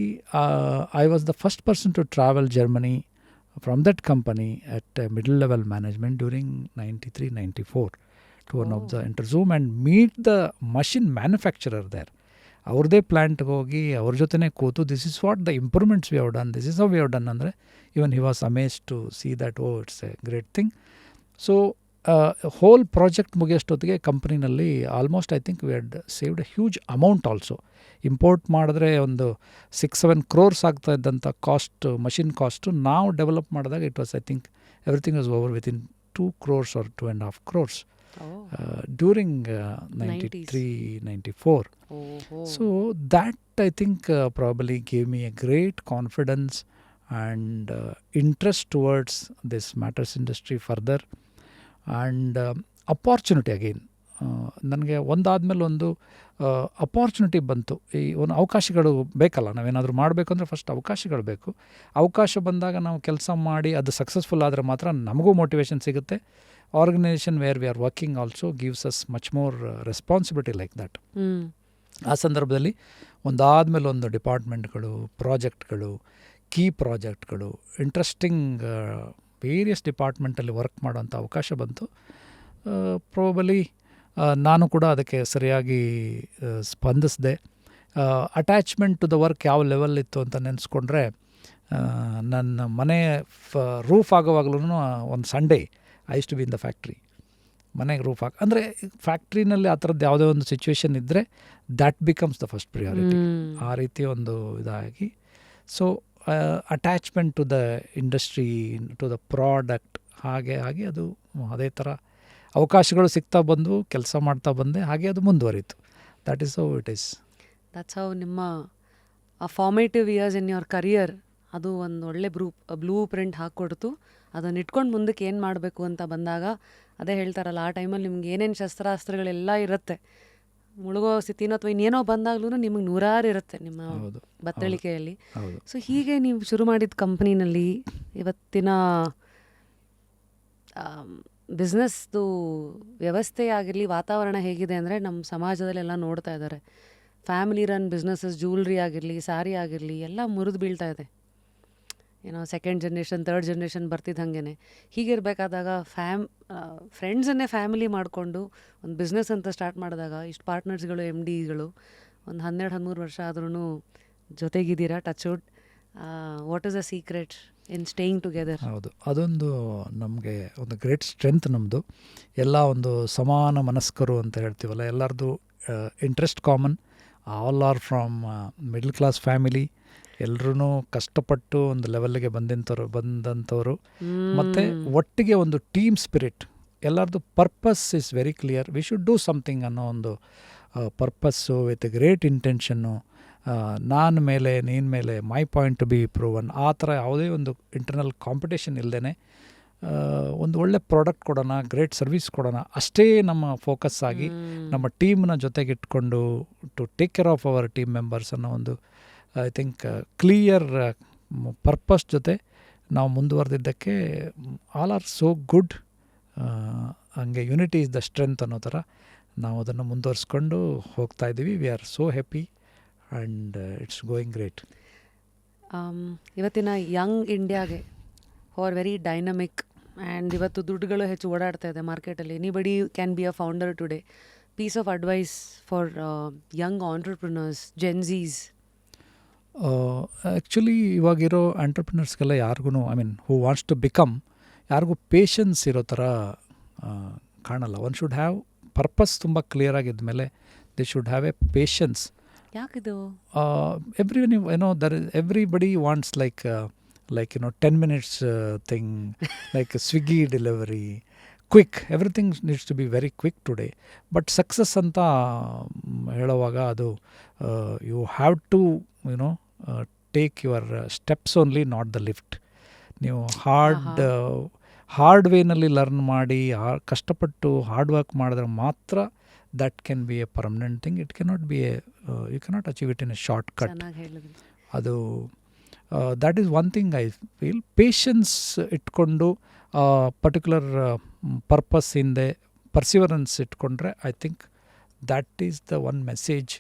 I was the first person to travel Germany from that company at middle level management during 93-94 to one of the Interzum and meet the machine manufacturer there. ಅವ್ರದ್ದೇ ಪ್ಲ್ಯಾಂಟ್ಗೆ ಹೋಗಿ ಅವ್ರ ಜೊತೆನೇ ಕೂತು this is what the improvements we have done, this is how we have done ಅಂದರೆ even he was amaze to see that it's a great thing. So whole project ಮುಗಿಯೋಷ್ಟೊತ್ತಿಗೆ ಕಂಪ್ನಿನಲ್ಲಿ almost I think we had saved a huge amount also. Import ಮಾಡಿದ್ರೆ ಒಂದು 6-7 crores ಆಗ್ತಾ ಇದ್ದಂಥ ಕಾಸ್ಟ್, ಮಷಿನ್ ಕಾಸ್ಟು ನಾವು ಡೆವಲಪ್ ಮಾಡಿದಾಗ it was I think everything was over within 2 crores or 2.5 crores during 93-94. So that I think probably gave me a great confidence and interest towards this matters industry further. And opportunity again ನನಗೆ ಒಂದಾದಮೇಲೆ ಒಂದು ಅಪಾರ್ಚುನಿಟಿ ಬಂತು. ಈ ಒಂದು ಅವಕಾಶಗಳು ಬೇಕಲ್ಲ, ನಾವೇನಾದರೂ ಮಾಡಬೇಕು ಅಂದರೆ ಫಸ್ಟ್ ಅವಕಾಶಗಳು ಬೇಕು. ಅವಕಾಶ ಬಂದಾಗ ನಾವು ಕೆಲಸ ಮಾಡಿ ಅದು ಸಕ್ಸಸ್ಫುಲ್ ಆದರೆ ಮಾತ್ರ ನಮಗೂ ಮೋಟಿವೇಶನ್ ಸಿಗುತ್ತೆ. Organisation where we are working also gives us much more responsibility like that. ಆ ಸಂದರ್ಭದಲ್ಲಿ ಒಂದಾದಮೇಲೆ ಒಂದು ಡಿಪಾರ್ಟ್ಮೆಂಟ್ಗಳು, ಪ್ರಾಜೆಕ್ಟ್ಗಳು, ಕೀ ಪ್ರಾಜೆಕ್ಟ್ಗಳು, ಇಂಟ್ರೆಸ್ಟಿಂಗ್ ವೇರಿಯಸ್ ಡಿಪಾರ್ಟ್ಮೆಂಟಲ್ಲಿ ವರ್ಕ್ ಮಾಡೋಂಥ ಅವಕಾಶ ಬಂತು. ಪ್ರಾಬಲಿ ನಾನು ಕೂಡ ಅದಕ್ಕೆ ಸರಿಯಾಗಿ ಸ್ಪಂದಿಸಿದೆ. ಅಟ್ಯಾಚ್ಮೆಂಟ್ ಟು ದ ವರ್ಕ್ ಯಾವ ಲೆವೆಲ್ ಇತ್ತು ಅಂತ ನೆನೆಸ್ಕೊಂಡ್ರೆ, ನನ್ನ ಮನೆ ರೂಫ್ ಆಗೋವಾಗ್ಲೂ ಒಂದು Sunday I use to be in the factory. ಮನೆಗೆ ರೂಫ್ ಅಂದರೆ ಫ್ಯಾಕ್ಟ್ರಿನಲ್ಲಿ ಆ ಥರದ್ದು ಯಾವುದೇ ಒಂದು ಸಿಚುವೇಶನ್ ಇದ್ದರೆ that becomes the first priority. ಆ ರೀತಿ ಒಂದು ಇದಾಗಿ so attachment to the industry, to the product, ಹಾಗೆ ಅದು ಅದೇ ಥರ ಅವಕಾಶಗಳು ಸಿಗ್ತಾ ಬಂದು ಕೆಲಸ ಮಾಡ್ತಾ ಬಂದೆ, ಹಾಗೆ ಅದು ಮುಂದುವರಿತು. That is how it is. That's how ನಿಮ್ಮ formative years in your career ಅದು ಒಂದು ಒಳ್ಳೆ ಬ್ಲೂ ಪ್ರಿಂಟ್ ಹಾಕ್ಕೊಡ್ತು. ಅದನ್ನು ಇಟ್ಕೊಂಡು ಮುಂದಕ್ಕೆ ಏನು ಮಾಡಬೇಕು ಅಂತ ಬಂದಾಗ ಅದೇ ಹೇಳ್ತಾರಲ್ಲ, ಆ ಟೈಮಲ್ಲಿ ನಿಮ್ಗೆ ಏನೇನು ಶಸ್ತ್ರಾಸ್ತ್ರಗಳೆಲ್ಲ ಇರುತ್ತೆ, ಮುಳುಗೋ ಸ್ಥಿತಿನೋ ಅಥವಾ ಇನ್ನೇನೋ ಬಂದಾಗ್ಲೂ ನಿಮಗೆ 100 ಇರುತ್ತೆ ನಿಮ್ಮ ಬತ್ತಳಿಕೆಯಲ್ಲಿ. ಸೊ ಹೀಗೆ ನೀವು ಶುರು ಮಾಡಿದ ಕಂಪ್ನಿನಲ್ಲಿ ಇವತ್ತಿನ ಬಿಸ್ನೆಸ್ದು ವ್ಯವಸ್ಥೆ ಆಗಿರಲಿ, ವಾತಾವರಣ ಹೇಗಿದೆ ಅಂದರೆ ನಮ್ಮ ಸಮಾಜದಲ್ಲೆಲ್ಲ ನೋಡ್ತಾ ಇದ್ದಾರೆ. ಫ್ಯಾಮಿಲಿ ರನ್ ಬಿಸ್ನೆಸ್ಸಸ್, ಜ್ಯುವೆಲ್ರಿ ಆಗಿರಲಿ, ಸ್ಯಾರಿ ಆಗಿರಲಿ ಎಲ್ಲ ಮುರಿದು ಬೀಳ್ತಾ ಇದೆ. ಏನೋ ಸೆಕೆಂಡ್ ಜನ್ರೇಷನ್, ಥರ್ಡ್ ಜನ್ರೇಷನ್ ಬರ್ತಿದ್ದಂಗೆ. ಹೀಗಿರಬೇಕಾದಾಗ ಫ್ರೆಂಡ್ಸನ್ನೇ ಫ್ಯಾಮಿಲಿ ಮಾಡಿಕೊಂಡು ಒಂದು ಬಿಸ್ನೆಸ್ ಅಂತ ಸ್ಟಾರ್ಟ್ ಮಾಡಿದಾಗ ಇಷ್ಟು ಪಾರ್ಟ್ನರ್ಸ್ಗಳು, MDಗಳು ಒಂದು 12-13 ವರ್ಷ ಆದ್ರೂ ಜೊತೆಗಿದ್ದೀರಾ. Touch wood. What is the secret in staying together? ಹೌದು, ಅದೊಂದು ನಮಗೆ ಒಂದು ಗ್ರೇಟ್ ಸ್ಟ್ರೆಂತ್ ನಮ್ಮದು. ಎಲ್ಲ ಒಂದು ಸಮಾನ ಮನಸ್ಕರು ಅಂತ ಹೇಳ್ತೀವಲ್ಲ, ಎಲ್ಲರದು interest common. All are from middle class family. ಎಲ್ಲರೂ ಕಷ್ಟಪಟ್ಟು ಒಂದು ಲೆವೆಲ್ಗೆ ಬಂದಂಥವ್ರು. ಮತ್ತು ಒಟ್ಟಿಗೆ ಒಂದು ಟೀಮ್ ಸ್ಪಿರಿಟ್. ಎಲ್ಲರದು purpose is very clear. We should do something ಅನ್ನೋ ಒಂದು ಪರ್ಪಸ್ಸು ವಿತ್ ಗ್ರೇಟ್ ಇಂಟೆನ್ಷನ್ನು. ನಾನು ಮೇಲೆ, ನೀನು ಮೇಲೆ, my point to B proven, ಆ ಥರ ಯಾವುದೇ ಒಂದು ಇಂಟರ್ನಲ್ ಕಾಂಪಿಟೇಷನ್ ಇಲ್ಲದೇ ಒಂದು ಒಳ್ಳೆ ಪ್ರಾಡಕ್ಟ್ ಕೊಡೋಣ, ಗ್ರೇಟ್ ಸರ್ವಿಸ್ ಕೊಡೋಣ, ಅಷ್ಟೇ ನಮ್ಮ ಫೋಕಸ್ ಆಗಿ ನಮ್ಮ ಟೀಮ್ನ ಜೊತೆಗಿಟ್ಕೊಂಡು to take care of our team members ಅನ್ನೋ ಒಂದು ಐ ಥಿಂಕ್ ಕ್ಲಿಯರ್ ಪರ್ಪಸ್ ಜೊತೆ ನಾವು ಮುಂದುವರೆದಿದ್ದಕ್ಕೆ ಆಲ್ ಆರ್ ಸೋ ಗುಡ್. ಹಂಗೆ ಯುನಿಟಿ ಇಸ್ ದ ಸ್ಟ್ರೆಂತ್ ಅನ್ನೋ ಥರ ನಾವು ಅದನ್ನು ಮುಂದುವರಿಸ್ಕೊಂಡು ಹೋಗ್ತಾ ಇದ್ದೀವಿ. We are so happy and it's going great. ಇವತ್ತಿನ ಯಂಗ್ ಇಂಡಿಯಾಗೆ ಫಾರ್ ವೆರಿ ಡೈನಮಿಕ್ ಆ್ಯಂಡ್ ಇವತ್ತು ದುಡ್ಡುಗಳು ಹೆಚ್ಚು ಓಡಾಡ್ತಾ ಇದೆ ಮಾರ್ಕೆಟಲ್ಲಿ. Anybody can be a founder today. Piece of advice for Young entrepreneurs, Gen Zs? Actually ಇವಾಗಿರೋ ಆಂಟ್ರಪ್ರಿನರ್ಸ್ಗೆಲ್ಲ ಯಾರಿಗೂ I mean who wants to become, ಯಾರಿಗೂ ಪೇಷನ್ಸ್ ಇರೋ ಥರ ಕಾಣಲ್ಲ. ಒನ್ ಶುಡ್ ಹ್ಯಾವ್ ಪರ್ಪಸ್ ತುಂಬ ಕ್ಲಿಯರ್ ಆಗಿದ್ದ ಮೇಲೆ they should have a patience. ಯಾಕಿದು? Everybody wants like 10 minutes thing, like a Swiggy delivery, quick, everything needs to be very quick today. But success ಅಂತ ಹೇಳುವಾಗ ಅದು you have to take your steps only, not the lift. ನೀವು ಹಾರ್ಡ್ ವೇನಲ್ಲಿ ಲರ್ನ್ ಮಾಡಿ ಕಷ್ಟಪಟ್ಟು ಹಾರ್ಡ್ ವರ್ಕ್ ಮಾಡಿದ್ರೆ ಮಾತ್ರ that can be a permanent thing. It cannot be you cannot achieve it in a shortcut. ಅದು that is one thing I feel. Patience ಇಟ್ಕೊಂಡು ಪರ್ಟಿಕ್ಯುಲರ್ ಪರ್ಪಸ್ ಹಿಂದೆ ಪರ್ಸಿವರೆನ್ಸ್ ಇಟ್ಕೊಂಡ್ರೆ I think that is the one message.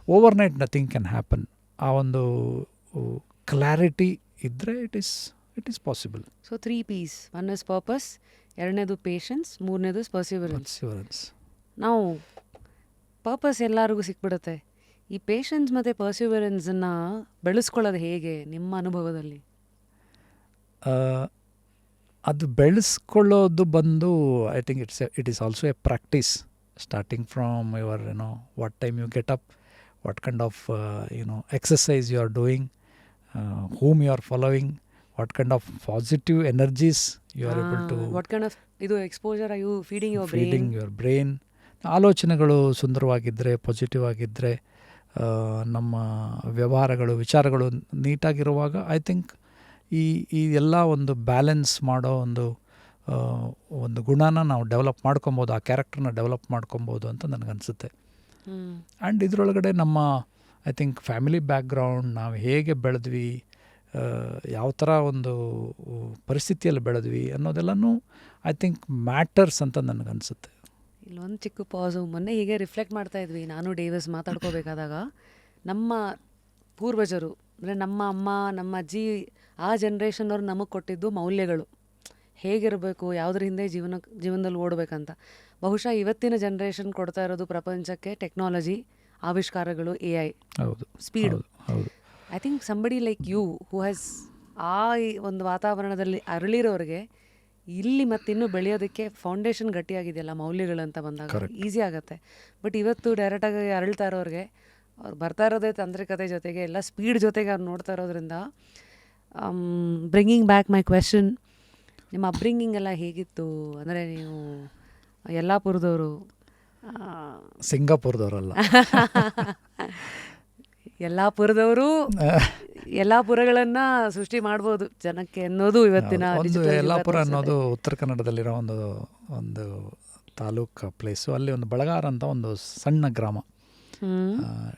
Overnight nothing can happen. ಆ ಒಂದು ಕ್ಲಾರಿಟಿ ಇದ್ದರೆ it is possible. So 3 P's. 1 is purpose, 2ನೇದು ಪೇಷನ್ಸ್, 3ನೇದು ಪರ್ಸಿವರೆನ್ಸ್. ನಾವು ಪರ್ಪಸ್ ಎಲ್ಲರಿಗೂ ಸಿಕ್ಬಿಡುತ್ತೆ. ಈ ಪೇಷನ್ಸ್ ಮತ್ತು ಪರ್ಸಿವರೆನ್ಸನ್ನು ಬೆಳೆಸ್ಕೊಳ್ಳೋದು ಹೇಗೆ ನಿಮ್ಮ ಅನುಭವದಲ್ಲಿ? ಅದು ಬೆಳೆಸ್ಕೊಳ್ಳೋದು ಬಂದು I think it is also a practice starting from your what time you get up, what kind of exercise you are doing, whom you are following, what kind of positive energies you are able to what kind of ಇದು exposure are you feeding your brain. ಆಲೋಚನೆಗಳು ಸುಂದರವಾಗಿದ್ದರೆ, ಪಾಸಿಟಿವ್ ಆಗಿದ್ದರೆ, ನಮ್ಮ ವ್ಯವಹಾರಗಳು ವಿಚಾರಗಳು ನೀಟಾಗಿರುವಾಗ ಐ ಥಿಂಕ್ ಈ ಎಲ್ಲ ಒಂದು ಬ್ಯಾಲೆನ್ಸ್ ಮಾಡೋ ಒಂದು ಗುಣನ ನಾವು ಡೆವಲಪ್ ಮಾಡ್ಕೊಬೋದು, ಆ ಕ್ಯಾರೆಕ್ಟರ್ನ ಡೆವಲಪ್ ಮಾಡ್ಕೊಬೋದು ಅಂತ ನನಗನ್ಸುತ್ತೆ. ಆ್ಯಂಡ್ ಇದರೊಳಗಡೆ ನಮ್ಮ ಐ ಥಿಂಕ್ ಫ್ಯಾಮಿಲಿ ಬ್ಯಾಕ್ಗ್ರೌಂಡ್, ನಾವು ಹೇಗೆ ಬೆಳೆದ್ವಿ, ಯಾವ ಥರ ಒಂದು ಪರಿಸ್ಥಿತಿಯಲ್ಲಿ ಬೆಳೆದ್ವಿ ಅನ್ನೋದೆಲ್ಲನೂ ಐ ಥಿಂಕ್ ಮ್ಯಾಟರ್ಸ್ ಅಂತ ನನಗನ್ಸುತ್ತೆ. ಇಲ್ಲೊಂದು ಚಿಕ್ಕ ಪಾಸು. ಮೊನ್ನೆ ಹೀಗೆ ರಿಫ್ಲೆಕ್ಟ್ ಮಾಡ್ತಾ ಇದ್ವಿ ನಾನು ಡೇವಿಸ್ ಮಾತಾಡ್ಕೋಬೇಕಾದಾಗ, ನಮ್ಮ ಪೂರ್ವಜರು ಅಂದರೆ ನಮ್ಮ ಅಮ್ಮ, ನಮ್ಮ ಅಜ್ಜಿ, ಆ ಜನ್ರೇಷನ್ನವ್ರು ನಮಗೆ ಕೊಟ್ಟಿದ್ದು ಮೌಲ್ಯಗಳು ಹೇಗಿರಬೇಕು, ಯಾವುದ್ರ ಹಿಂದೆ ಜೀವನದಲ್ಲಿ ಓಡಬೇಕಂತ. ಬಹುಶಃ ಇವತ್ತಿನ ಜನ್ರೇಷನ್ ಕೊಡ್ತಾ ಇರೋದು ಪ್ರಪಂಚಕ್ಕೆ ಟೆಕ್ನಾಲಜಿ, ಆವಿಷ್ಕಾರಗಳು, AI, ಹೌದು, ಸ್ಪೀಡು. ಹೌದು. I think somebody like you who has ಆ ಒಂದು ವಾತಾವರಣದಲ್ಲಿ ಅರಳಿರೋರಿಗೆ ಇಲ್ಲಿ ಮತ್ತಿನ್ನೂ ಬೆಳೆಯೋದಕ್ಕೆ ಫೌಂಡೇಶನ್ ಗಟ್ಟಿಯಾಗಿದೆಯಲ್ಲ ಮೌಲ್ಯಗಳಂತ ಬಂದಾಗ ಈಸಿ ಆಗುತ್ತೆ. ಬಟ್ ಇವತ್ತು ಡೈರೆಕ್ಟಾಗಿ ಅರಳ್ತಾ ಇರೋರಿಗೆ ಅವ್ರು ಬರ್ತಾ ಇರೋದೇ ತಾಂತ್ರಿಕತೆ ಜೊತೆಗೆ ಎಲ್ಲ ಸ್ಪೀಡ್ ಜೊತೆಗೆ ಅವ್ರು ನೋಡ್ತಾ ಇರೋದ್ರಿಂದ, ಬ್ರಿಂಗಿಂಗ್ ಬ್ಯಾಕ್ ಮೈ ಕ್ವೆಶನ್, ನಿಮ್ಮ ಅಪ್ಬ್ರಿಂಗಿಂಗ್ ಎಲ್ಲ ಹೇಗಿತ್ತು? ಅಂದರೆ ನೀವು ಯಲ್ಲಾಪುರದವರು, ಸಿಂಗಾಪುರದವರಲ್ಲ, ಯಲ್ಲಾಪುರದವರು ಎಲ್ಲ ಪುರಗಳನ್ನು ಸೃಷ್ಟಿ ಮಾಡ್ಬೋದು ಜನಕ್ಕೆ ಅನ್ನೋದು ಇವತ್ತಿನ ಯಲ್ಲಾಪುರ ಅನ್ನೋದು ಉತ್ತರ ಕನ್ನಡದಲ್ಲಿರೋ ಒಂದು ತಾಲೂಕು ಪ್ಲೇಸು. ಅಲ್ಲಿ ಒಂದು ಬಳಗಾರ ಅಂತ ಒಂದು ಸಣ್ಣ ಗ್ರಾಮ.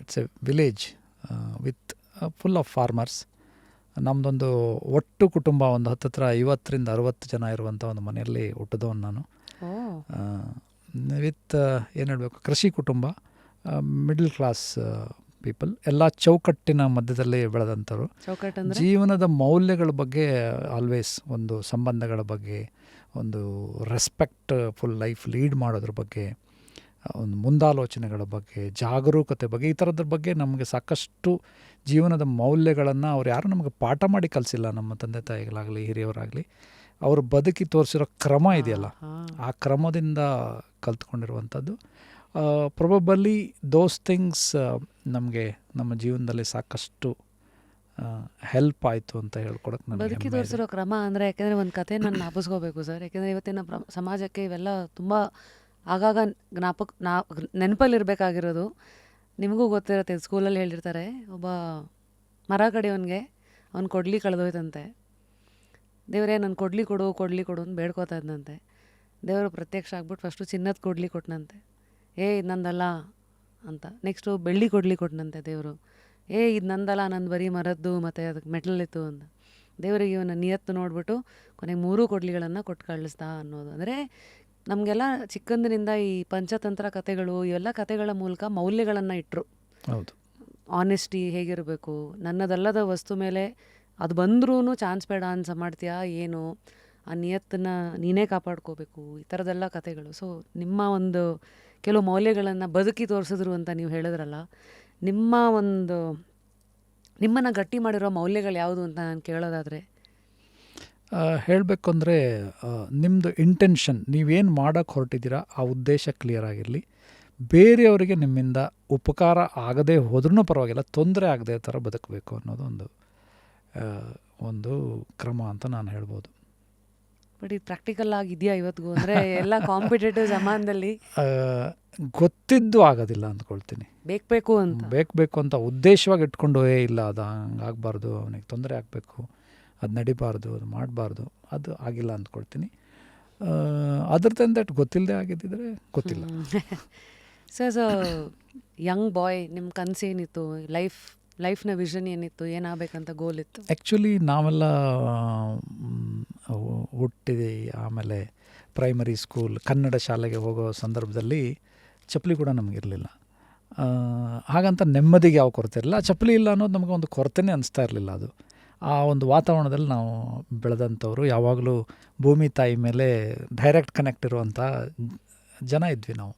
It's A village with full of farmers. ನಮ್ಮದೊಂದು ಒಟ್ಟು ಕುಟುಂಬ ಒಂದು ಹತ್ತತ್ರ 50-60 ಜನ ಇರುವಂಥ ಒಂದು ಮನೆಯಲ್ಲಿ ಹುಟ್ಟಿದವನು ನಾನು. ವಿತ್ ಏನು ಹೇಳಬೇಕು, ಕೃಷಿ ಕುಟುಂಬ, ಮಿಡಲ್ ಕ್ಲಾಸ್ ಪೀಪಲ್, ಎಲ್ಲ ಚೌಕಟ್ಟಿನ ಮಧ್ಯದಲ್ಲಿ ಬೆಳೆದಂಥವ್ರು. ಜೀವನದ ಮೌಲ್ಯಗಳ ಬಗ್ಗೆ ಆಲ್ವೇಸ್, ಒಂದು ಸಂಬಂಧಗಳ ಬಗ್ಗೆ, ಒಂದು ರೆಸ್ಪೆಕ್ಟ್ಫುಲ್ ಲೈಫ್ ಲೀಡ್ ಮಾಡೋದ್ರ ಬಗ್ಗೆ, ಒಂದು ಮುಂದಾಲೋಚನೆಗಳ ಬಗ್ಗೆ, ಜಾಗರೂಕತೆ ಬಗ್ಗೆ, ಈ ಥರದ್ರ ಬಗ್ಗೆ ನಮಗೆ ಸಾಕಷ್ಟು ಜೀವನದ ಮೌಲ್ಯಗಳನ್ನು ಅವ್ರು ಯಾರು ನಮಗೆ ಪಾಠ ಮಾಡಿ ಕಲಿಸಿಲ್ಲ. ನಮ್ಮ ತಂದೆ ತಾಯಿಗಳಾಗಲಿ ಹಿರಿಯವರಾಗಲಿ, ಅವರು ಬದುಕಿ ತೋರಿಸಿರೋ ಕ್ರಮ ಇದೆಯಲ್ಲ, ಆ ಕ್ರಮದಿಂದ ಕಲ್ತ್ಕೊಂಡಿರುವಂಥದ್ದು. ಪ್ರೊಬಬಲಿ ದೋಸ್ ಥಿಂಗ್ಸ್ ನಮಗೆ ನಮ್ಮ ಜೀವನದಲ್ಲಿ ಸಾಕಷ್ಟು ಹೆಲ್ಪ್ ಆಯಿತು ಅಂತ ಹೇಳ್ಕೊಡಕ್ಕೆ ನನಗೆ ಬದುಕಿ ತೋರಿಸಿರೋ ಕ್ರಮ ಅಂದರೆ, ಯಾಕೆಂದರೆ ಒಂದು ಕತೆ ನಾನು ಜ್ಞಾಪಿಸ್ಕೋಬೇಕು ಸರ್. ಯಾಕೆಂದರೆ ಇವತ್ತಿನ ಸಮಾಜಕ್ಕೆ ಇವೆಲ್ಲ ತುಂಬ ಆಗಾಗ ನೆನಪಲ್ಲಿರಬೇಕಾಗಿರೋದು. ನಿಮಗೂ ಗೊತ್ತಿರುತ್ತೆ, ಸ್ಕೂಲಲ್ಲಿ ಹೇಳಿರ್ತಾರೆ, ಒಬ್ಬ ಮರ ಕಡಿಯೋನಿಗೆ ಅವ್ನು ಕೊಡ್ಲಿ ಕಳೆದೋಯ್ತಂತೆ. ದೇವರೇ ನನ್ನ ಕೊಡ್ಲಿ ಕೊಡು ಅಂತ ಬೇಡ್ಕೋತಾ ಇದ್ದಂತೆ. ದೇವರು ಪ್ರತ್ಯಕ್ಷ ಆಗ್ಬಿಟ್ಟು ಫಸ್ಟು ಚಿನ್ನದ ಕೊಡ್ಲಿ ಕೊಟ್ಟನಂತೆ. ಇದು ನಂದಲ್ಲ ಅಂತ. ನೆಕ್ಸ್ಟು ಬೆಳ್ಳಿ ಕೊಡ್ಲಿ ಕೊಟ್ಟನಂತೆ ದೇವರು. ಇದು ನಂದಲ್ಲ, ನಂದು ಬರೀ ಮರದ್ದು ಮತ್ತು ಅದಕ್ಕೆ ಮೆಟಲಿತ್ತು ಅಂತ. ದೇವರಿಗೆ ಇವನ ನಿಯತ್ತು ನೋಡಿಬಿಟ್ಟು ಕೊನೆಗೆ 3 ಕೊಡ್ಲಿಗಳನ್ನು ಕೊಟ್ಟು ಕಳಿಸ್ತಾ ಅನ್ನೋದು. ಅಂದರೆ ನಮಗೆಲ್ಲ ಚಿಕ್ಕಂದಿನಿಂದ ಈ ಪಂಚತಂತ್ರ ಕಥೆಗಳು, ಇವೆಲ್ಲ ಕಥೆಗಳ ಮೂಲಕ ಮೌಲ್ಯಗಳನ್ನು ಇಟ್ಟರು. ಹೌದು, ಆನೆಸ್ಟಿ ಹೇಗಿರಬೇಕು, ನನ್ನದಲ್ಲದ ವಸ್ತು ಮೇಲೆ ಅದು ಬಂದ್ರೂ ಚಾನ್ಸ್ ಬೇಡ ಅನ್ಸ ಮಾಡ್ತೀಯಾ ಏನು, ಆ ನಿಯತ್ತನ್ನು ನೀನೇ ಕಾಪಾಡ್ಕೋಬೇಕು, ಈ ಥರದ್ದೆಲ್ಲ ಕಥೆಗಳು. ಸೊ ನಿಮ್ಮ ಒಂದು ಕೆಲವು ಮೌಲ್ಯಗಳನ್ನು ಬದುಕಿ ತೋರಿಸಿದ್ರು ಅಂತ ನೀವು ಹೇಳಿದ್ರಲ್ಲ, ನಿಮ್ಮನ್ನು ಗಟ್ಟಿ ಮಾಡಿರೋ ಮೌಲ್ಯಗಳು ಯಾವುದು ಅಂತ ನಾನು ಕೇಳೋದಾದರೆ? ಹೇಳಬೇಕು ಅಂದರೆ, ನಿಮ್ಮದು ಇಂಟೆನ್ಷನ್, ನೀವೇನು ಮಾಡೋಕ್ಕೆ ಹೊರಟಿದ್ದೀರಾ ಆ ಉದ್ದೇಶ ಕ್ಲಿಯರ್ ಆಗಿರಲಿ. ಬೇರೆಯವರಿಗೆ ನಿಮ್ಮಿಂದ ಉಪಕಾರ ಆಗದೇ ಹೋದ್ರೂ ಪರವಾಗಿಲ್ಲ, ತೊಂದರೆ ಆಗದೆ ಥರ ಬದುಕಬೇಕು ಅನ್ನೋದು ಒಂದು ಕ್ರಮ ಅಂತ ನಾನು ಹೇಳ್ಬೋದು. ಬಟ್ ಇದು ಪ್ರಾಕ್ಟಿಕಲ್ ಆಗಿದೆಯಾ ಇವತ್ತಿಗೂ? ಅಂದರೆ ಎಲ್ಲ ಕಾಂಪಿಟೇಟಿವ್ ಜಮಾನದಲ್ಲಿ ಗೊತ್ತಿದ್ದು ಆಗೋದಿಲ್ಲ ಅಂದ್ಕೊಳ್ತೀನಿ. ಬೇಕು ಅಂತ ಉದ್ದೇಶವಾಗಿ ಇಟ್ಕೊಂಡು ಇಲ್ಲ ಅದು ಹಂಗಾಗಬಾರ್ದು, ಅವನಿಗೆ ತೊಂದರೆ ಆಗಬೇಕು, ಅದು ನಡಿಬಾರ್ದು, ಅದು ಮಾಡಬಾರ್ದು, ಅದು ಆಗಿಲ್ಲ ಅಂದ್ಕೊಳ್ತೀನಿ. ಅದರ್ ದೆನ್ ದಟ್ ಗೊತ್ತಿಲ್ಲದೆ ಆಗಿದ್ದಿದ್ರೆ ಗೊತ್ತಿಲ್ಲ. ಸೊ ಯಂಗ್ ಬಾಯ್, ನಿಮ್ಮ ಕನಸೇನಿತ್ತು? ಲೈಫ್ ಲೈಫ್ನ ವಿಷನ್ ಏನಿತ್ತು, ಏನಾಗಬೇಕಂತ ಗೋಲ್ ಇತ್ತು? ಆ್ಯಕ್ಚುಲಿ ನಾವೆಲ್ಲ ಹುಟ್ಟಿ ಆಮೇಲೆ ಪ್ರೈಮರಿ ಸ್ಕೂಲ್ ಕನ್ನಡ ಶಾಲೆಗೆ ಹೋಗೋ ಸಂದರ್ಭದಲ್ಲಿ ಚಪ್ಪಲಿ ಕೂಡ ನಮಗಿರಲಿಲ್ಲ. ಹಾಗಂತ ನೆಮ್ಮದಿಗೆ ಯಾವ ಕೊರತೆ ಇರಲಿಲ್ಲ. ಚಪ್ಪಲಿ ಇಲ್ಲ ಅನ್ನೋದು ನಮಗೆ ಒಂದು ಕೊರತೆನೇ ಅನಿಸ್ತಾ ಇರಲಿಲ್ಲ. ಅದು ಆ ಒಂದು ವಾತಾವರಣದಲ್ಲಿ ನಾವು ಬೆಳೆದಂಥವ್ರು, ಯಾವಾಗಲೂ ಭೂಮಿ ತಾಯಿ ಮೇಲೆ ಡೈರೆಕ್ಟ್ ಕನೆಕ್ಟ್ ಇರುವಂಥ ಜನ ಇದ್ವಿ ನಾವು.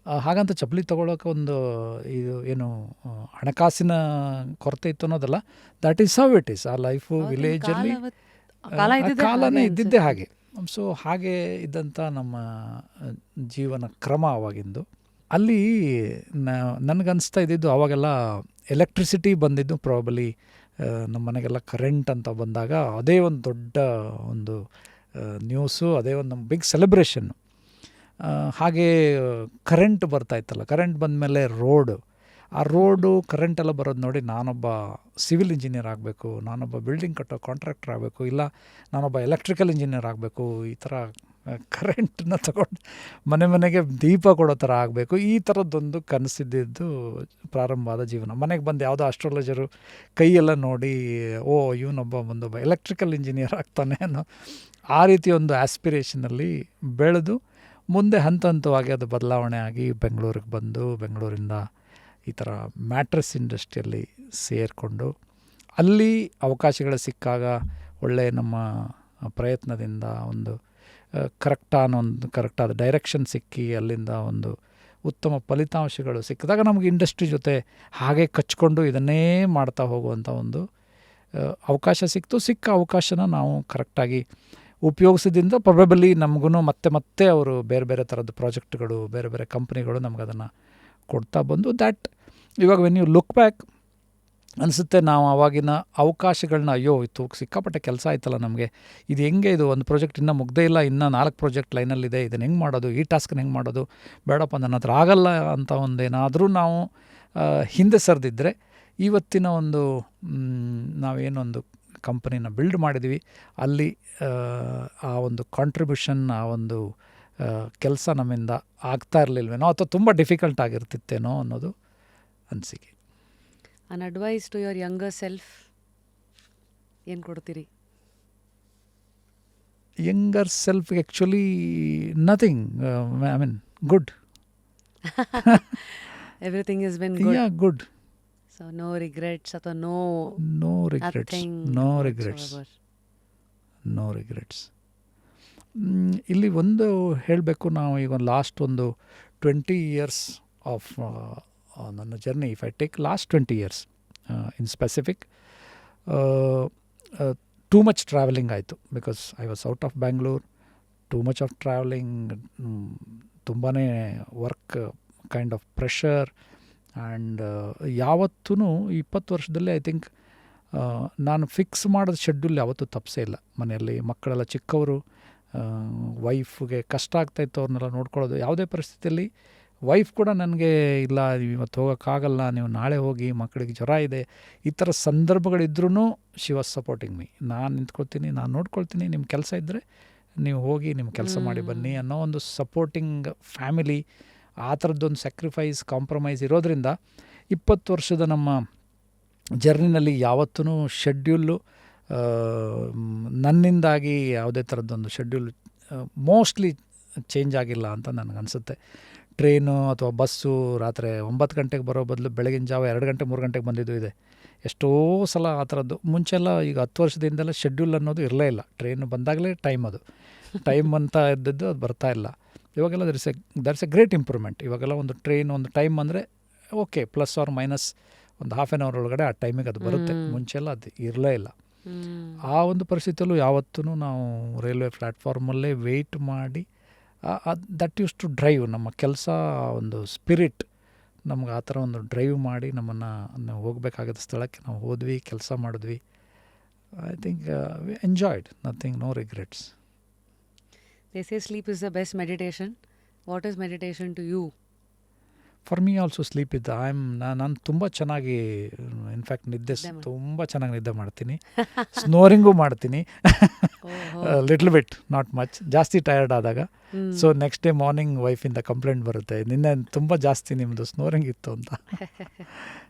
ಹಾಗಂತ ಚಪ್ಪಲಿ ತೊಗೊಳೋಕೆ ಒಂದು ಇದು ಏನು ಹಣಕಾಸಿನ ಕೊರತೆ ಇತ್ತು ಅನ್ನೋದಲ್ಲ. That is how it is. ಆ ಲೈಫು ವಿಲೇಜಲ್ಲಿ ಕಾಲನೇ ಇದ್ದಿದ್ದೇ ಹಾಗೆ. ಸೊ ಹಾಗೆ ಇದ್ದಂಥ ನಮ್ಮ ಜೀವನ ಕ್ರಮ ಆವಾಗಿಂದು. ಅಲ್ಲಿ ನನಗನ್ನಿಸ್ತಾ ಇದ್ದಿದ್ದು ಆವಾಗೆಲ್ಲ ಎಲೆಕ್ಟ್ರಿಸಿಟಿ ಬಂದಿದ್ದು ಪ್ರಾಬಲಿ ನಮ್ಮ ಮನೆಗೆಲ್ಲ ಕರೆಂಟ್ ಅಂತ ಬಂದಾಗ ಅದೇ ಒಂದು ದೊಡ್ಡ ಒಂದು ನ್ಯೂಸು, ಅದೇ ಒಂದು ನಮ್ಮ ಬಿಗ್ ಸೆಲೆಬ್ರೇಷನ್ನು. ಹಾಗೇ ಕರೆಂಟ್ ಬರ್ತಾಯಿತ್ತಲ್ಲ, ಕರೆಂಟ್ ಬಂದಮೇಲೆ ಆ ರೋಡು ಕರೆಂಟೆಲ್ಲ ಬರೋದು ನೋಡಿ ನಾನೊಬ್ಬ ಸಿವಿಲ್ ಇಂಜಿನಿಯರ್ ಆಗಬೇಕು, ನಾನೊಬ್ಬ ಬಿಲ್ಡಿಂಗ್ ಕಟ್ಟೋ ಕಾಂಟ್ರಾಕ್ಟರ್ ಆಗಬೇಕು, ಇಲ್ಲ ನಾನೊಬ್ಬ ಎಲೆಕ್ಟ್ರಿಕಲ್ ಇಂಜಿನಿಯರ್ ಆಗಬೇಕು, ಈ ಥರ ಕರೆಂಟನ್ನ ತಗೊಂಡು ಮನೆಗೆ ದೀಪ ಕೊಡೋ ಥರ ಆಗಬೇಕು, ಈ ಥರದ್ದೊಂದು ಕನಸಿದ್ದು ಪ್ರಾರಂಭ ಆದ ಜೀವನ. ಮನೆಗೆ ಬಂದು ಯಾವುದೋ ಆಸ್ಟ್ರಾಲಜರು ಕೈಯೆಲ್ಲ ನೋಡಿ ಇವನೊಬ್ಬ ಮುಂದೊಬ್ಬ ಎಲೆಕ್ಟ್ರಿಕಲ್ ಇಂಜಿನಿಯರ್ ಆಗ್ತಾನೆ ಅನ್ನೋ ಆ ರೀತಿ ಒಂದು ಆಸ್ಪಿರೇಷನಲ್ಲಿ ಬೆಳೆದು ಮುಂದೆ ಹಂತ ಹಂತವಾಗಿ ಅದು ಬದಲಾವಣೆ ಆಗಿ ಬೆಂಗಳೂರಿಗೆ ಬಂದು ಬೆಂಗಳೂರಿಂದ ಈ ಥರ ಮ್ಯಾಟ್ರೆಸ್ ಇಂಡಸ್ಟ್ರಿಯಲ್ಲಿ ಸೇರಿಕೊಂಡು ಅಲ್ಲಿ ಅವಕಾಶಗಳು ಸಿಕ್ಕಾಗ ಒಳ್ಳೆಯ ನಮ್ಮ ಪ್ರಯತ್ನದಿಂದ ಒಂದು ಕರೆಕ್ಟಾದ ಡೈರೆಕ್ಷನ್ ಸಿಕ್ಕಿ ಅಲ್ಲಿಂದ ಒಂದು ಉತ್ತಮ ಫಲಿತಾಂಶಗಳು ಸಿಕ್ಕಿದಾಗ ನಮಗೆ ಇಂಡಸ್ಟ್ರಿ ಜೊತೆ ಹಾಗೆ ಕಚ್ಕೊಂಡು ಇದನ್ನೇ ಮಾಡ್ತಾ ಹೋಗುವಂಥ ಒಂದು ಅವಕಾಶ ಸಿಕ್ಕ ಅವಕಾಶನ ನಾವು ಕರೆಕ್ಟಾಗಿ ಉಪಯೋಗಿಸಿದಿಂದ ಪ್ರೊಬೆಬಲಿ ನಮಗೂ ಮತ್ತೆ ಅವರು ಬೇರೆ ಬೇರೆ ಥರದ ಪ್ರಾಜೆಕ್ಟ್ಗಳು, ಬೇರೆ ಬೇರೆ ಕಂಪ್ನಿಗಳು ನಮಗದನ್ನು ಕೊಡ್ತಾ ಬಂದು ದ್ಯಾಟ್ ಇವಾಗ ವೆನ್ ಯು ಲುಕ್ ಬ್ಯಾಕ್ ಅನಿಸುತ್ತೆ ನಾವು ಆವಾಗಿನ ಅವಕಾಶಗಳನ್ನ ಇದು ಸಿಕ್ಕಾಪಟ್ಟೆ ಕೆಲಸ ಆಯ್ತಲ್ಲ ನಮಗೆ, ಇದು ಹೆಂಗೆ, ಇದು ಒಂದು ಪ್ರಾಜೆಕ್ಟ್ ಇನ್ನೂ ಮುಗ್ದೇ ಇಲ್ಲ, ಇನ್ನೂ 4 ಪ್ರಾಜೆಕ್ಟ್ ಲೈನಲ್ಲಿದೆ, ಇದನ್ನು ಹೆಂಗೆ ಮಾಡೋದು, ಈ ಟಾಸ್ಕನ್ನ ಹೆಂಗೆ ಮಾಡೋದು, ಬೇಡಪ್ಪ ನನ್ನ ಹತ್ರ ಆಗಲ್ಲ ಅಂತ ಒಂದೇನಾದರೂ ನಾವು ಹಿಂದೆ ಸರಿದಿದ್ದರೆ ಇವತ್ತಿನ ಒಂದು ನಾವೇನೊಂದು ಕಂಪನಿನ ಬಿಲ್ಡ್ ಮಾಡಿದ್ವಿ ಅಲ್ಲಿ ಆ ಒಂದು ಕಾಂಟ್ರಿಬ್ಯೂಷನ್, ಆ ಒಂದು ಕೆಲಸ ನಮ್ಮಿಂದ ಆಗ್ತಾ ಇರಲಿಲ್ವೇನೋ ಅಥವಾ ತುಂಬ ಡಿಫಿಕಲ್ಟ್ ಆಗಿರ್ತಿತ್ತೇನೋ ಅನ್ನೋದು ಅನಿಸಿಕೆ. An advice to your younger self ಏನು ಕೊಡ್ತೀರಿ? Younger self actually nothing, I mean good. Everything is been good. Yeah, good. So no regrets ಅಥವಾ ನೋ ರಿಗ್ರೆಟ್ಸ್. ಇಲ್ಲಿ ಒಂದು ಹೇಳಬೇಕು, ನಾವು ಈಗ ಲಾಸ್ಟ್ ಒಂದು 20 years ಆಫ್ ನನ್ನ journey, if I take last 20 years in specific, too much travelling ಆಯಿತು. Because I was out of Bangalore, too much of travelling, ತುಂಬಾ work kind of pressure. And ಯಾವತ್ತೂ 20 ವರ್ಷದಲ್ಲಿ ಐ ಥಿಂಕ್ ನಾನು ಫಿಕ್ಸ್ ಮಾಡೋದು ಶೆಡ್ಯೂಲ್ ಯಾವತ್ತೂ ತಪ್ಪಿಸೇ ಇಲ್ಲ. ಮನೆಯಲ್ಲಿ ಮಕ್ಕಳೆಲ್ಲ ಚಿಕ್ಕವರು, ವೈಫ್ಗೆ ಕಷ್ಟ ಆಗ್ತಾಯಿತ್ತು, ಅವ್ರನ್ನೆಲ್ಲ ನೋಡ್ಕೊಳ್ಳೋದು. ಯಾವುದೇ ಪರಿಸ್ಥಿತಿಯಲ್ಲಿ ವೈಫ್ ಕೂಡ ನನಗೆ ಇಲ್ಲ ಇವತ್ತು ಹೋಗೋಕ್ಕಾಗಲ್ಲ, ನೀವು ನಾಳೆ ಹೋಗಿ, ಮಕ್ಕಳಿಗೆ ಜ್ವರ ಇದೆ, ಈ ಥರ ಸಂದರ್ಭಗಳಿದ್ರೂ ಶಿ ವಾಸ್ ಸಪೋರ್ಟಿಂಗ್ ಮೀ. ನಾನು ನಿಂತ್ಕೊಳ್ತೀನಿ, ನಾನು ನೋಡ್ಕೊಳ್ತೀನಿ, ನಿಮ್ಮ ಕೆಲಸ ಇದ್ದರೆ ನೀವು ಹೋಗಿ ನಿಮ್ಮ ಕೆಲಸ ಮಾಡಿ ಬನ್ನಿ ಅನ್ನೋ ಒಂದು ಸಪೋರ್ಟಿಂಗ್ ಫ್ಯಾಮಿಲಿ. ಆ ಥರದ್ದೊಂದು ಸ್ಯಾಕ್ರಿಫೈಸ್, ಕಾಂಪ್ರಮೈಸ್ ಇರೋದ್ರಿಂದ 20 ವರ್ಷದ ನಮ್ಮ ಜರ್ನಿನಲ್ಲಿ ಯಾವತ್ತೂ ಶೆಡ್ಯೂಲು ನನ್ನಿಂದಾಗಿ ಯಾವುದೇ ಥರದ್ದೊಂದು ಶೆಡ್ಯೂಲ್ ಮೋಸ್ಟ್ಲಿ ಚೇಂಜ್ ಆಗಿಲ್ಲ ಅಂತ ನನಗನ್ಸುತ್ತೆ. ಟ್ರೈನು ಅಥವಾ ಬಸ್ಸು ರಾತ್ರಿ 9 ಗಂಟೆಗೆ ಬರೋ ಬದಲು ಬೆಳಗಿನ ಜಾವ 2 ಗಂಟೆ 3 ಗಂಟೆಗೆ ಬಂದಿದ್ದು ಇದೆ ಎಷ್ಟೋ ಸಲ. ಆ ಥರದ್ದು ಮುಂಚೆಲ್ಲ ಈಗ 10 ವರ್ಷದಿಂದೆಲ್ಲ ಶೆಡ್ಯೂಲ್ ಅನ್ನೋದು ಇರಲೇ ಇಲ್ಲ. ಟ್ರೈನು ಬಂದಾಗಲೇ ಟೈಮ್ ಅಂತ ಇದ್ದದ್ದು ಅದು ಬರ್ತಾ ಇಲ್ಲ. ಇವಾಗೆಲ್ಲ ದರ್ಸ್ ಎ ಗ್ರೇಟ್ ಇಂಪ್ರೂವ್ಮೆಂಟ್. ಇವಾಗೆಲ್ಲ ಒಂದು ಟ್ರೈನ್ ಒಂದು ಟೈಮ್ ಅಂದರೆ ಓಕೆ, ಪ್ಲಸ್ ಆರ್ ಮೈನಸ್ ಒಂದು ಹಾಫ್ ಆನ್ ಅವರ್ ಒಳಗಡೆ ಆ ಟೈಮಿಗೆ ಅದು ಬರುತ್ತೆ. ಮುಂಚೆಲ್ಲ ಅದು ಇರಲೇ ಇಲ್ಲ. ಆ ಒಂದು ಪರಿಸ್ಥಿತಿಯಲ್ಲೂ ಯಾವತ್ತೂ ನಾವು ರೈಲ್ವೆ ಪ್ಲ್ಯಾಟ್ಫಾರ್ಮಲ್ಲೇ ವೆಯ್ಟ್ ಮಾಡಿ ದಟ್ ಯೂಸ್ ಟು ಡ್ರೈವ್ ನಮ್ಮ ಕೆಲಸ, ಒಂದು ಸ್ಪಿರಿಟ್ ನಮ್ಗೆ ಆ ಥರ ಒಂದು ಡ್ರೈವ್ ಮಾಡಿ ನಮ್ಮನ್ನು ನಾವು ಹೋಗಬೇಕಾಗಿದ್ದ ಸ್ಥಳಕ್ಕೆ ನಾವು ಹೋದ್ವಿ, ಕೆಲಸ ಮಾಡಿದ್ವಿ. I think we enjoyed, nothing, no regrets. They say sleep is the best meditation. What is meditation to you? For me also sleep ಇದ್ದ ನಾನು ತುಂಬ ಚೆನ್ನಾಗಿ, ಇನ್ಫ್ಯಾಕ್ಟ್ ತುಂಬ ಚೆನ್ನಾಗಿ ನಿದ್ದೆ ಮಾಡ್ತೀನಿ. ಸ್ನೋರಿಂಗು ಮಾಡ್ತೀನಿ, ಲಿಟ್ಲ್ ಬಿಟ್, ನಾಟ್ ಮಚ್. ಜಾಸ್ತಿ ಟಯರ್ಡ್ ಆದಾಗ. ಸೊ ನೆಕ್ಸ್ಟ್ ಡೇ ಮಾರ್ನಿಂಗ್ ವೈಫಿಂದ ಕಂಪ್ಲೇಂಟ್ ಬರುತ್ತೆ, ನಿನ್ನೆ ತುಂಬ ಜಾಸ್ತಿ ನಿಮ್ಮದು ಸ್ನೋರಿಂಗ್ ಇತ್ತು ಅಂತ.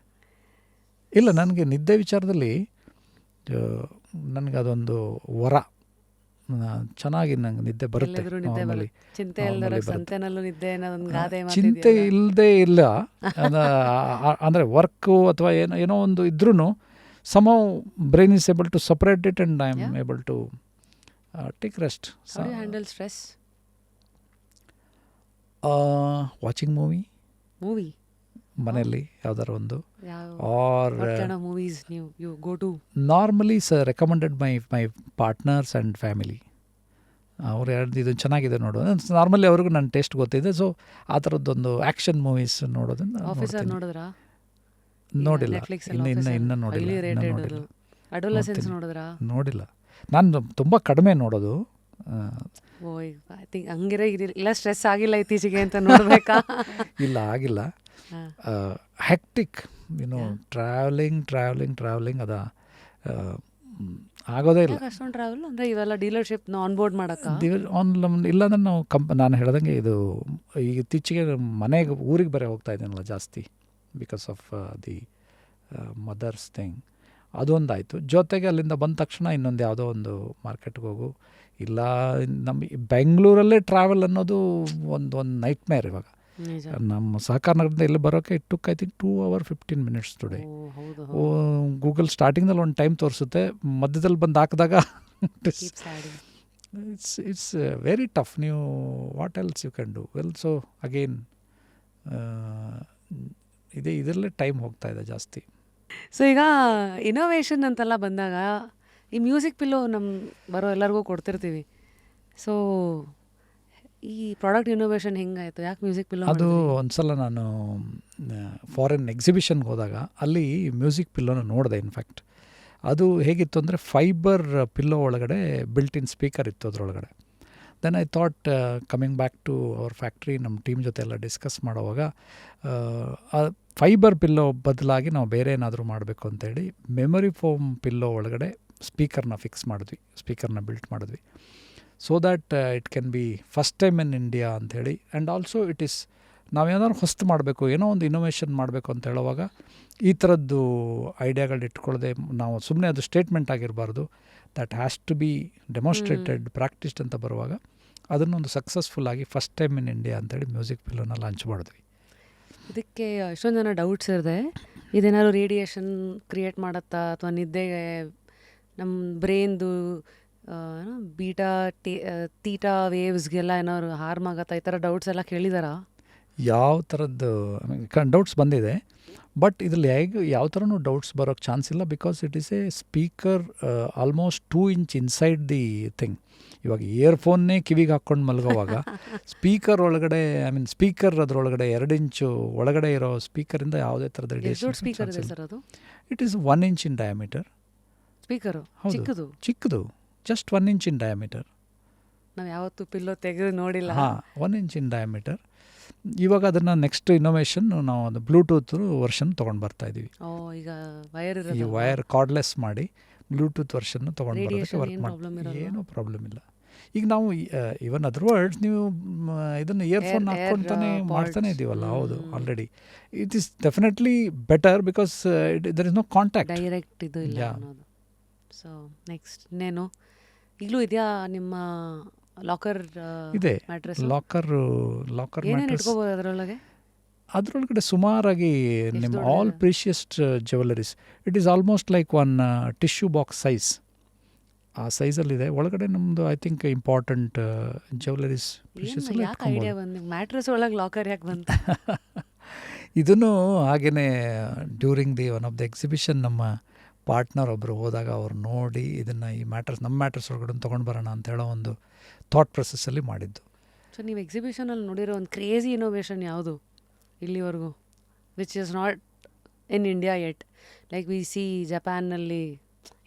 ಇಲ್ಲ, ನನಗೆ ನಿದ್ದೆ ವಿಚಾರದಲ್ಲಿ ನನಗೆ ಅದೊಂದು ವರ. ಚೆನ್ನಾಗಿ ನಂಗೆ ನಿದ್ದೆ ಬರುತ್ತೆ. ಎಲ್ಲೆದ್ರೂ ನಿದ್ದೆ ನಾರ್ಮಲಿ ಬರುತ್ತೆ. ಚಿಂತೆ ಇಲ್ದಿರೋ ಸಂತೆನಲ್ಲೂ ನಿದ್ದೆ ಅನ್ನೋದೊಂದು ಗಾದೆ ಚಿಂತೆ ಇಲ್ಲದೆ ಇಲ್ಲ, ಅಂದರೆ ವರ್ಕು ಅಥವಾ ಏನೋ ಒಂದು ಇದ್ರೂ somehow brain is able to separate it and I am able to take rest. How do you handle stress? Watching Movie? ಮನೆಯಲ್ಲಿ ಯಾವ್ದಾರು ಒಂದು, What kind of movies you go to? Normally recommended my partners and family. ಅವ್ರು ಯಾರ್ದು ಇದು ಚೆನ್ನಾಗಿದೆ ನೋಡು, ನಾರ್ಮಲಿ ಅವ್ರಿಗೂ ನನ್ನ ಟೇಸ್ಟ್ ಗೊತ್ತಿದೆ. ಸೊ ಆ ಥರದ್ದೊಂದು ಆ್ಯಕ್ಷನ್ ಮೂವೀಸ್ ನೋಡೋದನ್ನು ಆಫೀಸರ್ ನೋಡಿದ್ರಾ? ನೋಡಿಲ್ಲ, ಇನ್ನು ಅಡೋಲಸೆನ್ಸ್ ನೋಡಿದ್ರಾ? ನೋಡಿಲ್ಲ. ನಾನು ತುಂಬ ಕಡಿಮೆ ನೋಡೋದು. ಐ ಥಿಂಕ್ ಹಂಗಿರೋ ಇಲ್ಲ, ಸ್ಟ್ರೆಸ್ ಆಗಿಲ್ಲ ಇತ್ತೀಚೆಗೆ ಅಂತ ನೋಡಬೇಕಾ? ಇಲ್ಲ, ಆಗಿಲ್ಲ. ಹೆಕ್ಟಿಕ್ ಟ್ರಾವೆಲಿಂಗ್ ಅದ ಆಗೋದೇ ಇಲ್ಲ. ಅಷ್ಟೊಂದು ಟ್ರಾವೆಲ್ ಅಂದರೆ ಇವೆಲ್ಲ ಡೀಲರ್ಶಿಪ್ ಆನ್ ಬೋರ್ಡ್ ಮಾಡೋಕ್ಕೆ ಇಲ್ಲಾಂದ್ರೆ ನಾವು ನಾನು ಹೇಳ್ದಂಗೆ ಇದು ಈಗ ಇತ್ತೀಚೆಗೆ ಮನೆಗೆ ಊರಿಗೆ ಬರೀ ಹೋಗ್ತಾ ಇದ್ದೀನಲ್ಲ ಜಾಸ್ತಿ, because of the mother's thing. ಅದೊಂದಾಯಿತು. ಜೊತೆಗೆ ಅಲ್ಲಿಂದ ಬಂದ ತಕ್ಷಣ ಇನ್ನೊಂದು ಯಾವುದೋ ಒಂದು ಮಾರ್ಕೆಟ್ಗೆ ಹೋಗು, ಇಲ್ಲ ನಮ್ಮ ಬೆಂಗಳೂರಲ್ಲೇ ಟ್ರಾವೆಲ್ ಅನ್ನೋದು ಒಂದು ನೈಟ್ ಮೇರ್ ಇವಾಗ. ನಮ್ಮ ಸಹಕಾರ ನಗರದಿಂದ ಇಲ್ಲಿ ಬರೋಕ್ಕೆ it took I think 2 hours 15 minutes today. Google ಸ್ಟಾರ್ಟಿಂಗ್ನಲ್ಲಿ ಒಂದು ಟೈಮ್ ತೋರಿಸುತ್ತೆ, ಮಧ್ಯದಲ್ಲಿ ಬಂದು ಹಾಕಿದಾಗ ಇಟ್ಸ್ ವೆರಿ ಟಫ್. ನೀವು what else you can do well. So again ಇದರಲ್ಲೇ ಟೈಮ್ ಹೋಗ್ತಾ ಇದೆ ಜಾಸ್ತಿ. ಸೊ ಈಗ ಇನೋವೇಷನ್ ಅಂತೆಲ್ಲ ಬಂದಾಗ ಈ ಮ್ಯೂಸಿಕ್ ಪಿಲ್ಲೋ ನಮ್ಮ ಬರೋ ಎಲ್ಲರಿಗೂ ಕೊಡ್ತಿರ್ತೀವಿ. ಸೊ ಈ ಪ್ರಾಡಕ್ಟ್ ಇನೋವೇಷನ್ ಹೆಂಗಾಯಿತು? ಯಾಕೆ ಮ್ಯೂಸಿಕ್ ಪಿಲ್ಲೋ? ಅದು ಒಂದು ಸಲ ನಾನು ಫಾರಿನ್ ಎಕ್ಸಿಬಿಷನ್ಗೆ ಹೋದಾಗ ಅಲ್ಲಿ ಮ್ಯೂಸಿಕ್ ಪಿಲ್ಲೋನ ನೋಡಿದೆ. ಇನ್ಫ್ಯಾಕ್ಟ್ ಅದು ಹೇಗಿತ್ತು ಅಂದರೆ ಫೈಬರ್ ಪಿಲ್ಲೋ ಒಳಗಡೆ ಬಿಲ್ಟ್ ಇನ್ ಸ್ಪೀಕರ್ ಇತ್ತು ಅದರೊಳಗಡೆ. Then I thought coming back to our factory, ನಮ್ಮ ಟೀಮ್ ಜೊತೆ ಎಲ್ಲ ಡಿಸ್ಕಸ್ ಮಾಡುವಾಗ ಫೈಬರ್ ಪಿಲ್ಲೋ ಬದಲಾಗಿ ನಾವು ಬೇರೆ ಏನಾದರೂ ಮಾಡಬೇಕು ಅಂತೇಳಿ ಮೆಮೊರಿ ಫೋಮ್ ಪಿಲ್ಲೋ ಒಳಗಡೆ ಸ್ಪೀಕರ್ನ ಫಿಕ್ಸ್ ಮಾಡಿದ್ವಿ, ಸ್ಪೀಕರ್ನ ಬಿಲ್ಟ್ ಮಾಡಿದ್ವಿ. So that it can be first time in India ಅಂಥೇಳಿ. ಆ್ಯಂಡ್ ಆಲ್ಸೋ ಇಟ್ ಈಸ್ ನಾವೇನಾದ್ರು ಹೊಸ್ತು ಮಾಡಬೇಕು, ಏನೋ ಒಂದು ಇನೋವೇಷನ್ ಮಾಡಬೇಕು ಅಂತ ಹೇಳುವಾಗ ಈ ಥರದ್ದು ಐಡಿಯಾಗಳು ಇಟ್ಕೊಳ್ಳದೆ ನಾವು ಸುಮ್ಮನೆ ಅದು ಸ್ಟೇಟ್ಮೆಂಟ್ ಆಗಿರಬಾರ್ದು, that has to be demonstrated, practised ಅಂತ ಬರುವಾಗ ಅದನ್ನೊಂದು ಸಕ್ಸಸ್ಫುಲ್ಲಾಗಿ ಫಸ್ಟ್ ಟೈಮ್ ಇನ್ ಇಂಡಿಯಾ ಅಂತೇಳಿ ಮ್ಯೂಸಿಕ್ ಪಿಲ್ಲೋನ ಲಾಂಚ್ ಮಾಡಿದ್ವಿ. ಇದಕ್ಕೆ ಎಷ್ಟೊಂದು ಜನ ಡೌಟ್ಸ್ ಇರದೆ, ಇದೇನಾದ್ರು ರೇಡಿಯೇಷನ್ ಕ್ರಿಯೇಟ್ ಮಾಡುತ್ತಾ ಅಥವಾ ನಿದ್ದೆಗೆ ನಮ್ಮ ಬ್ರೈನ್ದು ಬೀಟಾ ತೀಟಾ ವೇವ್ಸ್ಗೆಲ್ಲ ಏನಾದ್ರು ಹಾರ್ಮ್ ಆಗತ್ತಾ? ಈ ಥರ ಡೌಟ್ಸ್ ಎಲ್ಲ ಕೇಳಿದಾರಾ? ಯಾವ ಥರದ್ದು ಡೌಟ್ಸ್ ಬಂದಿದೆ, ಬಟ್ ಇದರಲ್ಲಿ ಯಾವ ಥರನೂ ಡೌಟ್ಸ್ ಬರೋಕ್ಕೆ ಚಾನ್ಸ್ ಇಲ್ಲ. Because it is A speaker almost 2 inch inside the thing. ಇವಾಗ ಇಯರ್ಫೋನ್ನೇ ಕಿವಿಗೆ ಹಾಕ್ಕೊಂಡು ಮಲಗೋವಾಗ ಸ್ಪೀಕರ್ ಒಳಗಡೆ ಸ್ಪೀಕರ್ ಅದರೊಳಗಡೆ 2 inch ಒಳಗಡೆ ಇರೋ ಸ್ಪೀಕರಿಂದ ಯಾವುದೇ ಥರದ ಸ್ಪೀಕರ್ ಇದೆ ಸರ್ ಅದು? It is 1 inch in diameter speaker. ಹೌದು, ಚಿಕ್ಕದು, ಜಸ್ಟ್ 1 inch ಇನ್ ಡಯಾಮೀಟರ್. ನಾವು ಯಾವತ್ತೂ ಪಿಲ್ಲೋ ತೆಗೆದು ನೋಡಿಲ್ಲ. 1 inch ಇನ್ ಡಯಾಮೀಟರ್. ಇವಾಗ ಅದನ್ನು ನೆಕ್ಸ್ಟ್ ಇನೋವೇಷನ್ ನಾವು ಅದು ಬ್ಲೂಟೂತ್ ವರ್ಷನ್ ತೊಗೊಂಡು ಬರ್ತಾ ಇದ್ದೀವಿ. ಈಗ ವೈರ್ ಈ ವೈರ್ ಕಾರ್ಡ್ಲೆಸ್ ಮಾಡಿ ಬ್ಲೂಟೂತ್ ವರ್ಷನ್ ತೊಗೊಂಡು ಬರೋದಕ್ಕೆ ವರ್ಕ್ ಮಾಡಿ ಏನೂ ಪ್ರಾಬ್ಲಮ್ ಇಲ್ಲ. ಈಗ ನಾವು ಇವನ್ ಅದರ್ ವರ್ಡ್ಸ್ ನೀವು ಇದನ್ನು ಇಯರ್ಫೋನ್ ಹಾಕ್ಕೊಂತಾನೆ ಮಾಡ್ತಾನೆ ಇದ್ದೀವಲ್ಲ. ಹೌದು, already it is definitely better because there is no contact, direct ಇದು ಇಲ್ಲ ಅನ್ನೋದು. ಸೊ ನೆಕ್ಸ್ಟ್ ಇನ್ನೇನು ಈಗಲೂ ಇದೆಯಾ ನಿಮ್ಮ ಲಾಕರ್? ಇದೆ, ಲಾಕರ್ ಇಟ್ಕೋಬಹುದು ಅದರೊಳಗೆ. ಅದರೊಳಗಡೆ ಸುಮಾರಾಗಿ ನಿಮ್ಮ all precious jewelleries. It is almost like one tissue box size. ಆ ಸೈಜಲ್ಲಿದೆ. ಒಳಗಡೆ ನಮ್ಮದು I think important jewelleries precious ಎಲ್ಲ ಇಟ್ಕೊಬೋದು. ಮ್ಯಾಟ್ರೆಸ್ ಒಳಗೆ ಲಾಕರ್ ಯಾಕೆ ಬಂತ? ಇದನ್ನು ಹಾಗೆಯೇ during the one of the exhibition ನಮ್ಮ ಪಾರ್ಟ್ನರ್ ಒಬ್ಬರು ಹೋದಾಗ ಅವ್ರು ನೋಡಿ ಇದನ್ನು ಈ ನಮ್ಮ ಮ್ಯಾಟ್ರಸ್ ಒಳಗಡೆ ತೊಗೊಂಡು ಬರೋಣ ಅಂತ ಹೇಳೋ ಒಂದು ಥಾಟ್ ಪ್ರೊಸೆಸ್ಸಲ್ಲಿ ಮಾಡಿದ್ದು. ಸೊ ನೀವು ಎಕ್ಸಿಬಿಷನಲ್ಲಿ ನೋಡಿರೋ ಒಂದು ಕ್ರೇಜಿ ಇನೋವೇಷನ್ ಯಾವುದು ಇಲ್ಲಿವರೆಗೂ, which is not in India yet? Like we see ಜಪಾನ್ನಲ್ಲಿ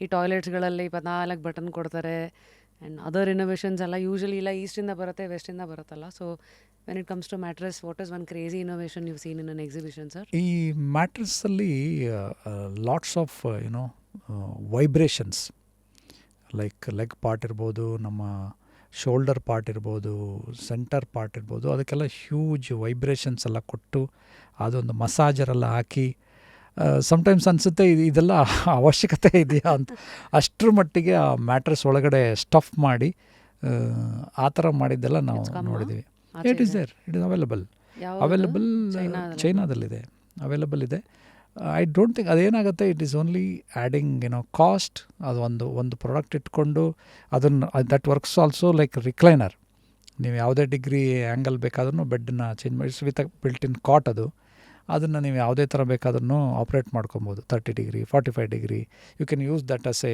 ಈ ಟಾಯ್ಲೆಟ್ಸ್ಗಳಲ್ಲಿ 24 ಬಟನ್ ಕೊಡ್ತಾರೆ. ಆ್ಯಂಡ್ ಅದರ್ ಇನೋವೇಷನ್ಸ್ ಎಲ್ಲ ಯೂಶಲಿ ಇಲ್ಲ ಈಸ್ಟಿಂದ ಬರುತ್ತೆ, ವೆಸ್ಟಿಂದ ಬರುತ್ತಲ್ಲ. So when it comes to mattress, what is one crazy innovation you seen in an exhibition sir? ಈ ಮ್ಯಾಟ್ರೆಸ್ಸಲ್ಲಿ lots of vibrations, like leg part ಇರ್ಬೋದು, ನಮ್ಮ ಶೋಲ್ಡರ್ ಪಾರ್ಟ್ ಇರ್ಬೋದು, ಸೆಂಟರ್ ಪಾರ್ಟ್ ಇರ್ಬೋದು, ಅದಕ್ಕೆಲ್ಲ ಹ್ಯೂಜ್ ವೈಬ್ರೇಷನ್ಸ್ ಎಲ್ಲ ಕೊಟ್ಟು ಅದೊಂದು ಮಸಾಜರೆಲ್ಲ ಹಾಕಿ ಸಮ್ಟೈಮ್ಸ್ ಅನಿಸುತ್ತೆ ಇದೆಲ್ಲ ಅವಶ್ಯಕತೆ ಇದೆಯಾ ಅಂತ. ಅಷ್ಟರ ಮಟ್ಟಿಗೆ ಆ ಮ್ಯಾಟ್ರೆಸ್ ಒಳಗಡೆ ಸ್ಟಫ್ ಮಾಡಿ ಆ ಥರ ಮಾಡಿದ್ದೆಲ್ಲ ನಾವು ನೋಡಿದ್ದೀವಿ. ಇಟ್ ಈಸ್ ಅವೈಲಬಲ್ ಚೈನಾದಲ್ಲಿದೆ, ಅವೈಲಬಲ್ ಇದೆ. ಐ ಡೋಂಟ್ ಥಿಂಕ್ ಅದೇನಾಗುತ್ತೆ, it is only adding cost. ಅದು ಒಂದು ಪ್ರಾಡಕ್ಟ್ ಇಟ್ಕೊಂಡು ಅದನ್ನು that works also like recliner. ನೀವು ಯಾವುದೇ ಡಿಗ್ರಿ ಆ್ಯಂಗಲ್ ಬೇಕಾದ್ರೂ ಬೆಡ್ನ ಚೇಂಜ್ ಮಾಡಿ ವಿತ್ ಬಿಲ್ಟ್ ಇನ್ ಕಾಟ್ ಅದನ್ನು ನೀವು ಯಾವುದೇ ಥರ ಬೇಕಾದ್ರೂ ಆಪ್ರೇಟ್ ಮಾಡ್ಕೊಬೋದು. 30 degree 45 degree you can use that as a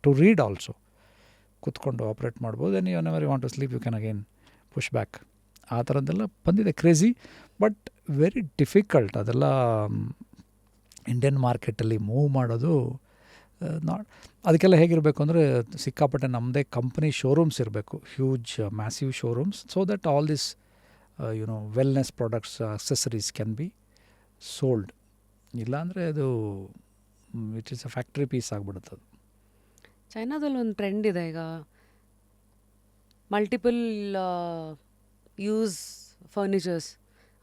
to read also. ಕೂತ್ಕೊಂಡು ಆಪ್ರೇಟ್ ಮಾಡ್ಬೋದು. Then you never you want to sleep you can again push back. ಆ ಥರದ್ದೆಲ್ಲ ಬಂದಿದೆ, ಕ್ರೇಜಿ ಬಟ್ ವೆರಿ ಡಿಫಿಕಲ್ಟ್. ಅದೆಲ್ಲ ಇಂಡಿಯನ್ ಮಾರ್ಕೆಟಲ್ಲಿ ಮೂವ್ ಮಾಡೋದು ಅದಕ್ಕೆಲ್ಲ ಹೇಗಿರಬೇಕು ಅಂದರೆ ಸಿಕ್ಕಾಪಟ್ಟೆ ನಮ್ಮದೇ ಕಂಪ್ನಿ ಶೋರೂಮ್ಸ್ ಇರಬೇಕು, huge massive showrooms, so that all this wellness products accessories can be sold. ಇಲ್ಲಾಂದರೆ ಅದು it is a factory piece ಆಗಿಬಿಡುತ್ತೆ. ಅದು ಚೈನಾದಲ್ಲಿ ಒಂದು ಟ್ರೆಂಡ್ ಇದೆ ಈಗ, ಮಲ್ಟಿಪಲ್ ಯೂಸ್ ಫರ್ನಿಚರ್ಸ್.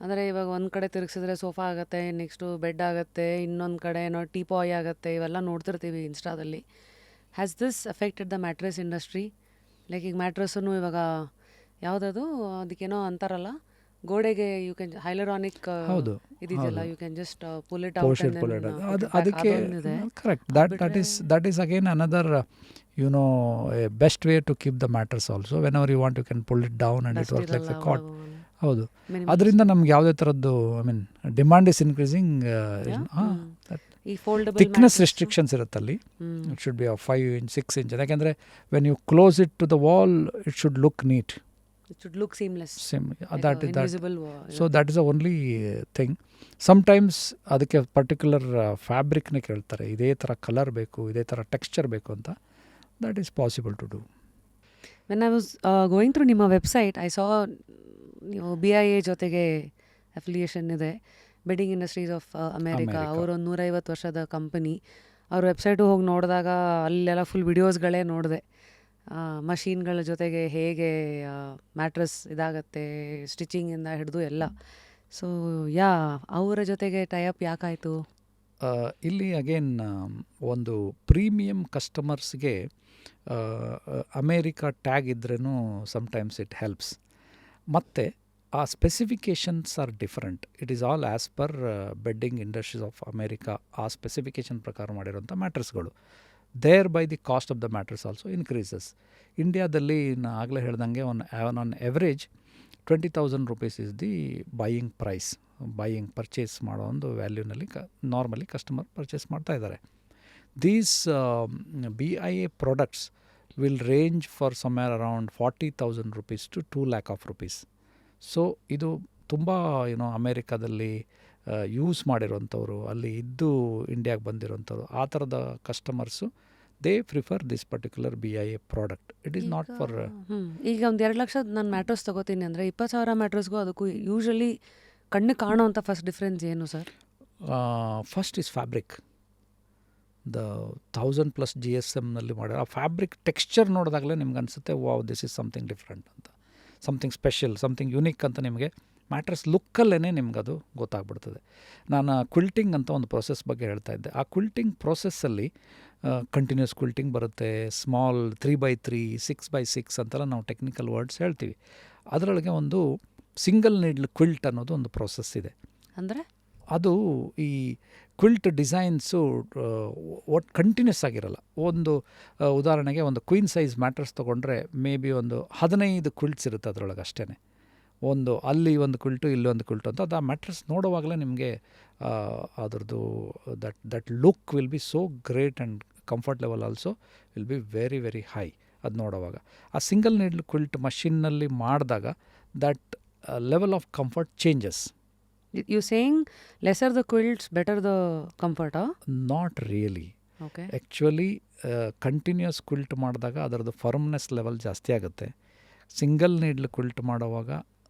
ಅಂದರೆ ಇವಾಗ ಒಂದು ಕಡೆ ತಿರುಗಿಸಿದ್ರೆ ಸೋಫಾ ಆಗುತ್ತೆ, ನೆಕ್ಸ್ಟು ಬೆಡ್ ಆಗುತ್ತೆ, ಇನ್ನೊಂದು ಕಡೆ ಟೀಪಾಯ್ ಆಗುತ್ತೆ, ಇವೆಲ್ಲ ನೋಡ್ತಿರ್ತೀವಿ ಇನ್ಸ್ಟಾದಲ್ಲಿ. Has this affected the mattress industry? Like ಈಗ ಮ್ಯಾಟ್ರೆಸ್ಸನ್ನು ಇವಾಗ ಯಾವುದದು ಅದಕ್ಕೇನೋ ಅಂತಾರಲ್ಲ, ಗೋಡೆಗೆ ಯು ಕ್ಯಾನ್ ಹೈಲರಾನಿಕ್ ಇದೆಯಲ್ಲ, you can just pull it out. ಅದಕ್ಕೆ correct, that is again another best way to keep the mattress also. Whenever you want you can pull it down and it work like the cot. ಹೌದು, ಅದರಿಂದ ನಮ್ಗೆ ಯಾವುದೇ ಥರದ್ದು demand is increasing. Thickness restrictions ಇರುತ್ತಲ್ಲಿ. It should be 5 inch 6 inch. ಯಾಕೆಂದರೆ when you close it to the wall it should look neat. It should look seamless. That is invisible wall. So that is the only thing. Sometimes ಅದಕ್ಕೆ ಪರ್ಟಿಕ್ಯುಲರ್ ಫ್ಯಾಬ್ರಿಕ್ನೇ ಕೇಳ್ತಾರೆ, ಇದೇ ಥರ ಕಲರ್ ಬೇಕು, ಇದೇ ಥರ ಟೆಕ್ಸ್ಚರ್ ಬೇಕು ಅಂತ. That is possible to do. When I was going through ನಿಮ್ಮ ವೆಬ್ಸೈಟ್, ಐ ಸಾ ನೀವು BIA ಜೊತೆಗೆ ಅಫಿಲಿಯೇಷನ್ ಇದೆ, ಬೆಡ್ಡಿಂಗ್ ಇಂಡಸ್ಟ್ರೀಸ್ ಆಫ್ ಅಮೇರಿಕಾ. ಅವರು 150 ವರ್ಷದ ಕಂಪನಿ. ಅವ್ರ ವೆಬ್ಸೈಟು ಹೋಗಿ ನೋಡಿದಾಗ ಅಲ್ಲೆಲ್ಲ ಫುಲ್ ವಿಡಿಯೋಸ್ಗಳೇ ನೋಡಿದೆ, ಮಷೀನ್ಗಳ ಜೊತೆಗೆ ಹೇಗೆ ಮ್ಯಾಟ್ರೆಸ್ ಇದಾಗತ್ತೆ, ಸ್ಟಿಚಿಂಗಿಂದ ಹಿಡಿದು ಎಲ್ಲ. ಸೊ ಅವರ ಜೊತೆಗೆ ಟೈಅಪ್ ಯಾಕಾಯಿತು? ಇಲ್ಲಿ ಅಗೇನ್ ಒಂದು ಪ್ರೀಮಿಯಂ ಕಸ್ಟಮರ್ಸ್ಗೆ ಅಮೇರಿಕಾ ಟ್ಯಾಗ್ ಇದ್ರೂ ಸಮ್ಟೈಮ್ಸ್ ಇಟ್ ಹೆಲ್ಪ್ಸ್. ಮತ್ತು ಆ specifications are different. It is all as per bedding industries of America. ಆ ಸ್ಪೆಸಿಫಿಕೇಷನ್ ಪ್ರಕಾರ ಮಾಡಿರೋಂಥ ಮ್ಯಾಟ್ರೆಸ್ಗಳು. Thereby the cost of the mattress also increases. ಇಂಡಿಯಾದಲ್ಲಿ ನಾನು ಆಗಲೇ ಹೇಳ್ದಂಗೆ on average 20,000 rupees is the buying price. Purchase ಮಾಡೋ ಒಂದು ವ್ಯಾಲ್ಯೂನಲ್ಲಿ ನಾರ್ಮಲಿ ಕಸ್ಟಮರ್ ಪರ್ಚೇಸ್ ಮಾಡ್ತಾ ಇದ್ದಾರೆ. These BIA products will range for somewhere around 40,000 rupees to 2 lakh rupees. So ಇದು ತುಂಬ ಅಮೇರಿಕಾದಲ್ಲಿ ಯೂಸ್ ಮಾಡಿರೋಂಥವ್ರು, ಅಲ್ಲಿ ಇದ್ದು ಇಂಡಿಯಾಗೆ ಬಂದಿರೋಂಥವ್ರು, ಆ ಥರದ customers they prefer this particular BIA product. It is not for ಈಗ ಒಂದು 2 ಲಕ್ಷ ನಾನು ಮ್ಯಾಟ್ರೆಸ್ ತೊಗೋತೀನಿ ಅಂದರೆ 20,000 ಮ್ಯಾಟ್ರೆಸ್ಗೂ ಅದಕ್ಕೂ ಯೂಶ್ವಲಿ ಕಣ್ಣು ಕಾಣೋವಂಥ ಫಸ್ಟ್ ಡಿಫ್ರೆನ್ಸ್ ಏನು sir? First is fabric. The 1000+ GSMನಲ್ಲಿ ಮಾಡಿರೋ ಆ ಫ್ಯಾಬ್ರಿಕ್ ಟೆಕ್ಸ್ಚರ್ ನೋಡಿದಾಗಲೇ ನಿಮ್ಗೆ ಅನಿಸುತ್ತೆ, wow this is something different ಅಂತ, ಸಮಥಿಂಗ್ ಸ್ಪೆಷಲ್, ಸಮಥಿಂಗ್ ಯುನೀಕ್ ಅಂತ ನಿಮಗೆ ಮ್ಯಾಟ್ರೆಸ್ ಲುಕ್ಕಲ್ಲೇ ನಿಮ್ಗೆ ಅದು ಗೊತ್ತಾಗ್ಬಿಡ್ತದೆ. ನಾನು ಕ್ವಿಲ್ಟಿಂಗ್ ಅಂತ ಒಂದು ಪ್ರೊಸೆಸ್ ಬಗ್ಗೆ ಹೇಳ್ತಾ ಇದ್ದೆ. ಆ ಕ್ವಿಲ್ಟಿಂಗ್ ಪ್ರೊಸೆಸ್ಸಲ್ಲಿ ಕಂಟಿನ್ಯೂಸ್ ಕ್ವಿಲ್ಟಿಂಗ್ ಬರುತ್ತೆ, ಸ್ಮಾಲ್ 3x3 6x6 ಅಂತೆಲ್ಲ ನಾವು ಟೆಕ್ನಿಕಲ್ ವರ್ಡ್ಸ್ ಹೇಳ್ತೀವಿ. ಅದರೊಳಗೆ ಒಂದು ಸಿಂಗಲ್ ನೀಡ್ಲ್ ಕ್ವಿಲ್ಟ್ ಅನ್ನೋದು ಒಂದು ಪ್ರೊಸೆಸ್ ಇದೆ. ಅಂದರೆ ಅದು ಈ ಕ್ವಿಲ್ಟ್ ಡಿಸೈನ್ಸು ಒಟ್ಟು ಕಂಟಿನ್ಯೂಸ್ ಆಗಿರಲ್ಲ. ಒಂದು ಉದಾಹರಣೆಗೆ ಒಂದು ಕ್ವೀನ್ ಸೈಜ್ ಮ್ಯಾಟ್ರೆಸ್ ತೊಗೊಂಡ್ರೆ ಮೇ ಬಿ ಒಂದು 15 ಕ್ವಿಲ್ಟ್ಸ್ ಇರುತ್ತೆ ಅದರೊಳಗೆ ಅಷ್ಟೇ. ಒಂದು ಅಲ್ಲಿ ಒಂದು ಕ್ವಿಲ್ಟು ಇಲ್ಲಿ ಒಂದು ಕ್ವಿಲ್ಟು ಅಂತ. ಅದು ಆ ಮ್ಯಾಟ್ರೆಸ್ ನೋಡುವಾಗಲೇ ನಿಮಗೆ ಅದರದ್ದು that look will be so great and comfort level also will be very very high. ಅದು ನೋಡುವಾಗ ಆ ಸಿಂಗಲ್ ನೀಡ್ಲ್ ಕ್ವಿಲ್ಟ್ ಮಷಿನ್ನಲ್ಲಿ ಮಾಡಿದಾಗ that level of comfort changes. You saying lesser the quilts better the comfort? Not really. Okay, actually continuous quilt ಮಾಡಿದಾಗ ಅದರದ್ದು ಫರ್ಮ್ನೆಸ್ ಲೆವೆಲ್ ಜಾಸ್ತಿ ಆಗುತ್ತೆ. ಸಿಂಗಲ್ ನೀಡ್ಲ್ ಕ್ವಿಲ್ಟ್ ಮಾಡುವಾಗ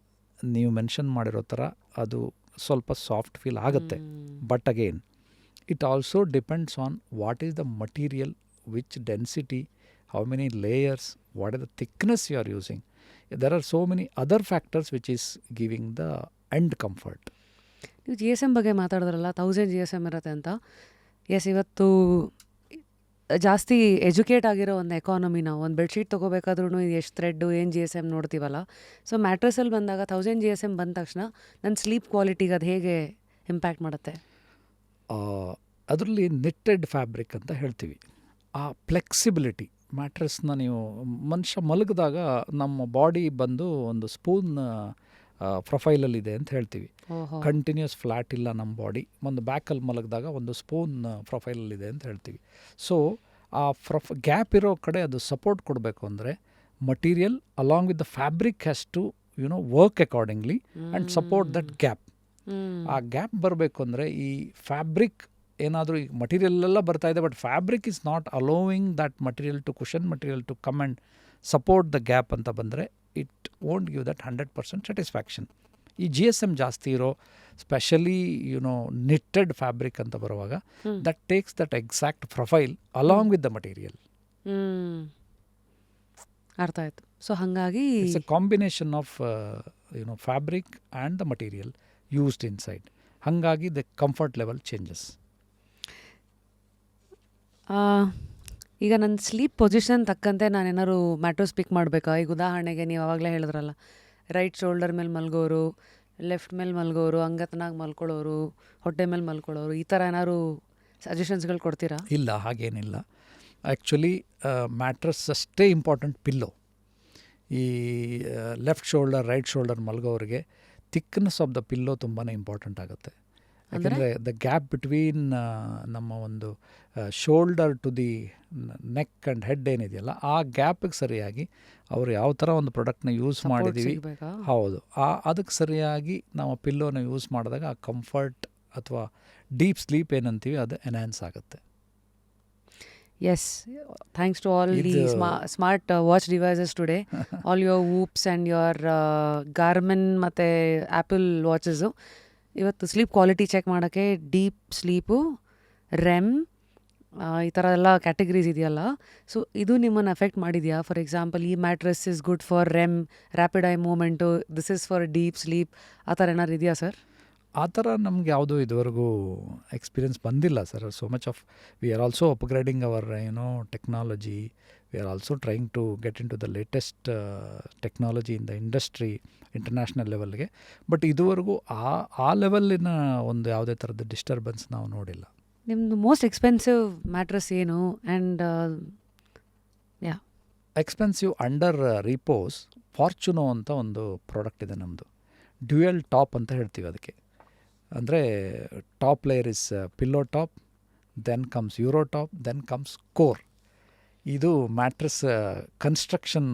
ನೀವು ಮೆನ್ಷನ್ ಮಾಡಿರೋ ಥರ ಅದು ಸ್ವಲ್ಪ ಸಾಫ್ಟ್ ಫೀಲ್ ಆಗುತ್ತೆ. But again it also depends on what is the material, which density, how many layers, what is the thickness you are using. There are so many other factors which is giving the end comfort. ನೀವು GSM ಬಗ್ಗೆ ಮಾತಾಡಿದ್ರಲ್ಲ, 1000 GSM ಇರುತ್ತೆ ಅಂತ. ಎಸ್, ಇವತ್ತು ಜಾಸ್ತಿ ಎಜುಕೇಟ್ ಆಗಿರೋ ಒಂದು ಎಕಾನಮಿ ನಾವು. ಒಂದು ಬೆಡ್ಶೀಟ್ ತೊಗೋಬೇಕಾದ್ರೂ ಎಷ್ಟು ಥ್ರೆಡ್ಡು, ಏನು GSM ನೋಡ್ತೀವಲ್ಲ. ಸೊ ಮ್ಯಾಟ್ರಸಲ್ಲಿ ಬಂದಾಗ 1000 GSM ಬಂದ ತಕ್ಷಣ ನನ್ನ ಸ್ಲೀಪ್ ಕ್ವಾಲಿಟಿಗೆ ಅದು ಹೇಗೆ ಇಂಪ್ಯಾಕ್ಟ್ ಮಾಡುತ್ತೆ? ಅದರಲ್ಲಿ ನಿಟ್ಟೆಡ್ ಫ್ಯಾಬ್ರಿಕ್ ಅಂತ ಹೇಳ್ತೀವಿ. ಆ ಫ್ಲೆಕ್ಸಿಬಿಲಿಟಿ ಮ್ಯಾಟ್ರೆಸ್ನ ನೀವು ಮನುಷ್ಯ ಮಲಗಿದಾಗ ನಮ್ಮ ಬಾಡಿ ಬಂದು ಒಂದು ಸ್ಪೂನ್ ಪ್ರೊಫೈಲಲ್ಲಿದೆ ಅಂತ ಹೇಳ್ತೀವಿ. ಕಂಟಿನ್ಯೂಸ್ ಫ್ಲ್ಯಾಟ್ ಇಲ್ಲ ನಮ್ಮ ಬಾಡಿ. ಒಂದು ಬ್ಯಾಕಲ್ಲಿ ಮಲಗಿದಾಗ ಒಂದು ಸ್ಪೂನ್ ಪ್ರೊಫೈಲಲ್ಲಿದೆ ಅಂತ ಹೇಳ್ತೀವಿ. ಸೊ ಆ ಗ್ಯಾಪ್ ಇರೋ ಕಡೆ ಅದು ಸಪೋರ್ಟ್ ಕೊಡಬೇಕು ಅಂದರೆ material along with the fabric has to work accordingly and support that gap. ಆ ಗ್ಯಾಪ್ ಬರಬೇಕು ಅಂದರೆ ಈ ಫ್ಯಾಬ್ರಿಕ್ ಏನಾದರೂ ಈಗ ಮಟೀರಿಯಲ್ ಎಲ್ಲ ಬರ್ತಾ ಇದೆ, but fabric is not allowing that material to cushion material to come and support the gap ಅಂತ ಬಂದರೆ it won't give that 100% satisfaction. ಈ GSM ಜಾಸ್ತಿ ಇರೋ ಸ್ಪೆಷಲಿ ನಿಟ್ಟೆಡ್ ಫ್ಯಾಬ್ರಿಕ್ ಅಂತ ಬರುವಾಗ that takes that exact profile along with the material. ಅರ್ಥ ಆಯಿತು. ಸೊ ಹಾಗಾಗಿ it's a combination of fabric and the material used inside. ಹಾಗಾಗಿ ದ ಕಂಫರ್ಟ್ ಲೆವೆಲ್ ಚೇಂಜಸ್. ಈಗ ನನ್ನ ಸ್ಲೀಪ್ ಪೊಸಿಷನ್ ತಕ್ಕಂತೆ ನಾನೇನಾದ್ರು ಮ್ಯಾಟ್ರಸ್ ಪಿಕ್ ಮಾಡಬೇಕಾ? ಈಗ ಉದಾಹರಣೆಗೆ ನೀವು ಆವಾಗಲೇ ಹೇಳಿದ್ರಲ್ಲ, ರೈಟ್ ಶೋಲ್ಡರ್ ಮೇಲೆ ಮಲ್ಗೋರು, ಲೆಫ್ಟ್ ಮೇಲೆ ಮಲ್ಗೋರು, ಅಂಗತನಾಗಿ ಮಲ್ಕೊಳ್ಳೋರು, ಹೊಟ್ಟೆ ಮೇಲೆ ಮಲ್ಕೊಳ್ಳೋರು, ಈ ಥರ ಏನಾದ್ರು ಸಜೆಷನ್ಸ್ಗಳು ಕೊಡ್ತೀರಾ? ಇಲ್ಲ, ಹಾಗೇನಿಲ್ಲ. ಆ್ಯಕ್ಚುಲಿ ಮ್ಯಾಟ್ರಸ್ ಅಷ್ಟೇ ಇಂಪಾರ್ಟೆಂಟ್ ಪಿಲ್ಲೋ. ಈ ಲೆಫ್ಟ್ ಶೋಲ್ಡರ್ ರೈಟ್ ಶೋಲ್ಡರ್ ಮಲ್ಗೋರಿಗೆ ಥಿಕ್ನೆಸ್ ಆಫ್ ದ ಪಿಲ್ಲೋ ತುಂಬಾ ಇಂಪಾರ್ಟೆಂಟ್ ಆಗುತ್ತೆ. ಯಾಕೆಂದರೆ ದ ಗ್ಯಾಪ್ ಬಿಟ್ವೀನ್ ನಮ್ಮ ಒಂದು shoulder to the neck and head ಏನಿದೆಯಲ್ಲ, ಆ ಗ್ಯಾಪಿಗೆ ಸರಿಯಾಗಿ ಅವರು ಯಾವ ಥರ ಒಂದು ಪ್ರಾಡಕ್ಟ್ನ ಯೂಸ್ ಮಾಡಿದ್ದೀವಿ, ಹೌದು, ಅದಕ್ಕೆ ಸರಿಯಾಗಿ ನಾವು ಪಿಲ್ಲೋನ ಯೂಸ್ ಮಾಡಿದಾಗ ಆ ಕಂಫರ್ಟ್ ಅಥವಾ ಡೀಪ್ ಸ್ಲೀಪ್ ಏನಂತೀವಿ ಅದು ಎನ್ಹ್ಯಾನ್ಸ್ ಆಗುತ್ತೆ. Yes, thanks to all the smart watch devices today, all your Whoops and your Garmin ಮತ್ತು Apple watches, ಇವತ್ತು ಸ್ಲೀಪ್ ಕ್ವಾಲಿಟಿ ಚೆಕ್ ಮಾಡೋಕ್ಕೆ ಡೀಪ್ ಸ್ಲೀಪು, ರೆಮ್, ಈ ಥರ ಎಲ್ಲ ಕ್ಯಾಟಗರೀಸ್ ಇದೆಯಲ್ಲ. ಸೊ ಇದು ನಿಮ್ಮನ್ನು ಅಫೆಕ್ಟ್ ಮಾಡಿದೆಯಾ? ಫಾರ್ ಎಕ್ಸಾಂಪಲ್, ಈ mattress is good for REM, rapid eye movement, this is for deep sleep, ಆ ಥರ ಏನಾರು ಇದೆಯಾ ಸರ್? ಆ ಥರ ನಮ್ಗೆ ಯಾವುದೂ ಇದುವರೆಗೂ ಎಕ್ಸ್ಪೀರಿಯನ್ಸ್ ಬಂದಿಲ್ಲ sir. So much of we are also upgrading our technology. We are also trying to get into the latest technology in the industry international ಲೆವೆಲ್ಗೆ. ಬಟ್ ಇದುವರೆಗೂ ಆ ಲೆವೆಲ್ಲಿನ ಒಂದು ಯಾವುದೇ ಥರದ ಡಿಸ್ಟರ್ಬೆನ್ಸ್ ನಾವು ನೋಡಿಲ್ಲ. ನಿಮ್ಮದು ಮೋಸ್ಟ್ ಎಕ್ಸ್ಪೆನ್ಸಿವ್ ಮ್ಯಾಟ್ರಸ್ ಏನು? ಆ್ಯಂಡ್ ಎಕ್ಸ್ಪೆನ್ಸಿವ್ ಅಂಡರ್ ರಿಪೋಸ್ ಫಾರ್ಚುನೋ ಅಂತ ಒಂದು ಪ್ರಾಡಕ್ಟ್ ಇದೆ ನಮ್ಮದು. ಡ್ಯುಯಲ್ ಟಾಪ್ ಅಂತ ಹೇಳ್ತೀವಿ ಅದಕ್ಕೆ. ಅಂದರೆ top layer is pillow top, then comes euro top, then comes core. ಇದು ಮ್ಯಾಟ್ರಸ್ ಕನ್ಸ್ಟ್ರಕ್ಷನ್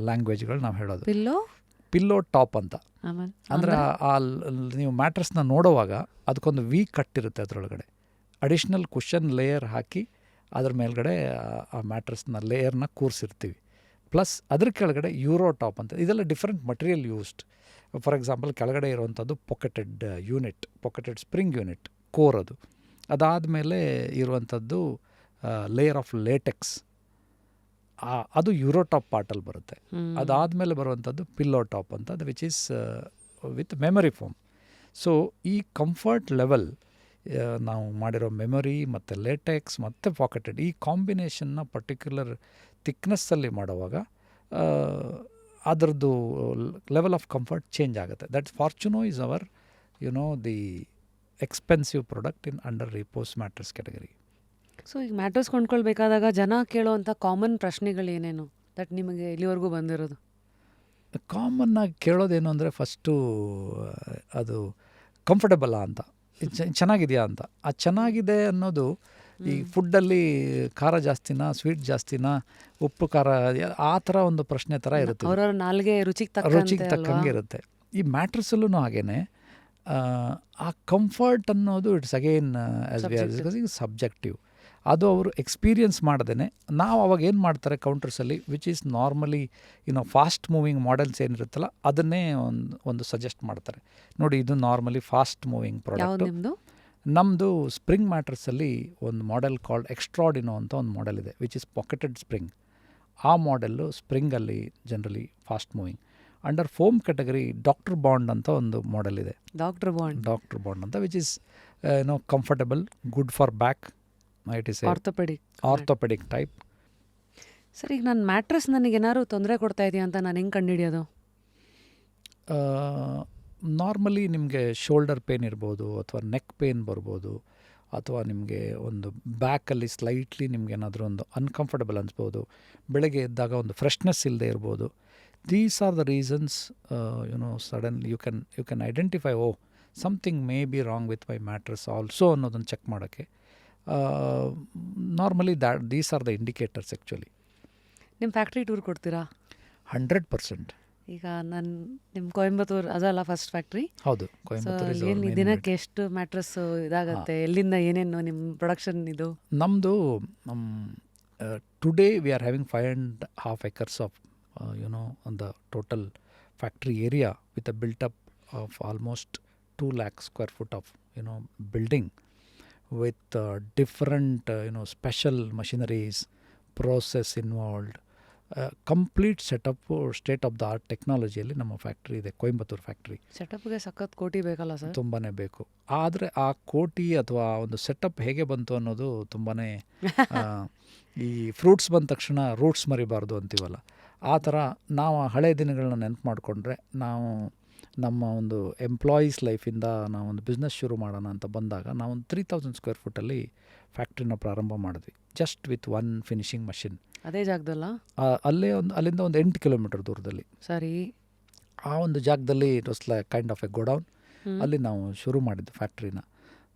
ಲ್ಯಾಂಗ್ವೇಜ್ಗಳು ನಾವು ಹೇಳೋದು. ಪಿಲ್ಲೋ ಟಾಪ್ ಅಂತ. ಅಂದರೆ ನೀವು ಮ್ಯಾಟ್ರಸ್ನ ನೋಡುವಾಗ ಅದಕ್ಕೊಂದು ವಿ ಕಟ್ ಇರುತ್ತೆ, ಅದರೊಳಗಡೆ ಅಡಿಷ್ನಲ್ ಕುಷನ್ ಲೇಯರ್ ಹಾಕಿ ಅದ್ರ ಮೇಲ್ಗಡೆ ಆ ಮ್ಯಾಟ್ರಸ್ನ ಲೇಯರ್ನ ಕೂರಿಸಿರ್ತೀವಿ. ಪ್ಲಸ್ ಅದ್ರ ಕೆಳಗಡೆ ಯೂರೋ ಟಾಪ್ ಅಂತ. ಇದೆಲ್ಲ different material used. For example, ಕೆಳಗಡೆ ಇರುವಂಥದ್ದು ಪಾಕೆಟೆಡ್ ಯೂನಿಟ್, ಪಾಕೆಟೆಡ್ ಸ್ಪ್ರಿಂಗ್ ಯೂನಿಟ್, ಕೋರ್ ಅದು. ಅದಾದಮೇಲೆ ಇರುವಂಥದ್ದು ಲೇಯರ್ ಆಫ್ ಲೇಟೆಕ್ಸ್, ಅದು ಯೂರೋ ಟಾಪ್ ಪಾರ್ಟಲ್ಲಿ ಬರುತ್ತೆ. ಅದಾದಮೇಲೆ ಬರುವಂಥದ್ದು ಪಿಲ್ಲೋ ಟಾಪ್ ಅಂತ, ಅದು which is with memory foam. So ಈ ಕಂಫರ್ಟ್ ಲೆವೆಲ್ ನಾವು ಮಾಡಿರೋ ಮೆಮೊರಿ ಮತ್ತು ಲೇಟೆಕ್ಸ್ ಮತ್ತು ಪಾಕೆಟೆಡ್ ಈ ಕಾಂಬಿನೇಷನ್ನ ಪರ್ಟಿಕ್ಯುಲರ್ ಥಿಕ್ನೆಸ್ಸಲ್ಲಿ ಮಾಡುವಾಗ ಅದರದ್ದು ಲೆವೆಲ್ ಆಫ್ ಕಂಫರ್ಟ್ ಚೇಂಜ್ ಆಗುತ್ತೆ. That Fortuno is our the expensive product in under Repose mattress category. So ಈಗ ಮ್ಯಾಟ್ರಸ್ ಕೊಂಡ್ಕೊಳ್ಬೇಕಾದಾಗ ಜನ ಕೇಳೋವಂಥ ಕಾಮನ್ ಪ್ರಶ್ನೆಗಳೇನೇನು ದಟ್ ನಿಮಗೆ ಇಲ್ಲಿವರೆಗೂ ಬಂದಿರೋದು? ಕಾಮನ್ನಾಗಿ ಕೇಳೋದೇನು ಅಂದರೆ ಫಸ್ಟು ಅದು ಕಂಫರ್ಟಬಲ್ಲ ಅಂತ, ಚೆನ್ನಾಗಿದೆಯಾ ಅಂತ. ಆ ಚೆನ್ನಾಗಿದೆ ಅನ್ನೋದು ಈ ಫುಡ್ಡಲ್ಲಿ ಖಾರ ಜಾಸ್ತಿನಾ, ಸ್ವೀಟ್ ಜಾಸ್ತಿನಾ, ಉಪ್ಪು ಖಾರ, ಆ ಥರ ಒಂದು ಪ್ರಶ್ನೆ ಥರ ಇರುತ್ತೆ. ಅವರ ನಾಲ್ಗೆ ರುಚಿಗೆ ತಕ್ಕಂಗೆ ಇರುತ್ತೆ. ಈ ಮ್ಯಾಟ್ರಸಲ್ಲೂ ಹಾಗೇನೆ ಆ ಕಂಫರ್ಟ್ ಅನ್ನೋದು it's again as we are subjective. ಅದು ಅವರು ಎಕ್ಸ್ಪೀರಿಯನ್ಸ್ ಮಾಡ್ದೇ ನಾವು ಅವಾಗ ಏನು ಮಾಡ್ತಾರೆ ಕೌಂಟರ್ಸಲ್ಲಿ, which is normally fast moving models ಏನಿರುತ್ತಲ್ಲ ಅದನ್ನೇ ಒಂದು ಸಜೆಸ್ಟ್ ಮಾಡ್ತಾರೆ. ನೋಡಿ, ಇದು ನಾರ್ಮಲಿ ಫಾಸ್ಟ್ ಮೂವಿಂಗ್ ಪ್ರಾಡಕ್ಟ್. ನಮ್ಮದು ಸ್ಪ್ರಿಂಗ್ ಮ್ಯಾಟ್ರಸಲ್ಲಿ ಒಂದು ಮಾಡೆಲ್ ಕಾಲ್ಡ್ ಎಕ್ಸ್ಟ್ರಾಡಿನೋ ಅಂತ ಒಂದು ಮಾಡೆಲ್ ಇದೆ, ವಿಚ್ ಇಸ್ ಪಾಕೆಟೆಡ್ ಸ್ಪ್ರಿಂಗ್. ಆ ಮಾಡೆಲ್ಲು ಸ್ಪ್ರಿಂಗಲ್ಲಿ generally fast moving. Under foam category doctor bond ಅಂತ ಒಂದು ಮಾಡೆಲ್ ಇದೆ. ಡಾಕ್ಟರ್ ಬಾಂಡ್ ಅಂತ which is comfortable, good for back. It is orthopaedic type. Sir, ಈಗ ನನ್ನ ಮ್ಯಾಟ್ರೆಸ್ ನನಗೇನಾದ್ರು ತೊಂದರೆ ಕೊಡ್ತಾ ಇದೆಯಾ ಅಂತ ನಾನು ಹೆಂಗೆ ಕಂಡುಹಿಡಿಯೋದು? ನಾರ್ಮಲಿ ನಿಮಗೆ ಶೋಲ್ಡರ್ ಪೇನ್ ಇರ್ಬೋದು, ಅಥವಾ ನೆಕ್ ಪೇನ್ ಬರ್ಬೋದು, ಅಥವಾ ನಿಮಗೆ ಒಂದು ಬ್ಯಾಕಲ್ಲಿ ಸ್ಲೈಟ್ಲಿ ನಿಮ್ಗೆ ಏನಾದರೂ ಒಂದು ಅನ್ಕಂಫರ್ಟಬಲ್ ಅನಿಸ್ಬೋದು, ಬೆಳಗ್ಗೆ ಎದ್ದಾಗ ಒಂದು ಫ್ರೆಶ್ನೆಸ್ ಇಲ್ಲದೆ ಇರ್ಬೋದು. These are the reasons suddenly you can identify, something may be wrong with my mattress also ಅನ್ನೋದನ್ನು ಚೆಕ್ ಮಾಡೋಕ್ಕೆ. Normally these are the indicators actually. ನಿಮ್ಮ ಫ್ಯಾಕ್ಟ್ರಿ ಟೂರ್ ಕೊಡ್ತೀರಾ? 100%. ಈಗ ನಾನು ನಿಮ್ಮ ಕೊಯಂಬತ್ತೂರು ಅದಲ್ಲ ಫಸ್ಟ್ ಫ್ಯಾಕ್ಟ್ರಿ? ಹೌದು, ಏನು ದಿನಕ್ಕೆ ಎಷ್ಟು ಮ್ಯಾಟ್ರೆಸ್ ಇದಾಗುತ್ತೆ? ಎಲ್ಲಿಂದ ಏನೇನು ನಿಮ್ಮ ಪ್ರೊಡಕ್ಷನ್ ಇದು? ನಮ್ಮದು today we are having 5.5 acres of on the total factory area with a built up of almost 2 lakh square foot of building with different special machineries, process involved, complete setup state of the art ಟೆಕ್ನಾಲಜಿಯಲ್ಲಿ ನಮ್ಮ ಫ್ಯಾಕ್ಟ್ರಿ ಇದೆ, ಕೊಯಂಬತ್ತೂರು ಫ್ಯಾಕ್ಟ್ರಿ. ಸೆಟಪ್ಗೆ ಸಖತ್ ಕೋಟಿ ಬೇಕಲ್ಲ ಸರ್? ತುಂಬಾ ಬೇಕು. ಆದರೆ ಆ ಕೋಟಿ ಅಥವಾ ಒಂದು ಸೆಟಪ್ ಹೇಗೆ ಬಂತು ಅನ್ನೋದು ತುಂಬಾ ಈ ಫ್ರೂಟ್ಸ್ ಬಂದ ತಕ್ಷಣ ರೂಟ್ಸ್ ಮರಿಬಾರ್ದು ಅಂತೀವಲ್ಲ, ಆ ಥರ ನಾವು ಹಳೆ ದಿನಗಳನ್ನ ನೆನಪು ಮಾಡಿಕೊಂಡ್ರೆ, ನಾವು ನಮ್ಮ ಒಂದು ಎಂಪ್ಲಾಯೀಸ್ ಲೈಫಿಂದ ನಾವೊಂದು ಬಿಸ್ನೆಸ್ ಶುರು ಮಾಡೋಣ ಅಂತ ಬಂದಾಗ ನಾವೊಂದು 3000 ಸ್ಕ್ವೇರ್ ಫುಟ್ಟಲ್ಲಿ ಫ್ಯಾಕ್ಟ್ರಿನ ಪ್ರಾರಂಭ ಮಾಡಿದ್ವಿ, ಜಸ್ಟ್ ವಿತ್ 1 ಫಿನಿಷಿಂಗ್ ಮಷಿನ್. ಅದೇ ಜಾಗದಲ್ಲ? ಅಲ್ಲಿಂದ ಒಂದು 8 ಕಿಲೋಮೀಟರ್ ದೂರದಲ್ಲಿ. ಸರಿ. ಆ ಒಂದು ಜಾಗದಲ್ಲಿ it was like kind of a godown. ಅಲ್ಲಿ ನಾವು ಶುರು ಮಾಡಿದ್ದು ಫ್ಯಾಕ್ಟ್ರಿನ.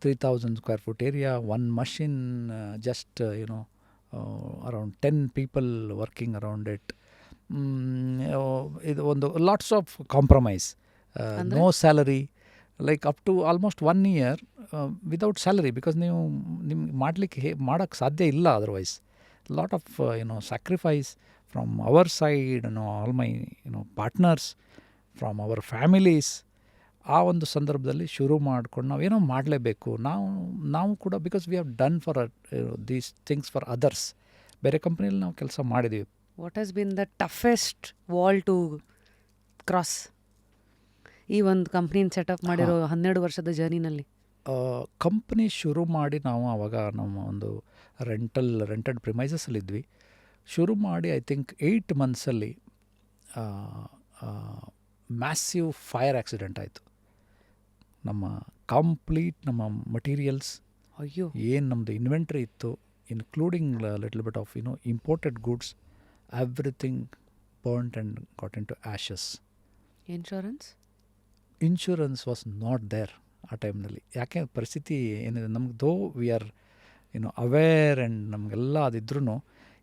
3000 square foot area, 1 machine, just around 10 people working around it. ಇದು ಒಂದು lots of compromise, no salary, like up to almost 1 year without salary, because ನಿಮ್ಗೆ ಮಾಡೋಕ್ಕೆ ಸಾಧ್ಯ ಇಲ್ಲ otherwise. lot of sacrifice from our side, all my partners, from our families. ಆ ಒಂದು ಸಂದರ್ಭದಲ್ಲಿ ಶುರು ಮಾಡ್ಕೊಂಡು ನಾವೇನೋ ಮಾಡಲೇಬೇಕು ನಾವು ಕೂಡ, because we have done for these things for others. ಬೇರೆ ಕಂಪ್ನಿಯಲ್ಲಿ ನಾವು ಕೆಲಸ ಮಾಡಿದ್ದೀವಿ. What has been the toughest wall to cross ಈ ಒಂದು ಕಂಪ್ನಿನ ಸೆಟಪ್ ಮಾಡಿರೋ 12 ವರ್ಷದ ಜರ್ನಿನಲ್ಲಿ? ಕಂಪ್ನಿ ಶುರು ಮಾಡಿ ನಾವು ಆವಾಗ ನಮ್ಮ ಒಂದು ರೆಂಟೆಡ್ ಪ್ರಿಮೈಸಸ್ಸಲ್ಲಿದ್ವಿ. ಶುರು ಮಾಡಿ ಐ ಥಿಂಕ್ 8 monthsಲ್ಲಿ ಮ್ಯಾಸಿವ್ ಫೈರ್ ಆಕ್ಸಿಡೆಂಟ್ ಆಯಿತು. ನಮ್ಮ ನಮ್ಮ ಮಟೀರಿಯಲ್ಸ್, ಏನು ನಮ್ಮದು ಇನ್ವೆಂಟ್ರಿ ಇತ್ತು, including little bit of imported goods, everything burned and got in to ashes. Insurance was not there ಆ ಟೈಮ್ನಲ್ಲಿ. ಯಾಕೆ ಪರಿಸ್ಥಿತಿ ಏನಿದೆ ನಮ್ಗೆ, ದೋ ವಿ ಆರ್ ಅವೇರ್ ಆ್ಯಂಡ್ ನಮಗೆಲ್ಲ ಅದಿದ್ರೂ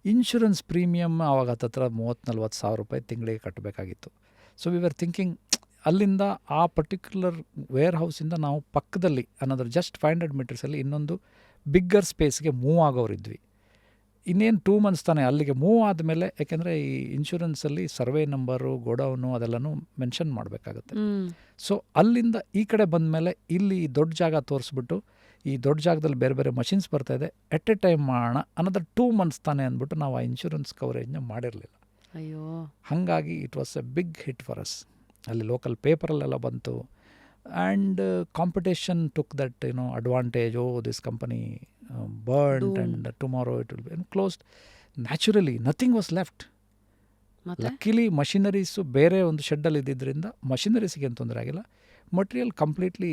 ಇನ್ಶೂರೆನ್ಸ್ ಪ್ರೀಮಿಯಮ್ ಆವಾಗ ಹತ್ತತ್ರ 30-40 ಸಾವಿರ ರೂಪಾಯಿ ತಿಂಗಳಿಗೆ ಕಟ್ಟಬೇಕಾಗಿತ್ತು. ಸೊ ವಿ ಆರ್ ಥಿಂಕಿಂಗ್, ಅಲ್ಲಿಂದ ಆ ಪರ್ಟಿಕ್ಯುಲರ್ ವೇರ್ ಹೌಸಿಂದ ನಾವು ಪಕ್ಕದಲ್ಲಿ ಅನ್ನೋದ್ರ ಜಸ್ಟ್ 500 ಮೀಟರ್ಸಲ್ಲಿ ಇನ್ನೊಂದು ಬಿಗ್ಗರ್ ಸ್ಪೇಸ್ಗೆ ಮೂವ್ ಆಗೋರಿದ್ವಿ. ಇನ್ನೇನು 2 months ತಾನೇ ಅಲ್ಲಿಗೆ ಮೂವ್ ಆದಮೇಲೆ, ಯಾಕೆಂದರೆ ಈ ಇನ್ಶೂರೆನ್ಸಲ್ಲಿ ಸರ್ವೆ ನಂಬರು, ಗೋಡೌನು ಅದೆಲ್ಲನೂ ಮೆನ್ಷನ್ ಮಾಡಬೇಕಾಗುತ್ತೆ. ಸೊ ಅಲ್ಲಿಂದ ಈ ಕಡೆ ಬಂದ ಮೇಲೆ ಇಲ್ಲಿ ದೊಡ್ಡ ಜಾಗ ತೋರಿಸ್ಬಿಟ್ಟು, ಈ ದೊಡ್ಡ ಜಾಗದಲ್ಲಿ ಬೇರೆ ಬೇರೆ ಮಷಿನ್ಸ್ ಬರ್ತಾಯಿದೆ, ಎಟ್ ಎ ಟೈಮ್ ಮಾಡೋಣ ಅನ್ನೋದ್ರ 2 months ತಾನೇ ಅಂದ್ಬಿಟ್ಟು ನಾವು ಆ ಇನ್ಶೂರೆನ್ಸ್ ಕವರೇಜ್ನ ಮಾಡಿರಲಿಲ್ಲ. ಅಯ್ಯೋ, ಹಾಗಾಗಿ it was a big hit for us. ಅಲ್ಲಿ ಲೋಕಲ್ ಪೇಪರಲ್ಲೆಲ್ಲ ಬಂತು, and competition took that advantage. This company burned and tomorrow it will be closed. Naturally nothing was left. Luckily machineries ಬೇರೆ ಒಂದು ಶೆಡ್ಡಲ್ಲಿ ಇದ್ದಿದ್ದರಿಂದ ಮಷಿನರೀಸ್ಗೆ ಏನು ತೊಂದರೆ ಆಗಿಲ್ಲ. Material completely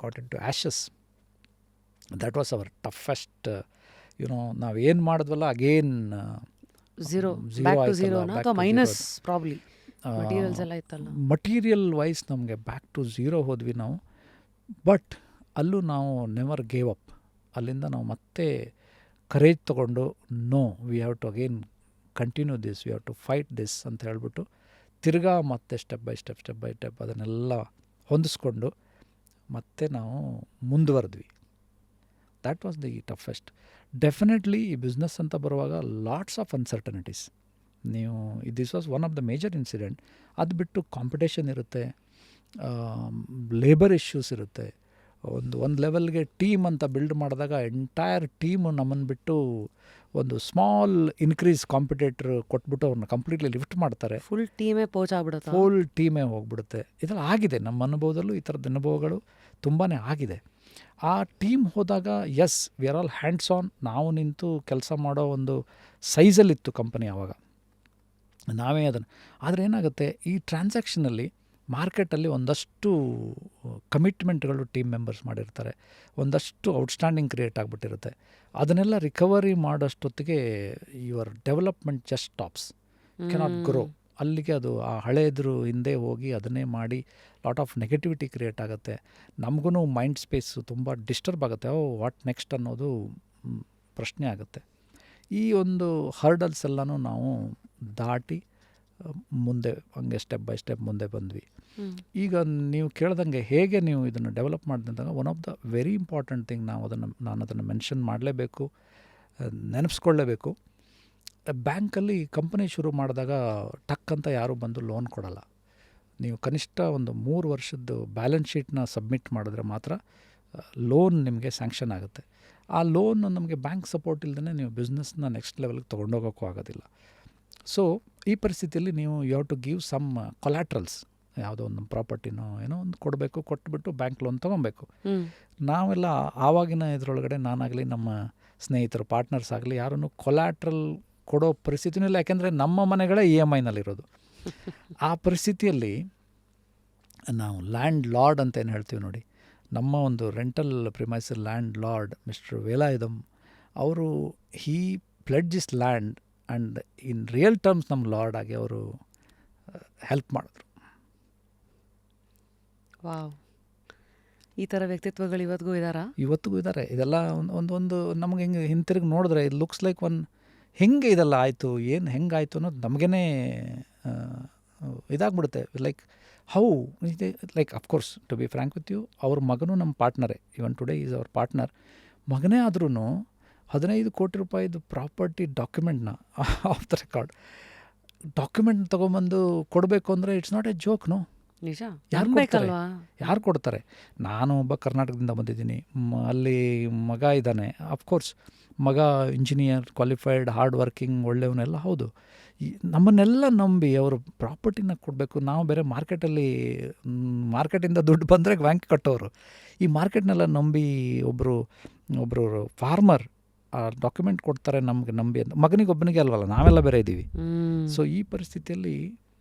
got in to ashes. That was our toughest. ನಾವೇನು ಮಾಡಿದ್ವಲ್ಲ ಅಗೇನ್ ಮಟೀರಿಯಲ್ ವೈಸ್ ನಮಗೆ ಬ್ಯಾಕ್ ಟು ಝೀರೋ ಹೋದ್ವಿ ನಾವು. ಬಟ್ ಅಲ್ಲೂ ನಾವು ನೆವರ್ ಗೇವ್ ಅಪ್. ಅಲ್ಲಿಂದ ನಾವು ಮತ್ತೆ ಕರೇಜ್ ತೊಗೊಂಡು, no, we have to again continue this, we have to fight this ಅಂತ ಹೇಳ್ಬಿಟ್ಟು ತಿರ್ಗಾ ಮತ್ತೆ ಸ್ಟೆಪ್ ಬೈ ಸ್ಟೆಪ್ ಅದನ್ನೆಲ್ಲ ಹೊಂದಿಸ್ಕೊಂಡು ಮತ್ತೆ ನಾವು ಮುಂದುವರೆದ್ವಿ. That was the toughest. Definitely ಈ ಬಿಸ್ನೆಸ್ ಅಂತ ಬರುವಾಗ lots of uncertainties. This was one of the major incident. ಅದು ಬಿಟ್ಟು ಕಾಂಪಿಟೇಷನ್ ಇರುತ್ತೆ, ಲೇಬರ್ ಇಶ್ಯೂಸ್ ಇರುತ್ತೆ, ಒಂದು ಲೆವೆಲ್ಗೆ ಟೀಮ್ ಅಂತ ಬಿಲ್ಡ್ ಮಾಡಿದಾಗ ಎಂಟೈರ್ ಟೀಮು ನಮ್ಮನ್ನು ಬಿಟ್ಟು ಒಂದು ಸ್ಮಾಲ್ ಇನ್ಕ್ರೀಸ್ ಕಾಂಪಿಟೇಟರ್ ಕೊಟ್ಬಿಟ್ಟು ಅವ್ರನ್ನ ಕಂಪ್ಲೀಟ್ಲಿ ಲಿಫ್ಟ್ ಮಾಡ್ತಾರೆ. ಫುಲ್ ಟೀಮೇ ಪೋಚ್ ಆಗ್ಬಿಡುತ್ತೆ. ಫುಲ್ ಟೀಮೇ ಹೋಗ್ಬಿಡುತ್ತೆ. ಇದೆಲ್ಲ ಆಗಿದೆ ನಮ್ಮ ಅನುಭವದಲ್ಲೂ, ಈ ಥರದ ಅನುಭವಗಳು ತುಂಬಾ ಆಗಿದೆ. ಆ ಟೀಮ್ ಹೋದಾಗ as we are all hands on, ನಾವು ನಿಂತು ಕೆಲಸ ಮಾಡೋ ಒಂದು ಸೈಜಲ್ಲಿತ್ತು ಕಂಪನಿ ಆವಾಗ, ನಾವೇ ಅದನ್ನು. ಆದರೆ ಏನಾಗುತ್ತೆ, ಈ ಟ್ರಾನ್ಸಾಕ್ಷನಲ್ಲಿ ಮಾರ್ಕೆಟಲ್ಲಿ ಒಂದಷ್ಟು ಕಮಿಟ್ಮೆಂಟ್ಗಳು ಟೀಮ್ ಮೆಂಬರ್ಸ್ ಮಾಡಿರ್ತಾರೆ, ಒಂದಷ್ಟು ಔಟ್ಸ್ಟ್ಯಾಂಡಿಂಗ್ ಕ್ರಿಯೇಟ್ ಆಗಿಬಿಟ್ಟಿರುತ್ತೆ. ಅದನ್ನೆಲ್ಲ ರಿಕವರಿ ಮಾಡೋಷ್ಟೊತ್ತಿಗೆ your development just stops, cannot grow. ಅಲ್ಲಿಗೆ ಅದು ಆ ಹಳೆಯದ್ರ ಹಿಂದೆ ಹೋಗಿ ಅದನ್ನೇ ಮಾಡಿ ಲಾಟ್ ಆಫ್ ನೆಗೆಟಿವಿಟಿ ಕ್ರಿಯೇಟ್ ಆಗುತ್ತೆ. ನಮಗೂ ಮೈಂಡ್ ಸ್ಪೇಸು ತುಂಬ ಡಿಸ್ಟರ್ಬ್ ಆಗುತ್ತೆ. ವಾಟ್ ನೆಕ್ಸ್ಟ್ ಅನ್ನೋದು ಪ್ರಶ್ನೆ ಆಗುತ್ತೆ. ಈ ಒಂದು ಹರ್ಡಲ್ಸ್ ಎಲ್ಲನೂ ನಾವು ದಾಟಿ ಮುಂದೆ ಹಂಗೆ ಸ್ಟೆಪ್ ಬೈ ಸ್ಟೆಪ್ ಮುಂದೆ ಬಂದ್ವಿ. ಈಗ ನೀವು ಕೇಳ್ದಂಗೆ ಹೇಗೆ ನೀವು ಇದನ್ನು ಡೆವಲಪ್ ಮಾಡಿದಂದಾಗ one of the very important thing, ನಾನು ಅದನ್ನು ಮೆನ್ಷನ್ ಮಾಡಲೇಬೇಕು, ನೆನಪಿಸ್ಕೊಳ್ಳೇಬೇಕು. ಬ್ಯಾಂಕಲ್ಲಿ ಕಂಪನಿ ಶುರು ಮಾಡಿದಾಗ ಟಕ್ ಅಂತ ಯಾರೂ ಬಂದು ಲೋನ್ ಕೊಡಲ್ಲ. ನೀವು ಕನಿಷ್ಠ ಒಂದು 3 ವರ್ಷದ್ದು ಬ್ಯಾಲೆನ್ಸ್ ಶೀಟ್ನ ಸಬ್ಮಿಟ್ ಮಾಡಿದ್ರೆ ಮಾತ್ರ ಲೋನ್ ನಿಮಗೆ ಸ್ಯಾಂಕ್ಷನ್ ಆಗುತ್ತೆ. ಆ ಲೋನ್ ನಮಗೆ ಬ್ಯಾಂಕ್ ಸಪೋರ್ಟ್ ಇಲ್ಲದೇ ನೀವು ಬಿಸ್ನೆಸ್ನ ನೆಕ್ಸ್ಟ್ ಲೆವೆಲ್ಗೆ ತೊಗೊಂಡೋಗೋಕ್ಕೂ ಆಗೋದಿಲ್ಲ. ಸೊ ಈ ಪರಿಸ್ಥಿತಿಯಲ್ಲಿ ನೀವು you have to give some collaterals, ಯಾವುದೋ ಒಂದು ಪ್ರಾಪರ್ಟಿನೋ ಏನೋ ಒಂದು ಕೊಡಬೇಕು, ಕೊಟ್ಬಿಟ್ಟು ಬ್ಯಾಂಕ್ ಲೋನ್ ತೊಗೊಬೇಕು. ನಾವೆಲ್ಲ ಆವಾಗಿನ ಇದರೊಳಗಡೆ ನಾನಾಗಲಿ ನಮ್ಮ ಸ್ನೇಹಿತರು ಪಾರ್ಟ್ನರ್ಸ್ ಆಗಲಿ ಯಾರನ್ನು ಕೊಲ್ಯಾಟ್ರಲ್ ಕೊಡೋ ಪರಿಸ್ಥಿತಿನೂ ಇಲ್ಲ, ಯಾಕೆಂದರೆ ನಮ್ಮ ಮನೆಗಳೇ EMIನಲ್ಲಿರೋದು. ಆ ಪರಿಸ್ಥಿತಿಯಲ್ಲಿ ನಾವು ಲ್ಯಾಂಡ್ ಲಾರ್ಡ್ ಅಂತ ಏನು ಹೇಳ್ತೀವಿ ನೋಡಿ, ನಮ್ಮ ಒಂದು rental premise landlord mister Velayudham ಅವರು he pledge is land and in real terms ನಮ್ಮ ಲಾರ್ಡ್ ಆಗಿ ಅವರು ಹೆಲ್ಪ್ ಮಾಡಿದ್ರು. ವಾವ್, ಈ ಥರ ವ್ಯಕ್ತಿತ್ವಗಳು ಇವತ್ತಿಗೂ ಇದ್ದಾರೆ. ಇದೆಲ್ಲ ಒಂದು ನಮಗೆ ಹಿಂಗೆ ಹಿಂತಿರುಗಿ ನೋಡಿದ್ರೆ ಇದು ಲುಕ್ಸ್ ಲೈಕ್ ಹೆಂಗೆ ಇದೆಲ್ಲ ಆಯಿತು, ಏನು ಹೆಂಗಾಯಿತು ಅನ್ನೋದು ನಮಗೇ ಇದಾಗ್ಬಿಡುತ್ತೆ. Like how like of course to be frank with you, ಅವ್ರ ಮಗನೂ ನಮ್ಮ ಪಾರ್ಟ್ನರೇ, even today is our partner. ಮಗನೇ ಆದ್ರೂ 15 ಕೋಟಿ ರೂಪಾಯಿದು ಪ್ರಾಪರ್ಟಿ ಡಾಕ್ಯುಮೆಂಟ್ನ ಆಫ್ ದ ರೆಕಾರ್ಡ್ ಡಾಕ್ಯುಮೆಂಟ್ ತೊಗೊಂಬಂದು ಕೊಡಬೇಕು ಅಂದರೆ it's not a joke. No, ನಿಜ. ಯಾರು ಕೊಡ್ತಾರೆ? ನಾನು ಒಬ್ಬ ಕರ್ನಾಟಕದಿಂದ ಬಂದಿದ್ದೀನಿ, ಅಲ್ಲಿ ಮಗ ಇದ್ದಾನೆ. ಅಫ್ಕೋರ್ಸ್ ಮಗ ಇಂಜಿನಿಯರ್, ಕ್ವಾಲಿಫೈಡ್, ಹಾರ್ಡ್ ವರ್ಕಿಂಗ್, ಒಳ್ಳೆಯವನ್ನೆಲ್ಲ ಹೌದು. ನಮ್ಮನ್ನೆಲ್ಲ ನಂಬಿ ಅವರು ಪ್ರಾಪರ್ಟಿನ ಕೊಡಬೇಕು. ನಾವು ಬೇರೆ ಮಾರ್ಕೆಟಿಂದ ದುಡ್ಡು ಬಂದರೆ ಬ್ಯಾಂಕ್ ಕಟ್ಟೋರು. ಈ ಮಾರ್ಕೆಟ್ನೆಲ್ಲ ನಂಬಿ ಒಬ್ಬರು ಫಾರ್ಮರ್ ಆ ಡಾಕ್ಯುಮೆಂಟ್ ಕೊಡ್ತಾರೆ ನಮಗೆ ನಂಬಿ ಅಂತ. ಮಗನಿಗೊಬ್ಬನಿಗೆ ಅಲ್ವಲ್ಲ, ನಾವೆಲ್ಲ ಬೇರೆ ಇದ್ದೀವಿ. ಸೊ ಈ ಪರಿಸ್ಥಿತಿಯಲ್ಲಿ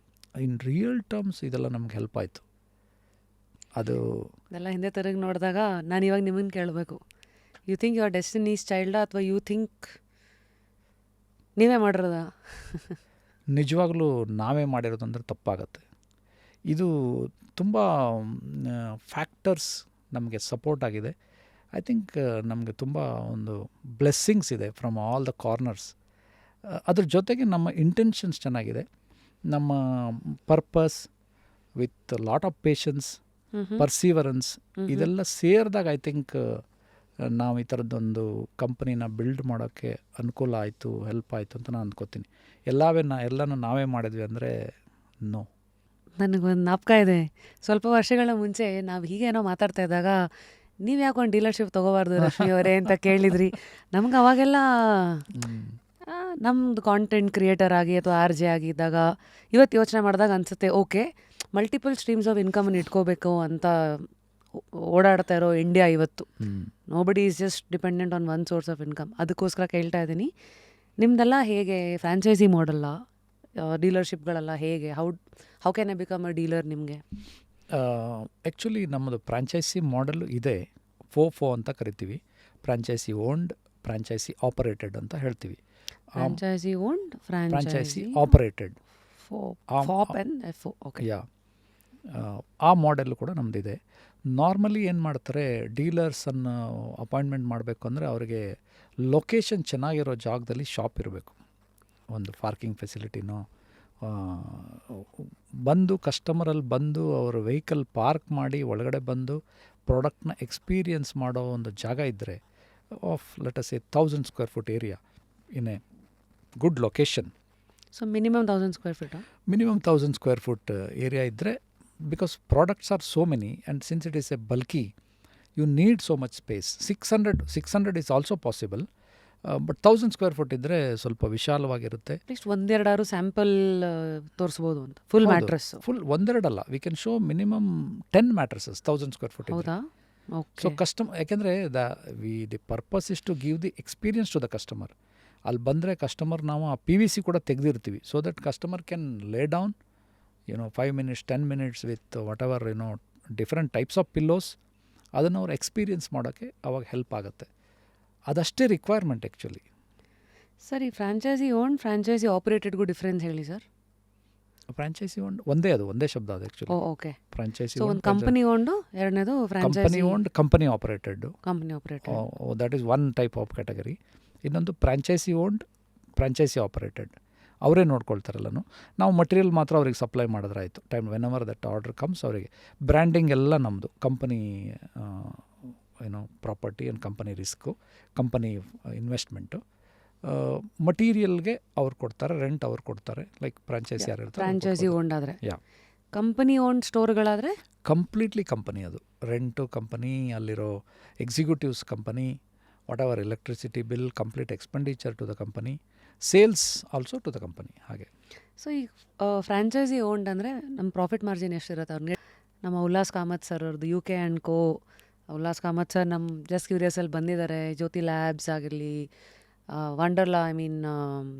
ಇನ್ ರಿಯಲ್ ಟರ್ಮ್ಸ್ ಇದೆಲ್ಲ ನಮ್ಗೆ ಹೆಲ್ಪ್ ಆಯಿತು. ಅದು ಎಲ್ಲ ಹಿಂದೆ ತಿರುಗಿ ನೋಡಿದಾಗ ನಾನು ಇವಾಗ ನಿಮ್ಮನ್ನು ಕೇಳಬೇಕು, ಯು ಥಿಂಕ್ ಯುವರ್ ಡೆಸ್ಟಿನೀಸ್ ಚೈಲ್ಡ ಅಥವಾ ಯು ಥಿಂಕ್ ನೀವೇ ಮಾಡಿರೋದ? ನಿಜವಾಗ್ಲೂ ನಾವೇ ಮಾಡಿರೋದು ಅಂದರೆ ತಪ್ಪಾಗತ್ತೆ. ಇದು ತುಂಬ ಫ್ಯಾಕ್ಟರ್ಸ್ ನಮಗೆ ಸಪೋರ್ಟ್ ಆಗಿದೆ. ಐ ಥಿಂಕ್ ನಮಗೆ ತುಂಬ ಒಂದು ಬ್ಲೆಸ್ಸಿಂಗ್ಸ್ ಇದೆ ಫ್ರಮ್ ಆಲ್ ದ ಕಾರ್ನರ್ಸ್. ಅದ್ರ ಜೊತೆಗೆ ನಮ್ಮ ಇಂಟೆನ್ಷನ್ಸ್ ಚೆನ್ನಾಗಿದೆ. ನಮ್ಮ purpose with lot of patience, perseverance ಇದೆಲ್ಲ ಸೇರಿದಾಗ ಐ ಥಿಂಕ್ ನಾವು ಈ ಥರದ್ದೊಂದು ಕಂಪನಿನ ಬಿಲ್ಡ್ ಮಾಡೋಕ್ಕೆ ಅನುಕೂಲ ಆಯಿತು, ಹೆಲ್ಪ್ ಆಯಿತು ಅಂತ ನಾನು ಅಂದ್ಕೋತೀನಿ. ಎಲ್ಲನೂ ನಾವೇ ಮಾಡಿದ್ವಿ ಅಂದರೆ ನೋ. ನನಗೊಂದು ಜ್ಞಾಪಕ ಇದೆ, ಸ್ವಲ್ಪ ವರ್ಷಗಳ ಮುಂಚೆ ನಾವು ಹೀಗೇನೋ ಮಾತಾಡ್ತಾ ಇದ್ದಾಗ ನೀವು ಯಾಕೊಂಡು ಡೀಲರ್ಶಿಪ್ ತೊಗೋಬಾರ್ದು ರಶ್ಮಿ ಅವರೇ ಅಂತ ಕೇಳಿದ್ರಿ. ನಮ್ಗೆ ಅವಾಗೆಲ್ಲ ನಮ್ಮದು ಕಾಂಟೆಂಟ್ ಕ್ರಿಯೇಟರ್ ಆಗಿ ಅಥವಾ RJ ಆಗಿದ್ದಾಗ ಇವತ್ತು ಯೋಚನೆ ಮಾಡಿದಾಗ ಅನಿಸುತ್ತೆ, ಓಕೆ ಮಲ್ಟಿಪಲ್ ಸ್ಟ್ರೀಮ್ಸ್ ಆಫ್ ಇನ್ಕಮನ್ನು ಇಟ್ಕೋಬೇಕು ಅಂತ ಓಡಾಡ್ತಾ ಇರೋ ಇಂಡಿಯಾ ಇವತ್ತು. Nobody is just dependent on one source of income. ಅದಕ್ಕೋಸ್ಕರ ಕೇಳ್ತಾ ಇದ್ದೀನಿ, ನಿಮ್ದೆಲ್ಲ ಹೇಗೆ ಫ್ರಾಂಚೈಸಿ ಮಾಡಲ್ಲ, ಡೀಲರ್ಶಿಪ್ಗಳೆಲ್ಲ ಹೇಗೆ? How can I become a dealer ನಿಮಗೆ? ಆ್ಯಕ್ಚುಲಿ ನಮ್ಮದು ಫ್ರಾಂಚೈಸಿ ಮಾಡೆಲ್ ಇದೆ. FOFO ಅಂತ ಕರಿತೀವಿ. ಫ್ರಾಂಚೈಸಿ ಓನ್ಡ್, ಫ್ರಾಂಚೈಸಿ ಆಪರೇಟೆಡ್ ಅಂತ ಹೇಳ್ತೀವಿ. ಫ್ರಾಂಚೈಸಿ ಓನ್ಡ್, ಫ್ರಾಂಚೈಸಿ ಆಪರೇಟೆಡ್, ಯಾ, ಆ ಮಾಡೆಲ್ ಕೂಡ ನಮ್ಮದಿದೆ. ನಾರ್ಮಲಿ ಏನು ಮಾಡ್ತಾರೆ, ಡೀಲರ್ಸನ್ನು ಅಪಾಯಿಂಟ್ಮೆಂಟ್ ಮಾಡಬೇಕು ಅಂದರೆ ಅವರಿಗೆ ಲೊಕೇಶನ್ ಚೆನ್ನಾಗಿರೋ ಜಾಗದಲ್ಲಿ ಶಾಪ್ ಇರಬೇಕು, ಒಂದು ಪಾರ್ಕಿಂಗ್ ಫೆಸಿಲಿಟಿನೋ, ಬಂದು ಕಸ್ಟಮರಲ್ಲಿ ಬಂದು ಅವರು ವೆಹಿಕಲ್ ಪಾರ್ಕ್ ಮಾಡಿ ಒಳಗಡೆ ಬಂದು ಪ್ರಾಡಕ್ಟ್ನ ಎಕ್ಸ್ಪೀರಿಯನ್ಸ್ ಮಾಡೋ ಒಂದು ಜಾಗ ಇದ್ದರೆ of let us say 1000 square foot area in a good location. So minimum 1000 square feet? Minimum 1000 square foot area ಇದ್ದರೆ, because products are so many and since it is a bulky, you need so much space. 600 is also possible, but 1000 square foot ಇದ್ದರೆ ಸ್ವಲ್ಪ ವಿಶಾಲವಾಗಿರುತ್ತೆ. ಅಟ್ಲೀಸ್ಟ್ ಒಂದೆರಡಾರು ಸ್ಯಾಂಪಲ್ ತೋರಿಸ್ಬೋದು ಅಂತ. ಫುಲ್ ಮ್ಯಾಟ್ರಸ್ ಫುಲ್ ಒಂದೆರಡಲ್ಲ, we can show minimum 10 mattresses 1000 square foot. ಹೌದಾ? ಸೊ ಯಾಕೆಂದರೆ the purpose is to give the experience to the customer. ಅಲ್ಲಿ ಬಂದರೆ ಕಸ್ಟಮರ್ ನಾವು ಆ PVC ಕೂಡ ತೆಗೆದಿರ್ತೀವಿ, so that customer can lay down 5 minutes 10 minutes with whatever different types of pillows. ಅದನ್ನು ಅವ್ರು ಎಕ್ಸ್ಪೀರಿಯನ್ಸ್ ಮಾಡೋಕ್ಕೆ ಅವಾಗ ಹೆಲ್ಪ್ ಆಗುತ್ತೆ. ಅದಷ್ಟೇ ರಿಕ್ವೈರ್ಮೆಂಟ್ ಆ್ಯಕ್ಚುಲಿ. ಸರ್, ಈ ಫ್ರಾಂಚೈಸಿ ಓನ್ ಫ್ರಾಂಚೈಸಿ ಆಪರೇಟೆಡ್ಗೂ ಡಿಫ್ರೆನ್ಸ್ ಹೇಳಿ ಸರ್. ಫ್ರಾಂಚೈಸಿ ಓನ್ಡ್ ಒಂದೇ ಶಬ್ದ ಅದು ಆ್ಯಕ್ಚುಲಿ. ಓಕೆ. ಫ್ರಾಂಚೈಸಿ ಸೊ ಒಂದು ಕಂಪನಿ ಓನ್ಡು, ಎರಡನೇದು company owned, company operated. Company operated, that is one type of category. ಇನ್ನೊಂದು ಫ್ರಾಂಚೈಸಿ ಓನ್ಡ್, ಫ್ರಾಂಚೈಸಿ ಆಪರೇಟೆಡ್. ಅವರೇ ನೋಡ್ಕೊಳ್ತಾರಲ್ಲನು. ನಾವು ಮಟೀರಿಯಲ್ ಮಾತ್ರ ಅವ್ರಿಗೆ ಸಪ್ಲೈ ಮಾಡಿದ್ರೆ ಆಯಿತು. Time whenever that order comes ಅವರಿಗೆ. ಬ್ರ್ಯಾಂಡಿಂಗ್ ಎಲ್ಲ ನಮ್ಮದು. Company property and company risk, company investment. ಮಟೀರಿಯಲ್ಗೆ ಅವ್ರು ಕೊಡ್ತಾರೆ, ರೆಂಟ್ ಅವ್ರು ಕೊಡ್ತಾರೆ. ಲೈಕ್ ಫ್ರಾಂಚೈಸಿ ಯಾರು ಇರ್ತಾರೆ, ಫ್ರಾಂಚೈಸಿ ಓನ್ಡ್ ಆದರೆ. ಯಾ. ಕಂಪನಿ ಓನ್ಡ್ ಸ್ಟೋರ್ಗಳಾದರೆ ಕಂಪ್ಲೀಟ್ಲಿ ಕಂಪನಿ. ಅದು ರೆಂಟು ಕಂಪನಿ, ಅಲ್ಲಿರೋ executives company, whatever electricity bill, complete expenditure to the company, sales also to the company. ಹಾಗೆ. ಸೊ ಈ ಫ್ರಾಂಚೈಸಿ ಓನ್ಡ್ ಅಂದರೆ ನಮ್ಮ ಪ್ರಾಫಿಟ್ ಮಾರ್ಜಿನ್ ಎಷ್ಟಿರುತ್ತೆ ಅವ್ರಿಗೆ? ನಮ್ಮ ಉಲ್ಲಾಸ್ ಕಾಮತ್ ಸರ್ ಅವ್ರದ್ದು UK and co. Ullas Kamath sir ನಮ್ಮ ಜಸ್ಟ್ ಕ್ಯೂರಿಯಸಲ್ಲಿ ಬಂದಿದ್ದಾರೆ. ಜ್ಯೋತಿ ಲ್ಯಾಬ್ಸ್ ಆಗಿರಲಿ, ವಂಡರ್ಲಾ,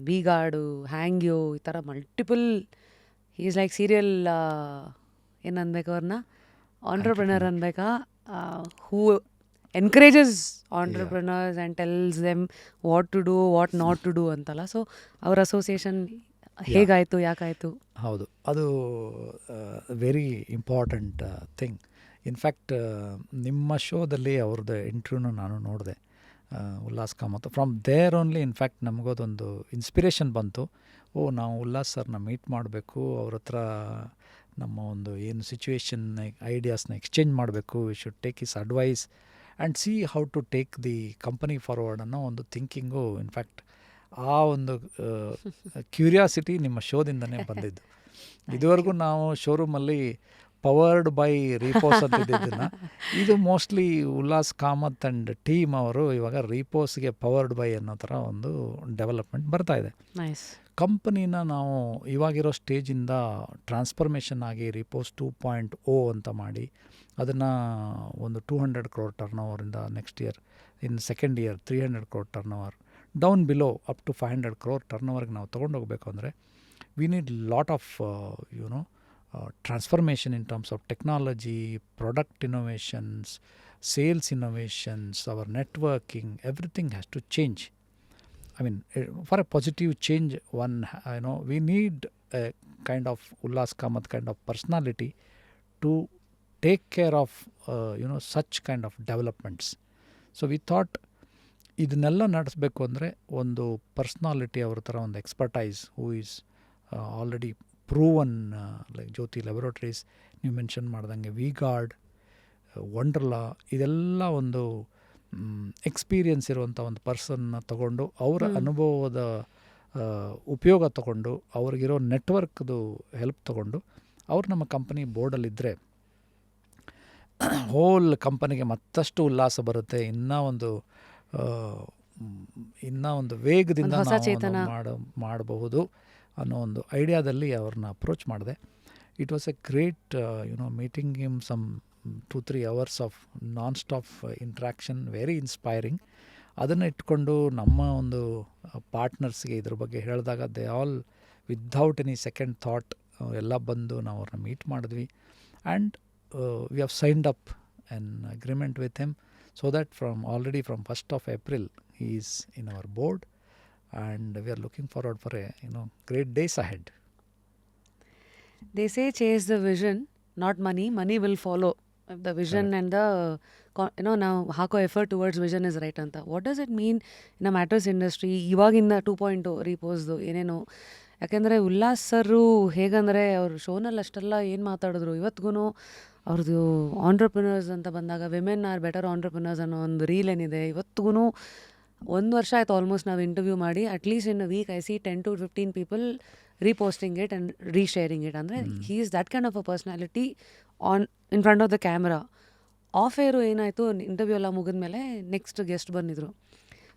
ವಿ-ಗಾರ್ಡು, ಹ್ಯಾಂಗ್ಯೋ, ಈ ಥರ ಮಲ್ಟಿಪಲ್. ಈಸ್ ಲೈಕ್ ಸೀರಿಯಲ್ ಏನು ಅನ್ಬೇಕು ಅವ್ರನ್ನ, ಆಂಟ್ರಪ್ರಿನರ್ ಅನ್ಬೇಕಾ, who encourages entrepreneurs and tells them what to do, what not to do ಅಂತಲ್ಲ. ಸೊ ಅವ್ರ ಅಸೋಸಿಯೇಷನ್ ಹೇಗಾಯಿತು, ಯಾಕಾಯಿತು? ಹೌದು, ಅದು ವೆರಿ ಇಂಪಾರ್ಟೆಂಟ್ ಥಿಂಗ್. ಇನ್ಫ್ಯಾಕ್ಟ್ ನಿಮ್ಮ ಶೋದಲ್ಲಿ ಅವ್ರದ್ದು ಇಂಟರ್ವ್ಯೂನ ನಾನು ನೋಡಿದೆ, Ullas Kamath. From there only in fact ನಮಗೋದೊಂದು ಇನ್ಸ್ಪಿರೇಷನ್ ಬಂತು. ನಾವು ಉಲ್ಲಾಸ್ ಸರ್ನ ಮೀಟ್ ಮಾಡಬೇಕು, ಅವ್ರ ಹತ್ರ ನಮ್ಮ ಒಂದು ಏನು ಸಿಚುವೇಶನ್ ಐಡಿಯಾಸ್ನ ಎಕ್ಸ್ಚೇಂಜ್ ಮಾಡಬೇಕು. We should take his advice and see how to take the company forward ಅನ್ನೋ ಒಂದು ಥಿಂಕಿಂಗು. ಇನ್ಫ್ಯಾಕ್ಟ್ ಆ ಒಂದು ಕ್ಯೂರಿಯಾಸಿಟಿ ನಿಮ್ಮ ಶೋದಿಂದನೇ ಬಂದಿದ್ದು. ಇದುವರೆಗೂ ನಾವು ಶೋರೂಮಲ್ಲಿ ಪವರ್ಡ್ ಬೈ ರೀಪೋಸ್ ಅಂತಿದ್ದನ್ನು, ಇದು mostly Ullas Kamath and team ಅವರು ಇವಾಗ ರೀಪೋಸ್ಗೆ ಪವರ್ಡ್ ಬೈ ಅನ್ನೋ ಥರ ಒಂದು ಡೆವಲಪ್ಮೆಂಟ್ ಬರ್ತಾ ಇದೆ. ಕಂಪನಿನ ನಾವು ಇವಾಗಿರೋ ಸ್ಟೇಜಿಂದ ಟ್ರಾನ್ಸ್ಫರ್ಮೇಷನ್ ಆಗಿ ರೀಪೋಸ್ 2.0 ಅಂತ ಮಾಡಿ ಅದನ್ನು ಒಂದು 200 crore ಟರ್ನ್ ಓವರಿಂದ next year in second year 300 crore turnover, down below up to 500 crore ಟರ್ನ್ ಓವರ್ಗೆ ನಾವು ತೊಗೊಂಡೋಗ್ಬೇಕು ಅಂದರೆ we need lot of transformation in terms of technology, product innovations, sales innovations, our networking, everything has to change. I mean, for a positive change, we need a kind of Ullas Kamath kind of personality to take care of, such kind of developments. So we thought, ಇದನ್ನೆಲ್ಲ ನಡೆಸಬೇಕು ಅಂದರೆ ಒಂದು ಪರ್ಸ್ನಾಲಿಟಿ ಅವ್ರ ಥರ ಒಂದು expertise who is already proven, like Jyothi laboratories ನೀವು ಮೆನ್ಷನ್ ಮಾಡ್ದಂಗೆ, ವಿ-ಗಾರ್ಡ್, ವಂಡರ್ಲಾ, ಇದೆಲ್ಲ ಒಂದು ಎಕ್ಸ್ಪೀರಿಯನ್ಸ್ ಇರುವಂಥ ಒಂದು ಪರ್ಸನ್ನ ತಗೊಂಡು ಅವರ ಅನುಭವದ ಉಪಯೋಗ ತಗೊಂಡು ಅವ್ರಿಗಿರೋ ನೆಟ್ವರ್ಕ್ದು ಹೆಲ್ಪ್ ತಗೊಂಡು ಅವ್ರು ನಮ್ಮ ಕಂಪನಿ ಬೋರ್ಡಲ್ಲಿದ್ದರೆ ಹೋಲ್ ಕಂಪನಿಗೆ ಮತ್ತಷ್ಟು ಉಲ್ಲಾಸ ಬರುತ್ತೆ. ಇನ್ನೂ ಒಂದು ವೇಗದಿಂದ ನಾವು ಮಾಡಬಹುದು ಅನ್ನೋ ಒಂದು ಐಡಿಯಾದಲ್ಲಿ ಅವ್ರನ್ನ ಅಪ್ರೋಚ್ ಮಾಡಿದೆ. It was a great meeting him some 2-3 hours of non stop interaction, very inspiring. ಅದನ್ನು ಇಟ್ಕೊಂಡು ನಮ್ಮ ಒಂದು ಪಾರ್ಟ್ನರ್ಸ್ಗೆ ಇದ್ರ ಬಗ್ಗೆ ಹೇಳಿದಾಗ they all without any second thought ಎಲ್ಲ ಬಂದು ನಾವು ಅವ್ರನ್ನ ಮೀಟ್ ಮಾಡಿದ್ವಿ. And we have signed up an agreement with him so that from 1st of April he is in our board and we are looking forward for a great days ahead. They say chase the vision, not money will follow if the vision and the ನಾವು ಹಾಕೋ effort towards vision is right ಅಂತ. What does it mean in a mattress industry ಇವಾಗಿಂದ 2.0 ರೀಪೋಸ್ದು ಏನೇನೋ? ಯಾಕೆಂದರೆ ಉಲ್ಲಾಸ್ ಸರು ಹೇಗಂದರೆ ಅವ್ರ ಶೋನಲ್ಲಿ ಅಷ್ಟೆಲ್ಲ ಏನು ಮಾತಾಡಿದ್ರು, ಇವತ್ತಿಗೂ ಅವ್ರದ್ದು ಆಂಟ್ರಪ್ರಿನರ್ಸ್ ಅಂತ ಬಂದಾಗ ವಿಮೆನ್ ಆರ್ ಬೆಟರ್ ಆಂಟ್ರಪ್ರಿನರ್ಸ್ ಅನ್ನೋ ಒಂದು ರೀಲ್ ಏನಿದೆ, ಇವತ್ತಿಗೂ 1 ವರ್ಷ ಆಯಿತು ಆಲ್ಮೋಸ್ಟ್ ನಾವು ಇಂಟರ್ವ್ಯೂ ಮಾಡಿ. At least in a week I see 10 to 15 people reposting it and resharing it. ಅಂದರೆ he is that kind of a personality in front of the camera. Of ಏರು ಏನಾಯಿತು, ಇಂಟರ್ವ್ಯೂ ಎಲ್ಲ ಮುಗಿದ್ಮೇಲೆ ನೆಕ್ಸ್ಟ್ ಗೆಸ್ಟ್ ಬಂದಿದ್ರು.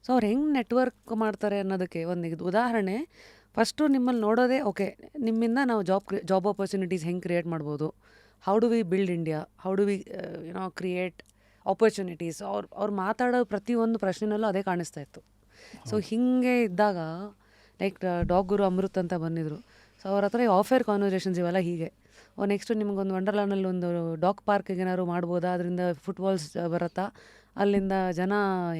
ಸೊ ಅವ್ರು ಹೆಂಗೆ ನೆಟ್ವರ್ಕ್ ಮಾಡ್ತಾರೆ ಅನ್ನೋದಕ್ಕೆ ಒಂದು ಉದಾಹರಣೆ. ಫಸ್ಟು ನಿಮ್ಮಲ್ಲಿ ನೋಡೋದೇ ಓಕೆ, ನಿಮ್ಮಿಂದ ನಾವು ಜಾಬ್ ಆಪರ್ಚುನಿಟೀಸ್ ಹೆಂಗೆ ಕ್ರಿಯೇಟ್ ಮಾಡ್ಬೋದು, how do we build India, how do we create opportunities. ಅವ್ರು ಮಾತಾಡೋ ಪ್ರತಿಯೊಂದು ಪ್ರಶ್ನೆನಲ್ಲೂ ಅದೇ ಕಾಣಿಸ್ತಾ ಇತ್ತು. ಸೊ ಹೀಗೆ ಇದ್ದಾಗ ಲೈಕ್ ಡಾಗ್ ಗುರು ಅಮೃತ್ ಅಂತ ಬಂದಿದ್ರು. ಸೊ ಅವ್ರ ಹತ್ರ ಆಫೇರ್ ಕಾನ್ವರ್ಸೇಷನ್ಸ್ ಇವೆಲ್ಲ ಹೀಗೆ. ನೆಕ್ಸ್ಟು ನಿಮ್ಗೊಂದು ವಂಡರ್ಲ್ಯಾಂಡಲ್ಲಿ ಒಂದು ಡಾಗ್ ಪಾರ್ಕಿಗೆ ಏನಾದ್ರು ಮಾಡ್ಬೋದಾ, ಅದರಿಂದ ಫುಟ್ಬಾಲ್ಸ್ ಬರುತ್ತಾ, ಅಲ್ಲಿಂದ ಜನ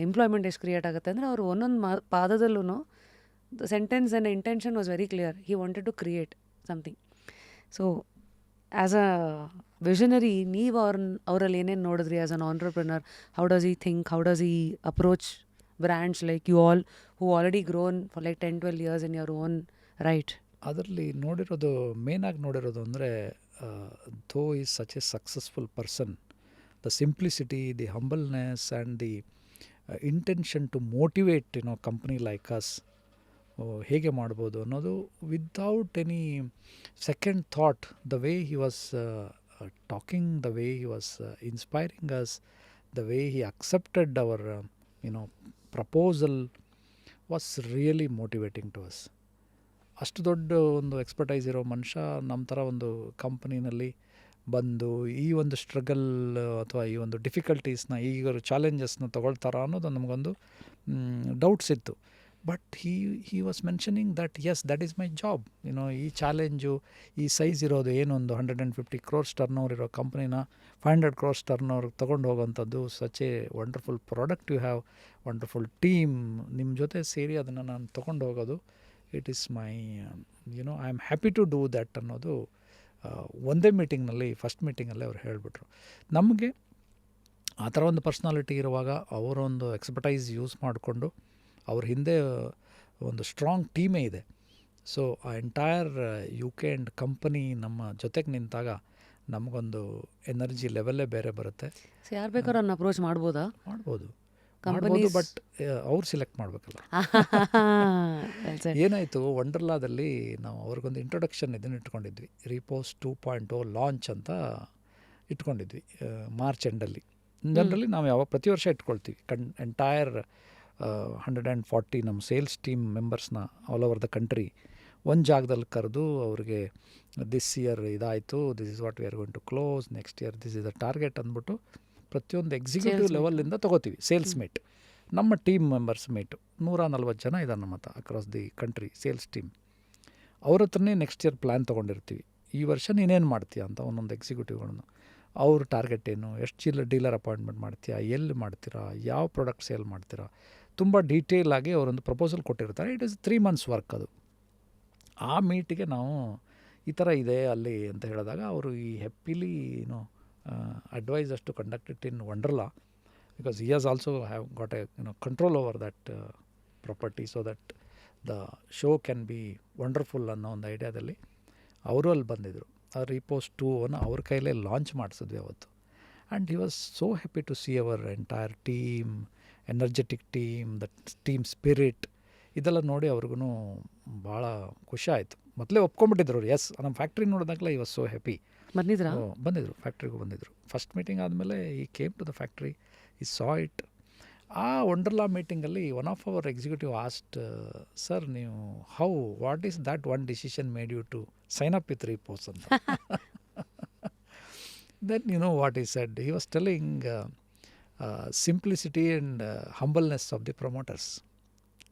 ಎಂಪ್ಲಾಯ್ಮೆಂಟ್ ಎಷ್ಟು ಕ್ರಿಯೇಟ್ ಆಗುತ್ತೆ ಅಂದರೆ ಅವರು ಒಂದೊಂದು ಪಾದದಲ್ಲೂ the sentence and intention was very clear. He wanted to create something. So as a visionary ನೀವು ಅವರಲ್ಲಿ ಏನೇನು ನೋಡಿದ್ರಿ as an entrepreneur? How does he think, how does he approach brands like you all who already grown for like 10-12 years in your own right? ಅದರಲ್ಲಿ ನೋಡಿರೋದು ಮೇನಾಗಿ ನೋಡಿರೋದು ಅಂದರೆ though is such a successful person, the simplicity, the humbleness and the intention to motivate company like us ಹೇಗೆ ಮಾಡ್ಬೋದು ಅನ್ನೋದು without any second thought. The way he was talking, the way he was inspiring us, the way he accepted our proposal was really motivating to us. ಅಷ್ಟು ದೊಡ್ಡ ಒಂದು ಎಕ್ಸ್ಪರ್ಟೈಸ್ ಇರೋ ಮನುಷ್ಯ ನಮ್ಮ ಥರ ಒಂದು ಕಂಪ್ನಿನಲ್ಲಿ ಬಂದು ಈ ಒಂದು ಸ್ಟ್ರಗಲ್ ಅಥವಾ ಈ ಒಂದು ಡಿಫಿಕಲ್ಟೀಸ್ನ, ಈಗ ಚಾಲೆಂಜಸ್ನ ತೊಗೊಳ್ತಾರ ಅನ್ನೋದು ನಮಗೊಂದು ಡೌಟ್ಸ್ ಇತ್ತು. But he was mentioning that yes, that is my job. ಈ ಚಾಲೆಂಜು, ಈ ಸೈಜ್ ಇರೋದು ಏನೊಂದು 150 crores ಟರ್ನ್ ಇರೋ ಕಂಪ್ನಿನ 500 crores ಟರ್ನ್ ತೊಗೊಂಡು ಹೋಗೋವಂಥದ್ದು, such a wonderful product, you have wonderful team, ನಿಮ್ಮ ಜೊತೆ ಸೇರಿ ಅದನ್ನು ನಾನು ತೊಗೊಂಡು ಹೋಗೋದು, it is my I am happy to do that ಅನ್ನೋದು ಒಂದೇ ಮೀಟಿಂಗ್ನಲ್ಲಿ, ಫಸ್ಟ್ ಮೀಟಿಂಗಲ್ಲೇ ಅವ್ರು ಹೇಳಿಬಿಟ್ರು. ನಮಗೆ ಆ ಥರ ಒಂದು ಪರ್ಸ್ನಾಲಿಟಿ ಇರುವಾಗ ಅವರೊಂದು ಎಕ್ಸ್ಪರ್ಟೈಸ್ ಯೂಸ್ ಮಾಡಿಕೊಂಡು ಅವ್ರ ಹಿಂದೆ ಒಂದು ಸ್ಟ್ರಾಂಗ್ ಟೀಮೇ ಇದೆ. ಸೊ ಆ ಎಂಟೈರ್ UK ಆ್ಯಂಡ್ ಕಂಪನಿ ನಮ್ಮ ಜೊತೆಗೆ ನಿಂತಾಗ ನಮಗೊಂದು ಎನರ್ಜಿ ಲೆವೆಲ್ಲೇ ಬೇರೆ ಬರುತ್ತೆ. ಸೊ ಯಾರು ಬೇಕಾದ್ರೂ ಅವ್ರನ್ನ ಅಪ್ರೋಚ್ ಮಾಡ್ಬೋದು, ಬಟ್ ಅವ್ರು ಸಿಲೆಕ್ಟ್ ಮಾಡಬೇಕಲ್ಲ. ಏನಾಯಿತು, ವಂಡರ್ಲಾದಲ್ಲಿ ನಾವು ಅವ್ರಿಗೊಂದು ಇಂಟ್ರೊಡಕ್ಷನ್ ಇದನ್ನು ಇಟ್ಕೊಂಡಿದ್ವಿ, ರೀಪೋಸ್ 2.0 ಲಾಂಚ್ ಅಂತ ಇಟ್ಕೊಂಡಿದ್ವಿ ಮಾರ್ಚ್ ಎಂಡಲ್ಲಿ. ಜನರಲಿ ನಾವು ಪ್ರತಿ ವರ್ಷ ಇಟ್ಕೊಳ್ತೀವಿ. ಎಂಟೈರ್ 140 ನಮ್ಮ ಸೇಲ್ಸ್ ಟೀಮ್ ಮೆಂಬರ್ಸ್ನ ಆಲ್ ಓವರ್ ದ ಕಂಟ್ರಿ ಒಂದು ಜಾಗದಲ್ಲಿ ಕರೆದು ಅವ್ರಿಗೆ ದಿಸ್ ಇಯರ್ ಇದಾಯಿತು, this is what we are going to close, next year this is the target ಅಂದ್ಬಿಟ್ಟು ಪ್ರತಿಯೊಂದು ಎಕ್ಸಿಕ್ಯೂಟಿವ್ ಲೆವೆಲಿಂದ ತೊಗೋತೀವಿ. ಸೇಲ್ಸ್ ಮೀಟ್, ನಮ್ಮ ಟೀಮ್ ಮೆಂಬರ್ಸ್ ಮೀಟು 140 ಜನ ಇದ್ದಾರೆ ನಮ್ಮ ಹತ್ರ across the country sales team. ಅವ್ರ ಹತ್ರನೇ ನೆಕ್ಸ್ಟ್ ಇಯರ್ ಪ್ಲ್ಯಾನ್ ತೊಗೊಂಡಿರ್ತೀವಿ. ಈ ವರ್ಷ ನೀನೇನು ಮಾಡ್ತೀಯ ಅಂತ ಒಂದೊಂದು ಎಕ್ಸಿಕ್ಯೂಟಿವ್ಗಳನ್ನು, ಅವ್ರ ಟಾರ್ಗೆಟ್ ಏನು, ಎಷ್ಟು ಡೀಲರ್ ಅಪಾಯಿಂಟ್ಮೆಂಟ್ ಮಾಡ್ತೀಯಾ, ಎಲ್ಲಿ ಮಾಡ್ತೀರಾ, ಯಾವ ಪ್ರಾಡಕ್ಟ್ ಸೇಲ್ ಮಾಡ್ತೀರಾ, ತುಂಬ ಡೀಟೇಲ್ ಆಗಿ ಅವರೊಂದು ಪ್ರಪೋಸಲ್ ಕೊಟ್ಟಿರ್ತಾರೆ. ಇಟ್ ಈಸ್ 3 months ವರ್ಕ್ ಅದು. ಆ ಮೀಟಿಗೆ ನಾವು ಈ ಥರ ಇದೆ ಅಲ್ಲಿ ಅಂತ ಹೇಳಿದಾಗ ಅವರು ಈ ಹ್ಯಾಪಿಲಿ ಅಡ್ವೈಸ್ ಅಷ್ಟು conduct it in Wonderla, because he has also have got A control over that property, so that the show can be wonderful ಅನ್ನೋ ಒಂದು ಐಡಿಯಾದಲ್ಲಿ ಅವರು ಅಲ್ಲಿ ಬಂದಿದ್ದರು. ಆ ರೀಪೋಸ್ 2 ಅವ್ರ ಕೈಲೇ ಲಾಂಚ್ ಮಾಡಿಸಿದ್ವಿ ಅವತ್ತು. And he was so happy to see our entire team, energetic team, the team spirit, ಇದೆಲ್ಲ ನೋಡಿ ಅವ್ರಿಗೂ ಭಾಳ ಖುಷಿ ಆಯಿತು. ಮೊದಲೇ ಒಪ್ಕೊಂಡ್ಬಿಟ್ಟಿದ್ರು ಅವರು. ಎಸ್, ನಮ್ಮ ಫ್ಯಾಕ್ಟ್ರಿ ನೋಡಿದಾಗಲೇ ಈ ವಾಸ್ ಸೋ ಹ್ಯಾಪಿ. ಬಂದಿದ್ರು ಫ್ಯಾಕ್ಟ್ರಿಗೂ ಬಂದಿದ್ರು. ಫಸ್ಟ್ ಮೀಟಿಂಗ್ ಆದಮೇಲೆ ಈ ಕೇಮ್ ಟು ದ ಫ್ಯಾಕ್ಟ್ರಿ, ಈ ಸಾ ಇಟ್. ಆ ವಂಡರ್ಲಾ ಮೀಟಿಂಗಲ್ಲಿ one of our executive asked, sir ನೀವು what is that one decision made you to sign up with Repose ಅಂತ. Then you know what he said, he was telling simplicity and humbleness of the promoters.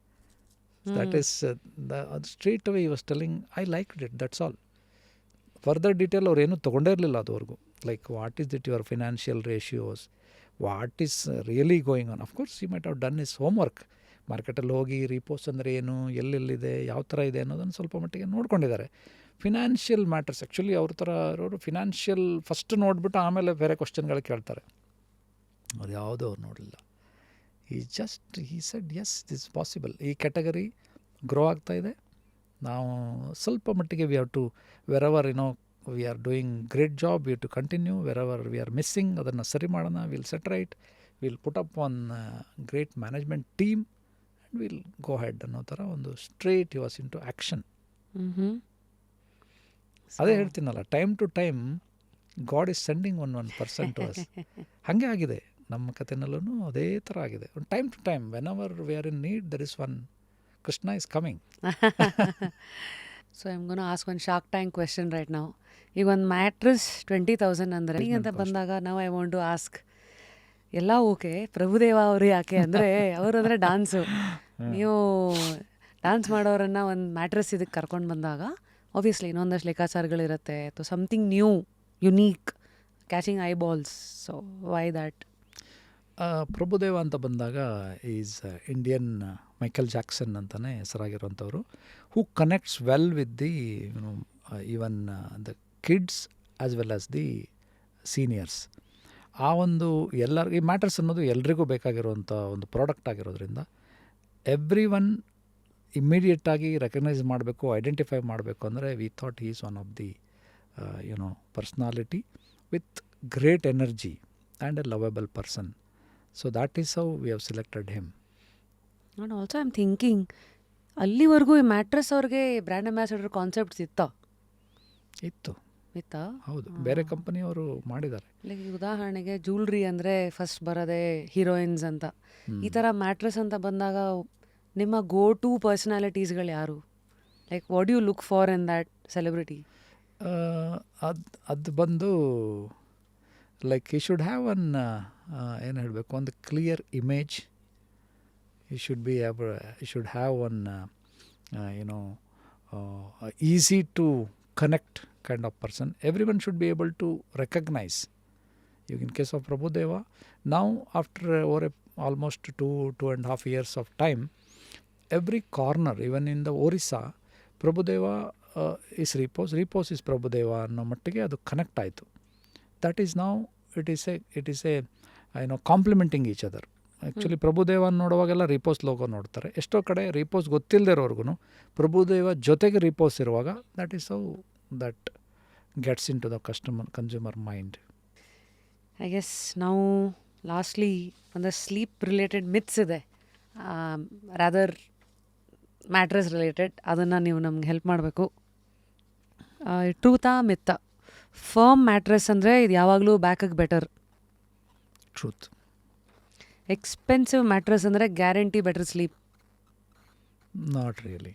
That is straight away he was telling, I liked it, that's all. Further detail ಅವ್ರು ಏನೂ ತೊಗೊಂಡೇ ಇರಲಿಲ್ಲ ಅದುವರೆಗೂ. Like what is it your financial ratios, what is really going on. Of course he might have done is homework. ಮಾರ್ಕೆಟಲ್ಲಿ ಹೋಗಿ ರೀಪೋಸ್ ಅಂದರೆ ಏನು, ಎಲ್ಲೆಲ್ಲಿದೆ, ಯಾವ ಥರ ಇದೆ ಅನ್ನೋದನ್ನು ಸ್ವಲ್ಪ ಮಟ್ಟಿಗೆ ನೋಡ್ಕೊಂಡಿದ್ದಾರೆ. ಫಿನಾನ್ಷಿಯಲ್ ಮ್ಯಾಟರ್ಸ್ ಆ್ಯಕ್ಚುಲಿ ಅವ್ರ ಥರ ಇರೋರು ಫಿನಾನ್ಷಿಯಲ್ ಫಸ್ಟ್ ನೋಡಿಬಿಟ್ಟು ಆಮೇಲೆ ಬೇರೆ ಕ್ವಶನ್ಗಳು ಕೇಳ್ತಾರೆ. ಅದು ಯಾವುದೋ ಅವ್ರು ನೋಡಲಿಲ್ಲ. He said yes, this possible. ಈ ಕ್ಯಾಟಗರಿ ಗ್ರೋ ಆಗ್ತಾಯಿದೆ. ನಾವು ಸ್ವಲ್ಪ ಮಟ್ಟಿಗೆ we have to wherever we are doing great job, we have to continue. Wherever we are missing, ಅದನ್ನು ಸರಿ ಮಾಡೋಣ. Will set right, will put up one great management team and will go head ಅನ್ನೋ ಥರ ಒಂದು straight he was into action. ಅದೇ ಹೇಳ್ತೀನಲ್ಲ, time to time God is sending one person to us. ಹಾಗೆ ಆಗಿದೆ ನಮ್ಮ ಕಥೆನಲ್ಲೂ ಅದೇ ಥರ ಆಗಿದೆ. Time to time whenever we are in need there is one Krishna is coming. So I'm gonna ask one Shark Tank question right ನಾವು. ಈಗ ಒಂದು ಮ್ಯಾಟ್ರಸ್ 20,000 ಅಂದರೆ ಈಗ ಅಂತ ಬಂದಾಗ ನಾವು ಐ ವಾಂಟ್ ಟು ಆಸ್ಕ್, ಎಲ್ಲ ಓಕೆ, ಪ್ರಭುದೇವ ಅವರು ಯಾಕೆ ಅಂದರೆ ಅವರು ಅಂದರೆ ಡಾನ್ಸು, ನೀವು ಡ್ಯಾನ್ಸ್ ಮಾಡೋರನ್ನು ಒಂದು ಮ್ಯಾಟ್ರಸ್ ಇದಕ್ಕೆ ಕರ್ಕೊಂಡು ಬಂದಾಗ ಆಬ್ವಿಯಸ್ಲಿ ಇನ್ನೊಂದಷ್ಟು ಲೆಕ್ಕಾಚಾರಗಳಿರುತ್ತೆ, ಅಥವಾ something new unique catching eyeballs. So why that? Prabhudeva ಅಂತ ಬಂದಾಗ ಈಸ್ ಇಂಡಿಯನ್ ಮೈಕಲ್ ಜಾಕ್ಸನ್ ಅಂತಲೇ ಹೆಸರಾಗಿರುವಂಥವ್ರು, who connects well with the even the kids as well as the seniors. ಆ ಒಂದು ಎಲ್ಲರಿಗೂ ಈ ಮ್ಯಾಟ್ರಸ್ ಅನ್ನೋದು ಎಲ್ರಿಗೂ ಬೇಕಾಗಿರುವಂಥ ಒಂದು ಪ್ರಾಡಕ್ಟ್ ಆಗಿರೋದ್ರಿಂದ ಎವ್ರಿ ಒನ್ ಇಮ್ಮಿಡಿಯೇಟಾಗಿ ರೆಕಗ್ನೈಸ್ ಮಾಡಬೇಕು, ಐಡೆಂಟಿಫೈ ಮಾಡಬೇಕು ಅಂದರೆ we thought is one of the personality with great energy and A lovable person. So that is how we have selected him. And also I am thinking, ಅಲ್ಲಿವರೆಗೂ ಈ ಮ್ಯಾಟ್ರಸ್ ಅವ್ರಿಗೆ ಬ್ರ್ಯಾಂಡ್ ಅಂಬಾಸಿಡರ್ ಕಾನ್ಸೆಪ್ಟ್ಸ್ ಇತ್ತಾ? ಇತ್ತಾ? ಹೌದು, ಬೇರೆ ಕಂಪನಿಯವರು ಮಾಡಿದ್ದಾರೆ. ಲೈಕ್ ಉದಾಹರಣೆಗೆ ಜ್ಯುವೆಲ್ರಿ ಅಂದರೆ ಫಸ್ಟ್ ಬರೋದೇ ಹೀರೋಯಿನ್ಸ್ ಅಂತ. ಈ ಥರ ಮ್ಯಾಟ್ರಸ್ ಅಂತ ಬಂದಾಗ ನಿಮ್ಮ ಗೋ ಟು ಪರ್ಸನಾಲಿಟೀಸ್ಗಳು ಯಾರು? Like what you look for in that celebrity? ಅದು ಬಂದು like you should have one ಏನು ಹೇಳಬೇಕು, ಒಂದು clear image. You should have one easy to connect kind of person. Everyone should be able to recognize. In case of Prabhudeva, now after over almost 2.5 years of time, every corner, even in the Orissa, Prabhudeva is Repose is Prabhudeva ಅನ್ನೋ ಮಟ್ಟಿಗೆ ಅದು ಕನೆಕ್ಟ್ ಆಯಿತು. That is now it is a complementing each other. Actually Prabhudeva ನೋಡುವಾಗೆಲ್ಲ ರಿಪೋಸ್ ಲೋಗೋ ನೋಡ್ತಾರೆ. ಎಷ್ಟೋ ಕಡೆ ರಿಪೋಸ್ ಗೊತ್ತಿಲ್ಲದಿರೋರ್ಗು ಪ್ರಭುದೇವ ಜೊತೆಗೆ ರಿಪೋಸ್ ಇರುವಾಗ that is how that gets into the consumer mind. I guess ನಾವು ಲಾಸ್ಟ್ಲಿ ಒಂದು ಸ್ಲೀಪ್ ರಿಲೇಟೆಡ್ ಮಿತ್ಸ್ ಇದೆ, ರಾದರ್ ಮ್ಯಾಟ್ರಸ್ ರಿಲೇಟೆಡ್, ಅದನ್ನು ನೀವು ನಮ್ಗೆ ಹೆಲ್ಪ್ ಮಾಡಬೇಕು. ಟ್ರೂತಾ ಮಿತ್ತ? ಫರ್ಮ್ ಮ್ಯಾಟ್ರಸ್ ಅಂದರೆ ಇದು ಯಾವಾಗಲೂ ಬ್ಯಾಕಿಗೆ ಬೆಟರ್. ಟ್ರೂತ್. ಎಕ್ಸ್ಪೆನ್ಸಿವ್ ಮ್ಯಾಟ್ರಸ್ ಅಂದರೆ guarantee better sleep? Not really.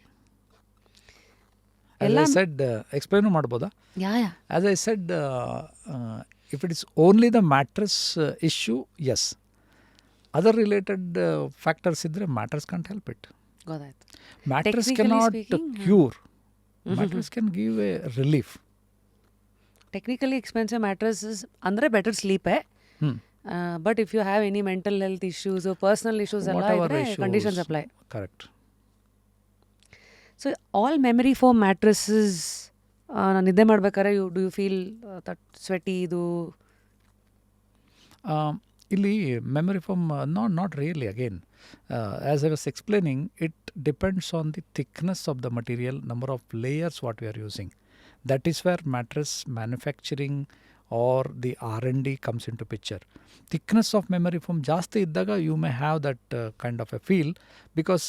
As I said, explain ಮಾಡ್ಬೋದಾ? As I said, if it is only the mattress issue, yes. Other related factors ಇದ್ದರೆ mattress can't help it. ಗೊತ್ತಾಯ್ತು. Mattress cannot cure. Mattress can give a relief. Technically expensive mattresses ಅಂದರೆ ಬೆಟರ್ ಸ್ಲೀಪೇ. But if you have any mental health issues, personal issues ಎಲ್ಲ ಇದ್ದರೆ conditions apply. Correct. So all memory foam mattresses ನಾನು ನಿದ್ದೆ ಮಾಡ್ಬೇಕಾದ್ರೆ do you feel that sweaty? ಇದು ಇಲ್ಲಿ memory foam not really. Again as I was explaining, it depends on the thickness of the material, number of layers what we are using. That is where mattress manufacturing or the R&D comes into picture. Thickness of memory foam ಜಾಸ್ತಿ ಇದ್ದಾಗ you may have that kind of a feel, because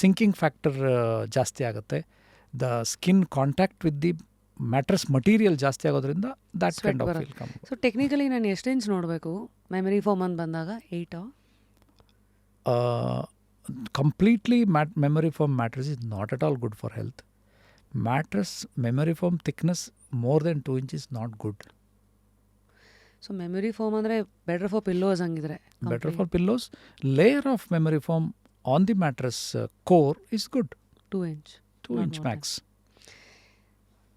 sinking factor ಜಾಸ್ತಿ ಆಗುತ್ತೆ. The skin contact with the mattress material ಜಾಸ್ತಿ ಆಗೋದ್ರಿಂದ that kind of feel come. So technically ನಾನು ಎಷ್ಟು ಇಂಚ್ ನೋಡಬೇಕು ಮೆಮರಿ ಫೋಮ್ ಅಂತ ಬಂದಾಗ? 8? Completely memory foam mattress is not at all good for health. Mattress memory foam thickness more than 2 inches is not good. So memory foam ಅಂದರೆ ಬೆಟರ್ ಫಾರ್ ಪಿಲ್ಲೋಸ್ ಹಂಗಿದ್ರೆ? Better for pillows. Layer of memory foam on the mattress core is good. 2 inch? 2 inch max.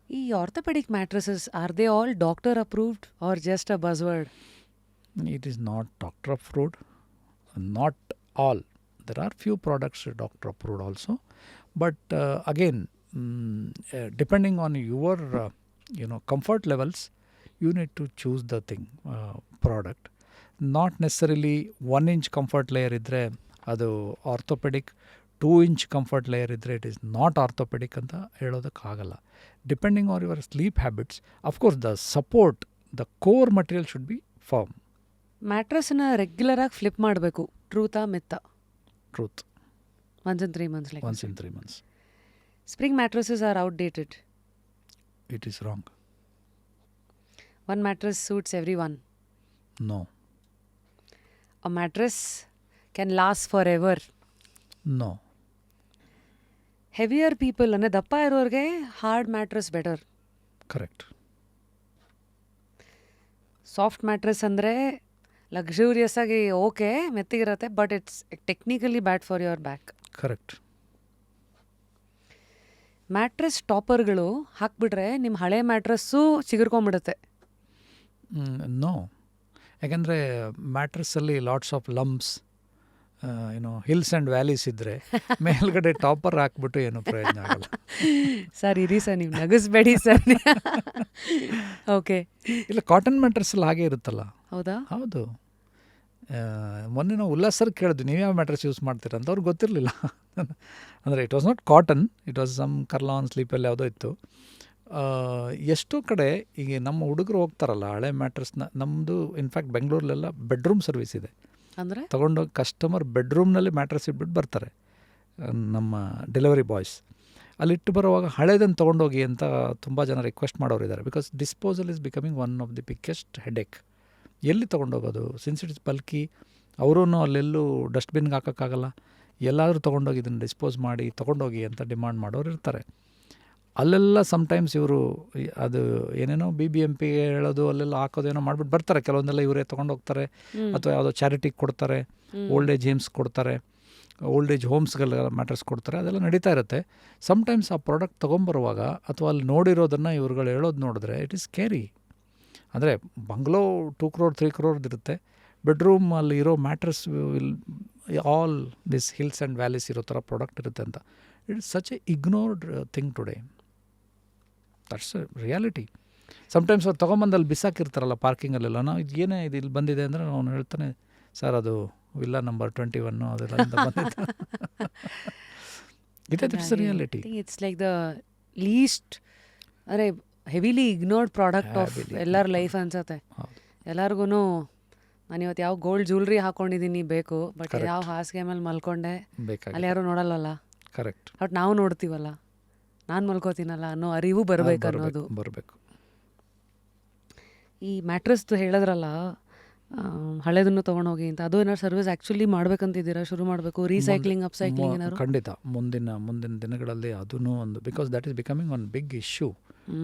ಈ orthopaedic mattresses are they all doctor approved or just a buzzword? It is not doctor approved. Not all. There are few products doctor approved also. But again, depending on your comfort levels, you need to choose the product. Not necessarily 1 inch comfort layer idre adu orthopedic, 2 inch comfort layer idre it is not orthopedic anta helodakagalla. Depending on your sleep habits, of course the support, the core material should be firm. ಮ್ಯಾಟ್ರಸ್ನ ರೆಗ್ಯುಲರ್ ಆಗಿ ಫ್ಲಿಪ್ ಮಾಡಬೇಕು, ಟ್ರೂತಾ ಮಿತ್ತ? Truth. Once in 3 months, like Once in 3 months. Spring mattresses are outdated. It is wrong. One mattress suits everyone. No. A mattress can last forever. No. Heavier people ಅಂದರೆ ದಪ್ಪ ಇರೋರಿಗೆ hard mattress better. Correct. Soft mattress ಅಂದರೆ ಲಕ್ಸುರಿಯಸ್ ಆಗಿ ಓಕೆ ಮೆತ್ತಿಗಿರುತ್ತೆ, but it's technically bad for your back. Correct. Mattress ಟಾಪರ್ಗಳು ಹಾಕ್ಬಿಟ್ರೆ ನಿಮ್ಮ ಹಳೆ ಮ್ಯಾಟ್ರಸ್ಸು ಚಿಗುರ್ಕೊಂಬಿಡುತ್ತೆ. ನೋ, ಯಾಕೆಂದರೆ ಮ್ಯಾಟ್ರಸ್ಸಲ್ಲಿ lots of lumps, hills and valleys ಇದ್ದರೆ ಮೇಲ್ಗಡೆ ಟಾಪರ್ ಹಾಕ್ಬಿಟ್ಟು ಏನೂ ಪ್ರಯೋಜನ ಆಗಲ್ಲ. ಸರ್ ಇರಿ ಸರ್, ನೀವು ನಗಿಸ್ಬೇಡಿ ಸರ್. ಓಕೆ, ಇಲ್ಲ, ಕಾಟನ್ ಮ್ಯಾಟ್ರಸ್ಸಲ್ಲಿ ಹಾಗೆ ಇರುತ್ತಲ್ಲ. ಹೌದಾ? ಹೌದು. ಮೊನ್ನೆ ನಾವು ಉಲ್ಲಾಸರ್ ಕೇಳಿದ್ವಿ, ನೀವು ಯಾವ ಮ್ಯಾಟ್ರಸ್ ಯೂಸ್ ಮಾಡ್ತೀರ ಅಂತ. ಅವ್ರಿಗೆ ಗೊತ್ತಿರಲಿಲ್ಲ. ಅಂದರೆ it was not cotton, it was some Kurlon ಸ್ಲೀಪಲ್ಲಿ ಯಾವುದೋ ಇತ್ತು. ಎಷ್ಟೋ ಕಡೆ ಈಗ ನಮ್ಮ ಹುಡುಗರು ಹೋಗ್ತಾರಲ್ಲ ಹಳೆ ಮ್ಯಾಟ್ರಸ್ನ, ನಮ್ಮದು ಇನ್ಫ್ಯಾಕ್ಟ್ ಬೆಂಗಳೂರಲ್ಲೆಲ್ಲ ಬೆಡ್ರೂಮ್ ಸರ್ವಿಸ್ ಇದೆ. ಅಂದರೆ ತೊಗೊಂಡೋಗಿ ಕಸ್ಟಮರ್ ಬೆಡ್ರೂಮ್ನಲ್ಲಿ ಮ್ಯಾಟ್ರಸ್ ಇಟ್ಬಿಟ್ಟು ಬರ್ತಾರೆ ನಮ್ಮ ಡೆಲಿವರಿ ಬಾಯ್ಸ್. ಅಲ್ಲಿಟ್ಟು ಬರುವಾಗ ಹಳೇದನ್ನು ತೊಗೊಂಡೋಗಿ ಅಂತ ತುಂಬ ಜನ ರಿಕ್ವೆಸ್ಟ್ ಮಾಡೋರಿದ್ದಾರೆ. Because disposal is becoming one of the biggest headache. ಎಲ್ಲಿ ತೊಗೊಂಡೋಗೋದು? ಸಿನ್ಸ್ ಇಟ್ಸ್ ಬಲ್ಕಿ, ಅವರೂ ಅಲ್ಲೆಲ್ಲೂ ಡಸ್ಟ್ಬಿನ್ಗೆ ಹಾಕೋಕ್ಕಾಗಲ್ಲ. ಎಲ್ಲಾದರೂ ತೊಗೊಂಡೋಗಿ ಇದನ್ನು ಡಿಸ್ಪೋಸ್ ಮಾಡಿ ತೊಗೊಂಡೋಗಿ ಅಂತ ಡಿಮಾಂಡ್ ಮಾಡೋರು ಇರ್ತಾರೆ. ಅಲ್ಲೆಲ್ಲ ಸಮ್ಟೈಮ್ಸ್ ಇವರು ಅದು ಏನೇನೋ BBMP ಹೇಳೋದು, ಅಲ್ಲೆಲ್ಲ ಹಾಕೋದೇನೋ ಮಾಡಿಬಿಟ್ಟು ಬರ್ತಾರೆ. ಕೆಲವೊಂದೆಲ್ಲ ಇವರೇ ತೊಗೊಂಡೋಗ್ತಾರೆ, ಅಥವಾ ಯಾವುದೋ ಚಾರಿಟಿಗೆ ಕೊಡ್ತಾರೆ, ಓಲ್ಡ್ ಏಜ್ ಹೇಮ್ಸ್ ಕೊಡ್ತಾರೆ, ಓಲ್ಡ್ ಏಜ್ ಹೋಮ್ಸ್ಗೆಲ್ಲ ಮ್ಯಾಟ್ರಸ್ ಕೊಡ್ತಾರೆ. ಅದೆಲ್ಲ ನಡೀತಾ ಇರುತ್ತೆ. ಸಮ್ಟೈಮ್ಸ್ ಆ ಪ್ರಾಡಕ್ಟ್ ತೊಗೊಂಬರುವಾಗ ಅಥವಾ ಅಲ್ಲಿ ನೋಡಿರೋದನ್ನು ಇವ್ರುಗಳು ಹೇಳೋದು ನೋಡಿದ್ರೆ ಇಟ್ ಈಸ್ ಸ್ಕೇರಿ. ಅಂದರೆ ಬಂಗ್ಲೋ 2 crore 3 crore ಇರುತ್ತೆ, ಬೆಡ್ರೂಮ್ ಅಲ್ಲಿ ಇರೋ mattress will all this hills and valleys ಇರೋ ಥರ ಪ್ರಾಡಕ್ಟ್ ಇರುತ್ತೆ ಅಂತ. It is such a ignored thing today. That's a reality. Sometimes ಅವ್ರು ತೊಗೊಂಬಂದು ಅಲ್ಲಿ ಬಿಸಾಕಿರ್ತಾರಲ್ಲ ಪಾರ್ಕಿಂಗಲ್ಲೆಲ್ಲ. ನಾವು ಇದು ಏನೇ ಇದು ಇಲ್ಲಿ ಬಂದಿದೆ ಅಂದರೆ ಅವನು ಹೇಳ್ತಾನೆ, ಸರ್ ಅದು ವಿಲ್ಲಾ ನಂಬರ್ 21 ಅದೆಲ್ಲ ಬಂದಿತ್ತು. It's reality. It's like the least ಅಂದರೆ ಹೆವಿಲಿ ಇಗ್ನೋರ್ಡ್ ಪ್ರಾಡಕ್ಟ್ ಆಫ್ ಎಲ್ಲರ ಲೈಫ್ ಅನ್ಸುತ್ತೆ. ಎಲ್ಲರಿಗೂ ನಾನು ಇವತ್ತು ಯಾವ ಗೋಲ್ಡ್ ಜ್ಯುವೆಲ್ರಿ ಹಾಕೊಂಡಿದ್ದೀನಿ ಬೇಕು, ಬಟ್ ಯಾವ ಹಾಸಿಗೆ ಮೇಲೆ ಮಲ್ಕೊಂಡೆ ಅಲ್ಲಿ ಯಾರು ನೋಡಲ್ವಲ್ಲ. ಕರೆಕ್ಟ್. ಬಟ್ ನಾವು ನೋಡ್ತೀವಲ್ಲ, ನಾನು ಮಲ್ಕೋತೀನಲ್ಲ ಅನ್ನೋ ಅರಿವು ಬರಬೇಕು ಅನ್ನೋದು ಬರಬೇಕು. ಈ ಮ್ಯಾಟ್ರಸ್ದು ಹೇಳಿದ್ರಲ್ಲ, ಹಳೇದನ್ನು ತೊಗೊಂಡೋಗಿ ಅಂತ, ಅದು ಏನಾದ್ರು ಸರ್ವಿಸ್ ಆ್ಯಕ್ಚುಲಿ ಮಾಡ್ಬೇಕಂತಿದ್ದೀರಾ? ಶುರು ಮಾಡಬೇಕು, ರೀಸೈಕ್ಲಿಂಗ್ ಅಪ್ಸೈಕ್ಲಿಂಗ್ ಏನಾದ್ರು? ಖಂಡಿತ ಮುಂದಿನ ದಿನಗಳಲ್ಲಿ ಅದೂ ಒಂದು, because that is becoming one big issue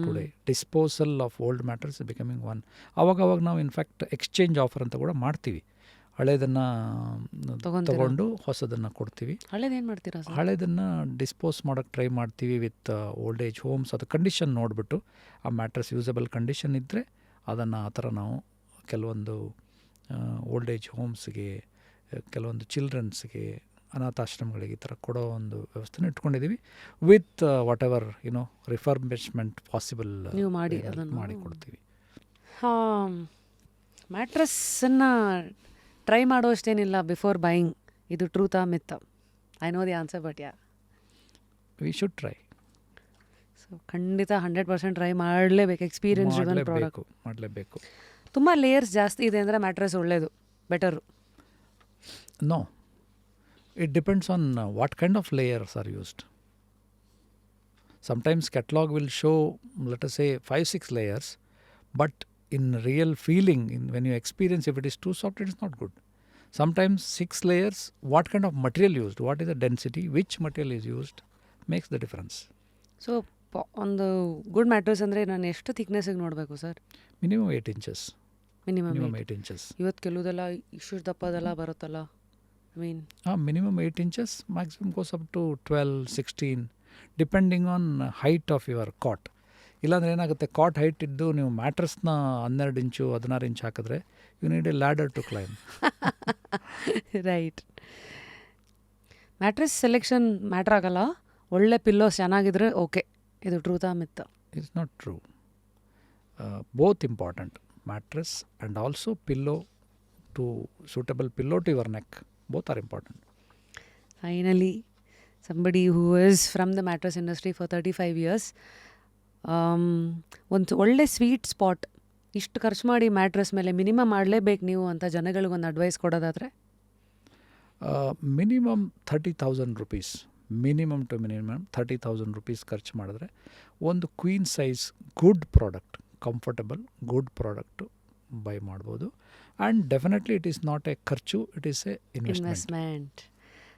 today. Disposal of old matters is becoming one. ಅವಾಗ ನಾವು ಇನ್ಫ್ಯಾಕ್ಟ್ ಎಕ್ಸ್ಚೇಂಜ್ ಆಫರ್ ಅಂತ ಕೂಡ ಮಾಡ್ತೀವಿ. ಹಳೇದನ್ನು ತಗೊಂಡು ಹೊಸದನ್ನು ಕೊಡ್ತೀವಿ. ಹಳೇದೇನು ಮಾಡ್ತೀರಾ? ಹಳೇದನ್ನು ಡಿಸ್ಪೋಸ್ ಮಾಡೋಕ್ಕೆ ಟ್ರೈ ಮಾಡ್ತೀವಿ ವಿತ್ ಓಲ್ಡ್ ಏಜ್ ಹೋಮ್ಸ್. ಅದು ಕಂಡೀಷನ್ ನೋಡಿಬಿಟ್ಟು ಆ ಮ್ಯಾಟ್ರಸ್ ಯೂಸಬಲ್ ಕಂಡೀಷನ್ ಇದ್ದರೆ ಅದನ್ನು ಆ ಥರ ನಾವು ಕೆಲವೊಂದು ಓಲ್ಡ್ ಏಜ್ ಹೋಮ್ಸ್ಗೆ, ಕೆಲವೊಂದು ಚಿಲ್ಡ್ರನ್ಸ್ಗೆ, ಅನಾಥಾಶ್ರಮಗಳಿಗೆ ಈ ಥರ ಕೊಡೋ ಒಂದು ವ್ಯವಸ್ಥೆನ ಇಟ್ಕೊಂಡಿದ್ದೀವಿ. With whatever refurbishment possible ನೀವು ಮಾಡಿ ಕೊಡ್ತೀವಿ. ಹಾಂ, ಮ್ಯಾಟ್ರಸ್ಸನ್ನು ಟ್ರೈ ಮಾಡೋಷ್ಟೇನಿಲ್ಲ ಬಿಫೋರ್ ಬೈಯಿಂಗ್. ಇದು ಟ್ರೂತಾ ಮಿತ್ತಾ? I know the answer, but we should try. So ಖಂಡಿತ 100% ಟ್ರೈ ಮಾಡಲೇಬೇಕು. ಎಕ್ಸ್ಪೀರಿಯನ್ಸ್ ಡ್ರಿವನ್ ಪ್ರಾಡಕ್ಟ್ ಮಾಡಲೇಬೇಕು. ತುಂಬ ಲೇಯರ್ಸ್ ಜಾಸ್ತಿ ಇದೆ ಅಂದರೆ ಮ್ಯಾಟ್ರಸ್ ಒಳ್ಳೆಯದು, better? No, it depends on what kind of layers are used. Sometimes catalog will show, let us say, 5-6 layers, but in real feeling, when you experience, if it is too soft, it is not good. Sometimes 6 layers, what kind of material used, what is the density, which material is used, makes the difference. So ಒಂದು ಗುಡ್ ಮ್ಯಾಟ್ರಸ್ ಅಂದರೆ ನಾನು ಎಷ್ಟು ಥಿಕ್ನೆಸ್ಸಿಗೆ ನೋಡಬೇಕು sir? Minimum 8 inches. Minimum 8 inches. ಇವತ್ತು ಕೆಲವುದೆಲ್ಲ ಇಷ್ಟು ದಪ್ಪದೆಲ್ಲ ಬರುತ್ತಲ್ಲ, I mean minimum 8 inches, maximum goes up to 12-16, depending on height of your cot. ಇಲ್ಲಾಂದರೆ ಏನಾಗುತ್ತೆ, ಕಾಟ್ ಹೈಟ್ ಇದ್ದು ನೀವು ಮ್ಯಾಟ್ರಸ್ನ 12 ಇಂಚು 16 ಇಂಚ್ ಹಾಕಿದ್ರೆ you need a ladder to climb. Right. Mattress selection matter ಆಗಲ್ಲ, ಒಳ್ಳೆ ಪಿಲ್ಲೋಸ್ ಚೆನ್ನಾಗಿದ್ರೆ ಓಕೆ. ಇದು ಟ್ರೂತಾ ಮಿತ್ತಾ? It's not true. Both important, mattress and also pillow, to suitable pillow to your neck. Both are important. Finally, somebody who is from the mattress industry for 35 years, ಒಂದು ಒಳ್ಳೆ ಸ್ವೀಟ್ ಸ್ಪಾಟ್, ಇಷ್ಟು ಖರ್ಚು ಮಾಡಿ ಮ್ಯಾಟ್ರಸ್ ಮೇಲೆ ಮಿನಿಮಮ್ ಮಾಡಲೇಬೇಕು ನೀವು ಅಂತ ಜನಗಳಿಗೊಂದು ಅಡ್ವೈಸ್ ಕೊಡೋದಾದರೆ? Minimum 30,000 rupees, minimum to minimum 30,000 rupees ಖರ್ಚು ಮಾಡಿದ್ರೆ ಒಂದು queen size good product, comfortable good product buy ಮಾಡ್ಬೋದು. And definitely it is not a ಖರ್ಚು, ಇಟ್ ಈಸ್ ಎ ಇನ್ವೆಸ್ಟ್ಮೆಂಟ್.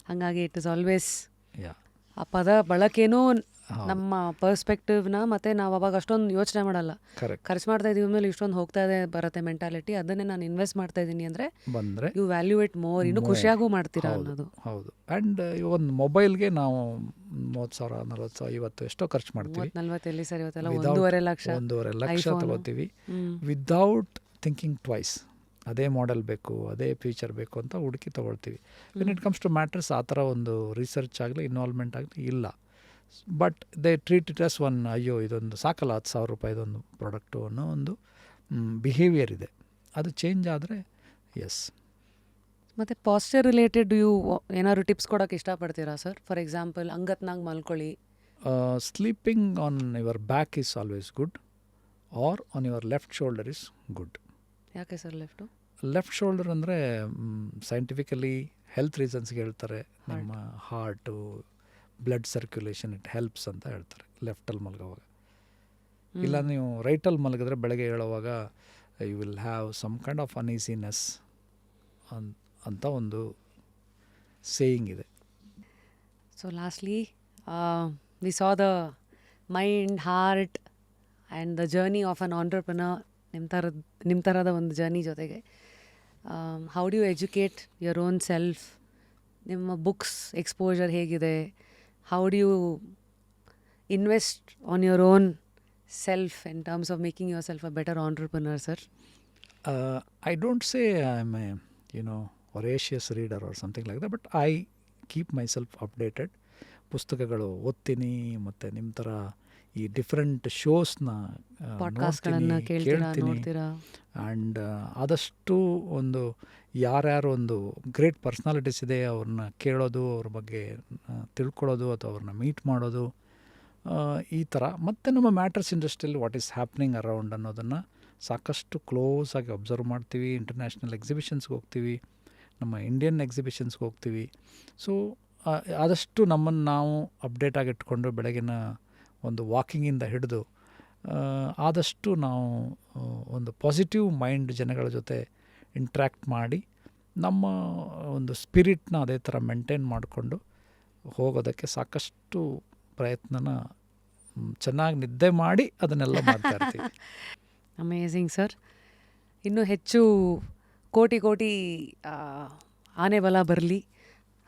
ಹಾಗಾಗಿ ಇಟ್ ಇಸ್ ಆಲ್ವೇಸ್ ಯಾ ಆ ಪದ ಬಳಕೆನೂ ನಮ್ಮ ಪರ್ಸ್ಪೆಕ್ಟಿವ್ನ ಮತ್ತು ನಾವು ಅವಾಗ ಅಷ್ಟೊಂದು ಯೋಚನೆ ಮಾಡಲ್ಲ. ಕರೆಕ್ಟ್. ಖರ್ಚು ಮಾಡ್ತಾ ಇದೀವಿ ಮೇಲೆ ಇಷ್ಟೊಂದು ಹೋಗ್ತಾ ಇದೆ ಬರುತ್ತೆ ಮೆಂಟಾಲಿಟಿ. ಅದನ್ನೇ ನಾನು ಇನ್ವೆಸ್ಟ್ ಮಾಡ್ತಾ ಇದ್ದೀನಿ ಅಂದರೆ ಬಂದರೆ ಯು ವ್ಯಾಲ್ಯೂಯೇಟ್ ಮೋರ್, ಇನ್ನೂ ಖುಷಿಯಾಗೂ ಮಾಡ್ತೀರಾ ಅನ್ನೋದು. ಹೌದು. ಆ್ಯಂಡ್ ಒಂದು ಮೊಬೈಲ್ಗೆ ನಾವು 30,000 40,000 50 ಎಷ್ಟೋ ಖರ್ಚು ಮಾಡ್ತೀವಿ. 40 ಎಲ್ಲಿ ಸರ್, ಇವತ್ತೆಲ್ಲ Without 1.5 ಲಕ್ಷ ತಗೋತೀವಿ ವಿದೌಟ್ ಥಿಂಕಿಂಗ್ ಟ್ವೈಸ್. ಅದೇ ಮಾಡೆಲ್ ಬೇಕು, ಅದೇ ಫೀಚರ್ ಬೇಕು ಅಂತ ಹುಡುಕಿ ತೊಗೊಳ್ತೀವಿ. When it comes to mattress ಆ ಥರ ಒಂದು ರಿಸರ್ಚ್ ಆಗಲಿ ಇನ್ವಾಲ್ವ್ಮೆಂಟ್ ಆಗಲಿ ಇಲ್ಲ. But they treat it as one, ಅಯ್ಯೋ ಇದೊಂದು ಸಾಕಲ್ಲ 10,000 ರೂಪಾಯಿದೊಂದು ಪ್ರಾಡಕ್ಟು ಅನ್ನೋ ಒಂದು ಬಿಹೇವಿಯರ್ ಇದೆ. ಅದು ಚೇಂಜ್ ಆದರೆ ಎಸ್. ಮತ್ತು ಪಾಸ್ಚರ್ ರಿಲೇಟೆಡ್ ಏನಾದ್ರು ಟಿಪ್ಸ್ ಕೊಡೋಕೆ ಇಷ್ಟಪಡ್ತೀರಾ ಸರ್? ಫಾರ್ ಎಕ್ಸಾಂಪಲ್ ಅಂಗತ್ನಾಗ ಮಲ್ಕೊಳ್ಳಿ. Sleeping on your back is always good, or on your left shoulder is good. ಯಾಕೆ ಸರ್ ಲೆಫ್ಟು? ಲೆಫ್ಟ್ ಶೋಲ್ಡರ್ ಅಂದರೆ ಸೈಂಟಿಫಿಕಲಿ ಹೆಲ್ತ್ ರೀಸನ್ಸ್ಗೆ ಹೇಳ್ತಾರೆ, ನಿಮ್ಮ heart blood circulation it helps ಅಂತ ಹೇಳ್ತಾರೆ ಲೆಫ್ಟಲ್ಲಿ ಮಲಗೋವಾಗ. ಇಲ್ಲ ನೀವು ರೈಟಲ್ಲಿ ಮಲಗಿದ್ರೆ ಬೆಳಗ್ಗೆ ಹೇಳುವಾಗ you will have some kind of uneasiness ಅಂತ ಒಂದು ಸೇಯಿಂಗ್ ಇದೆ. So lastly we saw the mind, heart and the journey of an entrepreneur, ನಿಮ್ಮ ಥರದ ಒಂದು ಜರ್ನಿ ಜೊತೆಗೆ how do you educate your own self? ನಿಮ್ಮ ಬುಕ್ಸ್ ಎಕ್ಸ್ಪೋಜರ್ ಹೇಗಿದೆ? How do you invest on your own self in terms of making yourself a better entrepreneur sir? I don't say I am a voracious reader or something like that, but I keep myself updated. ಪುಸ್ತಕಗಳು ಓದ್ತೀನಿ, ಮತ್ತು ನಿಮ್ಮ ಥರ ಈ ಡಿಫ್ರೆಂಟ್ ಶೋಸ್ನ ಪಾಡ್ಕಾಸ್ಟ್ಗಳನ್ನು ಕೇಳ್ತೀನಿ. ಆ್ಯಂಡ್ ಆದಷ್ಟು ಒಂದು ಯಾರ್ಯಾರು ಒಂದು ಗ್ರೇಟ್ ಪರ್ಸ್ನಾಲಿಟೀಸ್ ಇದೆ ಅವ್ರನ್ನ ಕೇಳೋದು, ಅವ್ರ ಬಗ್ಗೆ ತಿಳ್ಕೊಳ್ಳೋದು ಅಥವಾ ಅವ್ರನ್ನ ಮೀಟ್ ಮಾಡೋದು, ಈ ಥರ. ಮತ್ತು ನಮ್ಮ ಮ್ಯಾಟ್ರಸ್ ಇಂಡಸ್ಟ್ರಿಯಲ್ಲಿ ವಾಟ್ ಈಸ್ ಹ್ಯಾಪ್ನಿಂಗ್ ಅರೌಂಡ್ ಅನ್ನೋದನ್ನು ಸಾಕಷ್ಟು ಕ್ಲೋಸಾಗಿ ಅಬ್ಸರ್ವ್ ಮಾಡ್ತೀವಿ. ಇಂಟರ್ನ್ಯಾಷನಲ್ ಎಕ್ಸಿಬಿಷನ್ಸ್ಗೆ ಹೋಗ್ತೀವಿ, ನಮ್ಮ ಇಂಡಿಯನ್ ಎಕ್ಸಿಬಿಷನ್ಸ್ಗೆ ಹೋಗ್ತೀವಿ. ಸೊ ಆದಷ್ಟು ನಮ್ಮನ್ನು ನಾವು ಅಪ್ಡೇಟ್ ಆಗಿಟ್ಕೊಂಡು ಬೆಳಗಿನ ಒಂದು ವಾಕಿಂಗಿಂದ ಹಿಡಿದು ಆದಷ್ಟು ನಾವು ಒಂದು ಪಾಸಿಟಿವ್ ಮೈಂಡ್ ಜನಗಳ ಜೊತೆ ಇಂಟ್ರ್ಯಾಕ್ಟ್ ಮಾಡಿ ನಮ್ಮ ಒಂದು ಸ್ಪಿರಿಟ್ನ ಅದೇ ಥರ ಮೇಂಟೈನ್ ಮಾಡಿಕೊಂಡು ಹೋಗೋದಕ್ಕೆ ಸಾಕಷ್ಟು ಪ್ರಯತ್ನನ ಚೆನ್ನಾಗಿ ನಿದ್ದೆ ಮಾಡಿ ಅದನ್ನೆಲ್ಲ ಮಾಡ್ತಾ ಇರ್ತೀವಿ. Amazing sir. ಇನ್ನೂ ಹೆಚ್ಚು ಕೋಟಿ ಕೋಟಿ ಆನೆ ಬಲ ಬರಲಿ,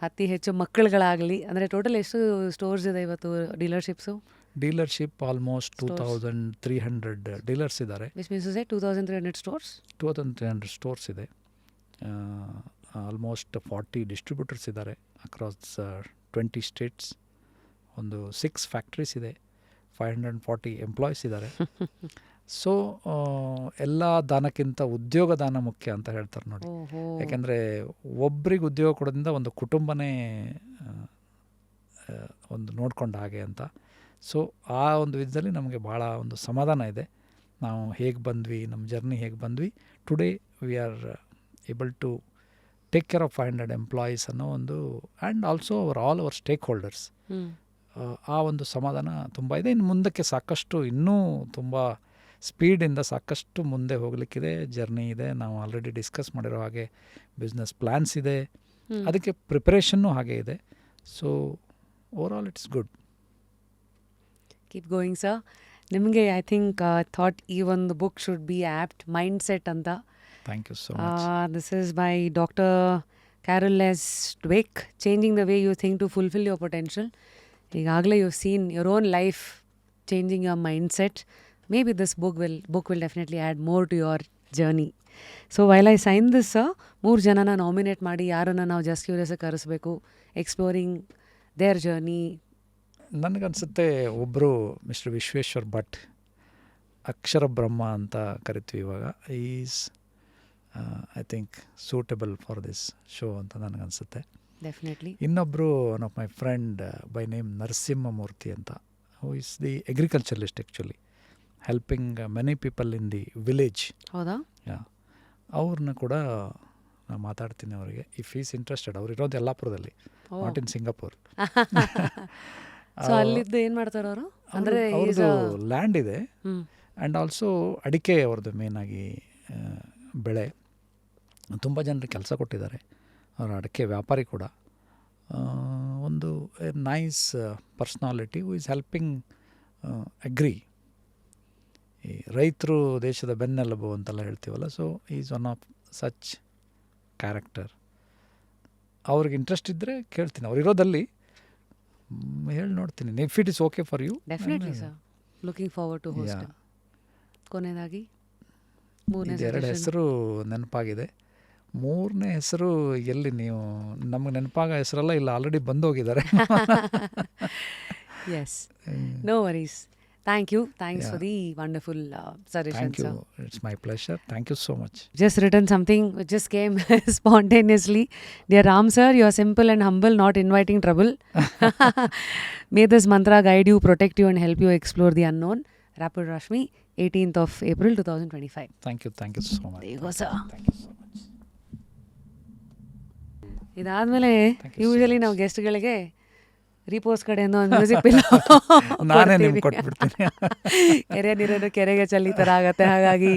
ಅತಿ ಹೆಚ್ಚು ಮಕ್ಕಳುಗಳಾಗಲಿ. ಅಂದರೆ ಟೋಟಲ್ ಎಷ್ಟು ಸ್ಟೋರ್ಸ್ ಇದೆ ಇವತ್ತು ಡೀಲರ್ಶಿಪ್ಸು? ಡೀಲರ್ಶಿಪ್ ಆಲ್ಮೋಸ್ಟ್ 2,300 ಡೀಲರ್ಸ್ ಇದ್ದಾರೆ. Which means 2,300 stores. 2,300 ಸ್ಟೋರ್ಸ್ ಇದೆ. ಆಲ್ಮೋಸ್ಟ್ 40 ಡಿಸ್ಟ್ರಿಬ್ಯೂಟರ್ಸ್ ಇದ್ದಾರೆ ಅಕ್ರಾಸ್ 20 ಸ್ಟೇಟ್ಸ್. ಒಂದು 6 ಫ್ಯಾಕ್ಟ್ರೀಸ್ ಇದೆ, 540 ಎಂಪ್ಲಾಯೀಸ್ ಇದ್ದಾರೆ. ಸೊ ಎಲ್ಲ ದಾನಕ್ಕಿಂತ ಉದ್ಯೋಗ ದಾನ ಮುಖ್ಯ ಅಂತ ಹೇಳ್ತಾರೆ ನೋಡಿ. ಯಾಕೆಂದರೆ ಒಬ್ರಿಗೆ ಉದ್ಯೋಗ ಕೊಡೋದ್ರಿಂದ ಒಂದು ಕುಟುಂಬನೇ ಒಂದು ನೋಡ್ಕೊಂಡ ಹಾಗೆ ಅಂತ. ಸೊ ಆ ಒಂದು ವಿಧದಲ್ಲಿ ನಮಗೆ ಭಾಳ ಒಂದು ಸಮಾಧಾನ ಇದೆ. ನಾವು ಹೇಗೆ ಬಂದ್ವಿ, ನಮ್ಮ ಜರ್ನಿ ಹೇಗೆ ಬಂದ್ವಿ, today we are able to take care of 500 employees ಅನ್ನೋ ಒಂದು, and also all our stakeholders. ಆ ಒಂದು ಸಮಾಧಾನ ತುಂಬ ಇದೆ. ಇನ್ನು ಮುಂದಕ್ಕೆ ಸಾಕಷ್ಟು ಇನ್ನೂ ತುಂಬ ಸ್ಪೀಡಿಂದ ಸಾಕಷ್ಟು ಮುಂದೆ ಹೋಗಲಿಕ್ಕಿದೆ, ಜರ್ನಿ ಇದೆ. ನಾವು ಆಲ್ರೆಡಿ ಡಿಸ್ಕಸ್ ಮಾಡಿರೋ ಹಾಗೆ ಬಿಸ್ನೆಸ್ ಪ್ಲ್ಯಾನ್ಸ್ ಇದೆ, ಅದಕ್ಕೆ ಪ್ರಿಪರೇಷನ್ನು ಹಾಗೆ ಇದೆ. So overall it's good. Keep going sir. ನಿಮಗೆ ಐ ಥಿಂಕ್ ಥಾಟ್ ಈ ಒಂದು book should be apt, mindset ಅಂತ. Thank you so much. This is by doctor Carol S Dweck, changing the way you think to fulfil your potential. ಈಗಾಗಲೇ you seen your own life changing your mindset. Maybe this book will definitely add more to your journey. So while I sign this, sir, 3 ಜನನ ನಾಮಿನೇಟ್ ಮಾಡಿ ಯಾರನ್ನು ನಾವು ಜಸ್ಟ್ ಕ್ಯೂರಿಯಸ್ ಕರೆಸಬೇಕು, ಎಕ್ಸ್ಪ್ಲೋರಿಂಗ್ ದೇರ್ ಜರ್ನಿ. ನನಗನ್ಸುತ್ತೆ ಒಬ್ಬರು ಮಿಸ್ಟರ್ ವಿಶ್ವೇಶ್ವರ್ ಭಟ್, ಅಕ್ಷರ ಬ್ರಹ್ಮ ಅಂತ ಕರಿತೀವಿ ಇವಾಗ. Is I think suitable for this show ಅಂತ ನನಗನ್ಸುತ್ತೆ. ಡೆಫಿನೆಟ್ಲಿ. ಇನ್ನೊಬ್ಬರು one of my friend by name Narasimhamurthy ಅಂತ, who is the agriculturalist actually, helping many people in the village. ಹೌದಾ? ಯಾ, ಅವ್ರನ್ನ ಕೂಡ ನಾನು ಮಾತಾಡ್ತೀನಿ ಅವರಿಗೆ, ಇಫ್ ಈಸ್ ಇಂಟ್ರೆಸ್ಟೆಡ್. ಅವ್ರು ಇರೋದು ಯಲ್ಲಾಪುರದಲ್ಲಿ, ನಾಟ್ ಇನ್ ಸಿಂಗಾಪುರ್. ಸೊ ಅಲ್ಲಿದ್ದು ಏನು ಮಾಡ್ತಾರೆ ಅವರು? ಅಂದರೆ ಅವ್ರದ್ದು ಲ್ಯಾಂಡ್ ಇದೆ, ಆ್ಯಂಡ್ ಆಲ್ಸೋ ಅಡಿಕೆ ಅವ್ರದ್ದು ಮೇಯ್ನಾಗಿ ಬೆಳೆ. ತುಂಬ ಜನರಿಗೆ ಕೆಲಸ ಕೊಟ್ಟಿದ್ದಾರೆ. ಅವರು ಅಡಿಕೆ ವ್ಯಾಪಾರಿ ಕೂಡ. ಒಂದು nice personality who is helping agri. ಈ ರೈತರು ದೇಶದ ಬೆನ್ನೆಲುಬು ಅಂತೆಲ್ಲ ಹೇಳ್ತೀವಲ್ಲ, so is one of such character. ಅವ್ರಿಗೆ ಇಂಟ್ರೆಸ್ಟ್ ಇದ್ದರೆ ಕೇಳ್ತೀನಿ, ಅವ್ರು ಇರೋದಲ್ಲಿ ಹೇಳಿ ನೋಡ್ತೀನಿ. If it is okay for you, definitely sir, looking forward to host. ಕೊನೆಯದಾಗಿ ಎರಡು ಹೆಸರು ನೆನಪಾಗಿದೆ. ಮೂರನೇ ಹೆಸರು ಎಲ್ಲಿ ನೀವು ನಮಗೆ ನೆನಪಾಗೋ ಹೆಸರೆಲ್ಲ ಇಲ್ಲ, ಆಲ್ರೆಡಿ ಬಂದೋಗಿದ್ದಾರೆ. Yes, no worries. Thank you. Thanks for the wonderful suggestions. Thank you. It's my pleasure. Thank you so much. Just written something which just came spontaneously. Dear Ram sir, you are simple and humble, not inviting trouble. May this mantra guide you, protect you and help you explore the unknown. Rapid Rashmi, 18th of April 2025. Thank you so much. There you go, sir. Thank you so much. ಇದಾದ್ಮೇಲೆ ಯೂಶಲಿ ನಾವು ಗೆಸ್ಟ್ಗಳಿಗೆ ರಿಪೋಸ್ ಕಡೆಯಿಂದ ಒಂದು ಮ್ಯೂಸಿಕ್ ನಾನೇ ನಿಮ್ಗೆ ಕೊಟ್ಬಿಡ್ತೀನಿ. ಕೆರೆ ನೀರನ್ನು ಕೆರೆಗೆ ಚಲ್ಲಿ ಥರ ಆಗತ್ತೆ. ಹಾಗಾಗಿ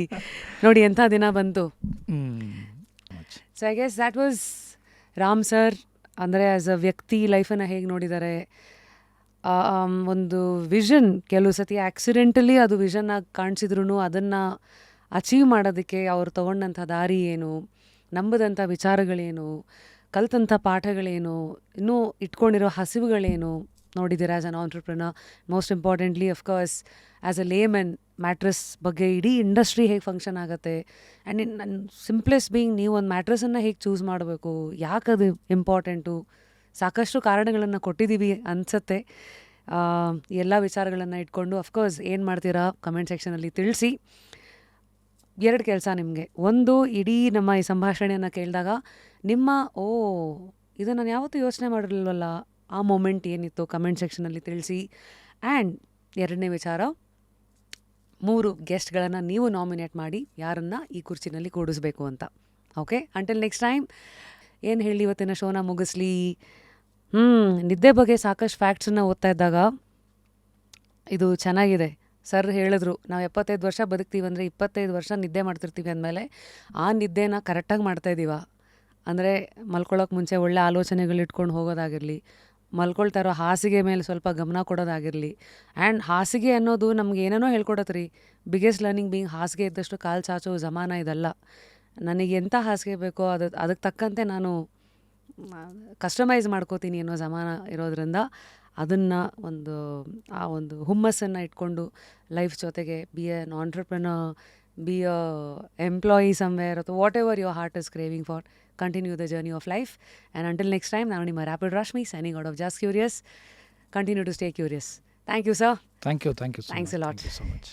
ನೋಡಿ ಎಂಥ ದಿನ ಬಂತು. So I guess that was Ram sir. ಅಂದರೆ ಆ್ಯಸ್ ಅ ವ್ಯಕ್ತಿ ಲೈಫನ್ನು ಹೇಗೆ ನೋಡಿದ್ದಾರೆ, ಒಂದು ವಿಷನ್ ಕೆಲವು ಸತಿ ಆಕ್ಸಿಡೆಂಟಲಿ ಅದು ವಿಷನ್ನಾಗಿ ಕಾಣಿಸಿದ್ರು ಅದನ್ನು ಅಚೀವ್ ಮಾಡೋದಕ್ಕೆ ಅವ್ರು ತೊಗೊಂಡಂಥ ದಾರಿ ಏನು, ನಂಬದಂಥ ವಿಚಾರಗಳೇನು, ಕಲ್ತಂಥ ಪಾಠಗಳೇನು, ಇನ್ನೂ ಇಟ್ಕೊಂಡಿರೋ ಹಸಿವುಗಳೇನು ನೋಡಿದ್ದೀರಾ as an entrepreneur. Most importantly of course as a layman mattress ಬಗ್ಗೆ ಇಡೀ ಇಂಡಸ್ಟ್ರಿ ಹೇಗೆ ಫಂಕ್ಷನ್ ಆಗುತ್ತೆ. ಆ್ಯಂಡ್ ನನ್ನ ಸಿಂಪ್ಲೆಸ್ಟ್ ಬೀಯಿಂಗ್, ನೀವು ಒಂದು ಮ್ಯಾಟ್ರೆಸನ್ನು ಹೇಗೆ ಚೂಸ್ ಮಾಡಬೇಕು, ಯಾಕದು ಇಂಪಾರ್ಟೆಂಟು, ಸಾಕಷ್ಟು ಕಾರಣಗಳನ್ನು ಕೊಟ್ಟಿದ್ದೀವಿ ಅನಿಸುತ್ತೆ. ಎಲ್ಲ ವಿಚಾರಗಳನ್ನು ಇಟ್ಕೊಂಡು ಅಫ್ಕೋರ್ಸ್ ಏನು ಮಾಡ್ತೀರಾ ಕಮೆಂಟ್ ಸೆಕ್ಷನಲ್ಲಿ ತಿಳಿಸಿ. ಎರಡು ಕೆಲಸ ನಿಮಗೆ. ಒಂದು, ಇಡೀ ನಮ್ಮ ಈ ಸಂಭಾಷಣೆಯನ್ನು ಕೇಳಿದಾಗ ನಿಮ್ಮ ಇದು ನಾನು ಯಾವತ್ತೂ ಯೋಚನೆ ಮಾಡಿರಲಿಲ್ವಲ್ಲ, ಆ ಮೊಮೆಂಟ್ ಏನಿತ್ತು ಕಮೆಂಟ್ ಸೆಕ್ಷನಲ್ಲಿ ತಿಳಿಸಿ. ಆ್ಯಂಡ್ ಎರಡನೇ ವಿಚಾರ, 3 ಗೆಸ್ಟ್ಗಳನ್ನು ನೀವು ನಾಮಿನೇಟ್ ಮಾಡಿ ಯಾರನ್ನು ಈ ಕುರ್ಚಿನಲ್ಲಿ ಕೂಡಿಸ್ಬೇಕು ಅಂತ. Okay, until next time. ಏನು ಹೇಳಿ ಇವತ್ತಿನ ಶೋನ ಮುಗಿಸ್ಲಿ. ನಿದ್ದೆ ಬಗ್ಗೆ ಸಾಕಷ್ಟು ಫ್ಯಾಕ್ಟ್ಸನ್ನು ಓದ್ತಾ ಇದ್ದಾಗ ಇದು ಚೆನ್ನಾಗಿದೆ. ಸರ್ ಹೇಳಿದ್ರು, ನಾವು 75 ವರ್ಷ ಬದುಕ್ತೀವಂದರೆ 25 ವರ್ಷ ನಿದ್ದೆ ಮಾಡ್ತಿರ್ತೀವಿ ಅಂದಮೇಲೆ ಆ ನಿದ್ದೆನ ಕರೆಕ್ಟಾಗಿ ಮಾಡ್ತಾಯಿದ್ದೀವ. ಅಂದರೆ ಮಲ್ಕೊಳ್ಳೋಕೆ ಮುಂಚೆ ಒಳ್ಳೆ ಆಲೋಚನೆಗಳು ಇಟ್ಕೊಂಡು ಹೋಗೋದಾಗಿರಲಿ, ಮಲ್ಕೊಳ್ತಾ ಇರೋ ಹಾಸಿಗೆ ಮೇಲೆ ಸ್ವಲ್ಪ ಗಮನ ಕೊಡೋದಾಗಿರಲಿ. ಆ್ಯಂಡ್ ಹಾಸಿಗೆ ಅನ್ನೋದು ನಮ್ಗೆ ಏನೇನೋ ಹೇಳ್ಕೊಡತ್ತೆ ರೀ. ಬಿಗ್ಗೆಸ್ಟ್ ಲರ್ನಿಂಗ್ ಬೀಯಿಂಗ್ ಹಾಸಿಗೆ ಇದ್ದಷ್ಟು ಕಾಲು ಚಾಚೋ ಜಮಾನ ಇದಲ್ಲ. ನನಗೆ ಎಂಥ ಹಾಸಿಗೆ ಬೇಕೋ ಅದಕ್ಕೆ ತಕ್ಕಂತೆ ನಾನು ಕಸ್ಟಮೈಸ್ ಮಾಡ್ಕೋತೀನಿ ಅನ್ನೋ ಜಮಾನ ಇರೋದ್ರಿಂದ ಅದನ್ನು ಆ ಒಂದು ಹುಮ್ಮಸ್ಸನ್ನು ಇಟ್ಕೊಂಡು ಲೈಫ್ ಜೊತೆಗೆ be an entrepreneur, be a employee somewhere, ಅಥವಾ whatever your heart is craving for, continue the journey of life. And until next time, ನಾನು ನಿಮ್ಮ rapid Rashmi, signing out of just curious. Continue to stay curious. Thank you sir. Thank you. Thanks a lot. Thank you so much.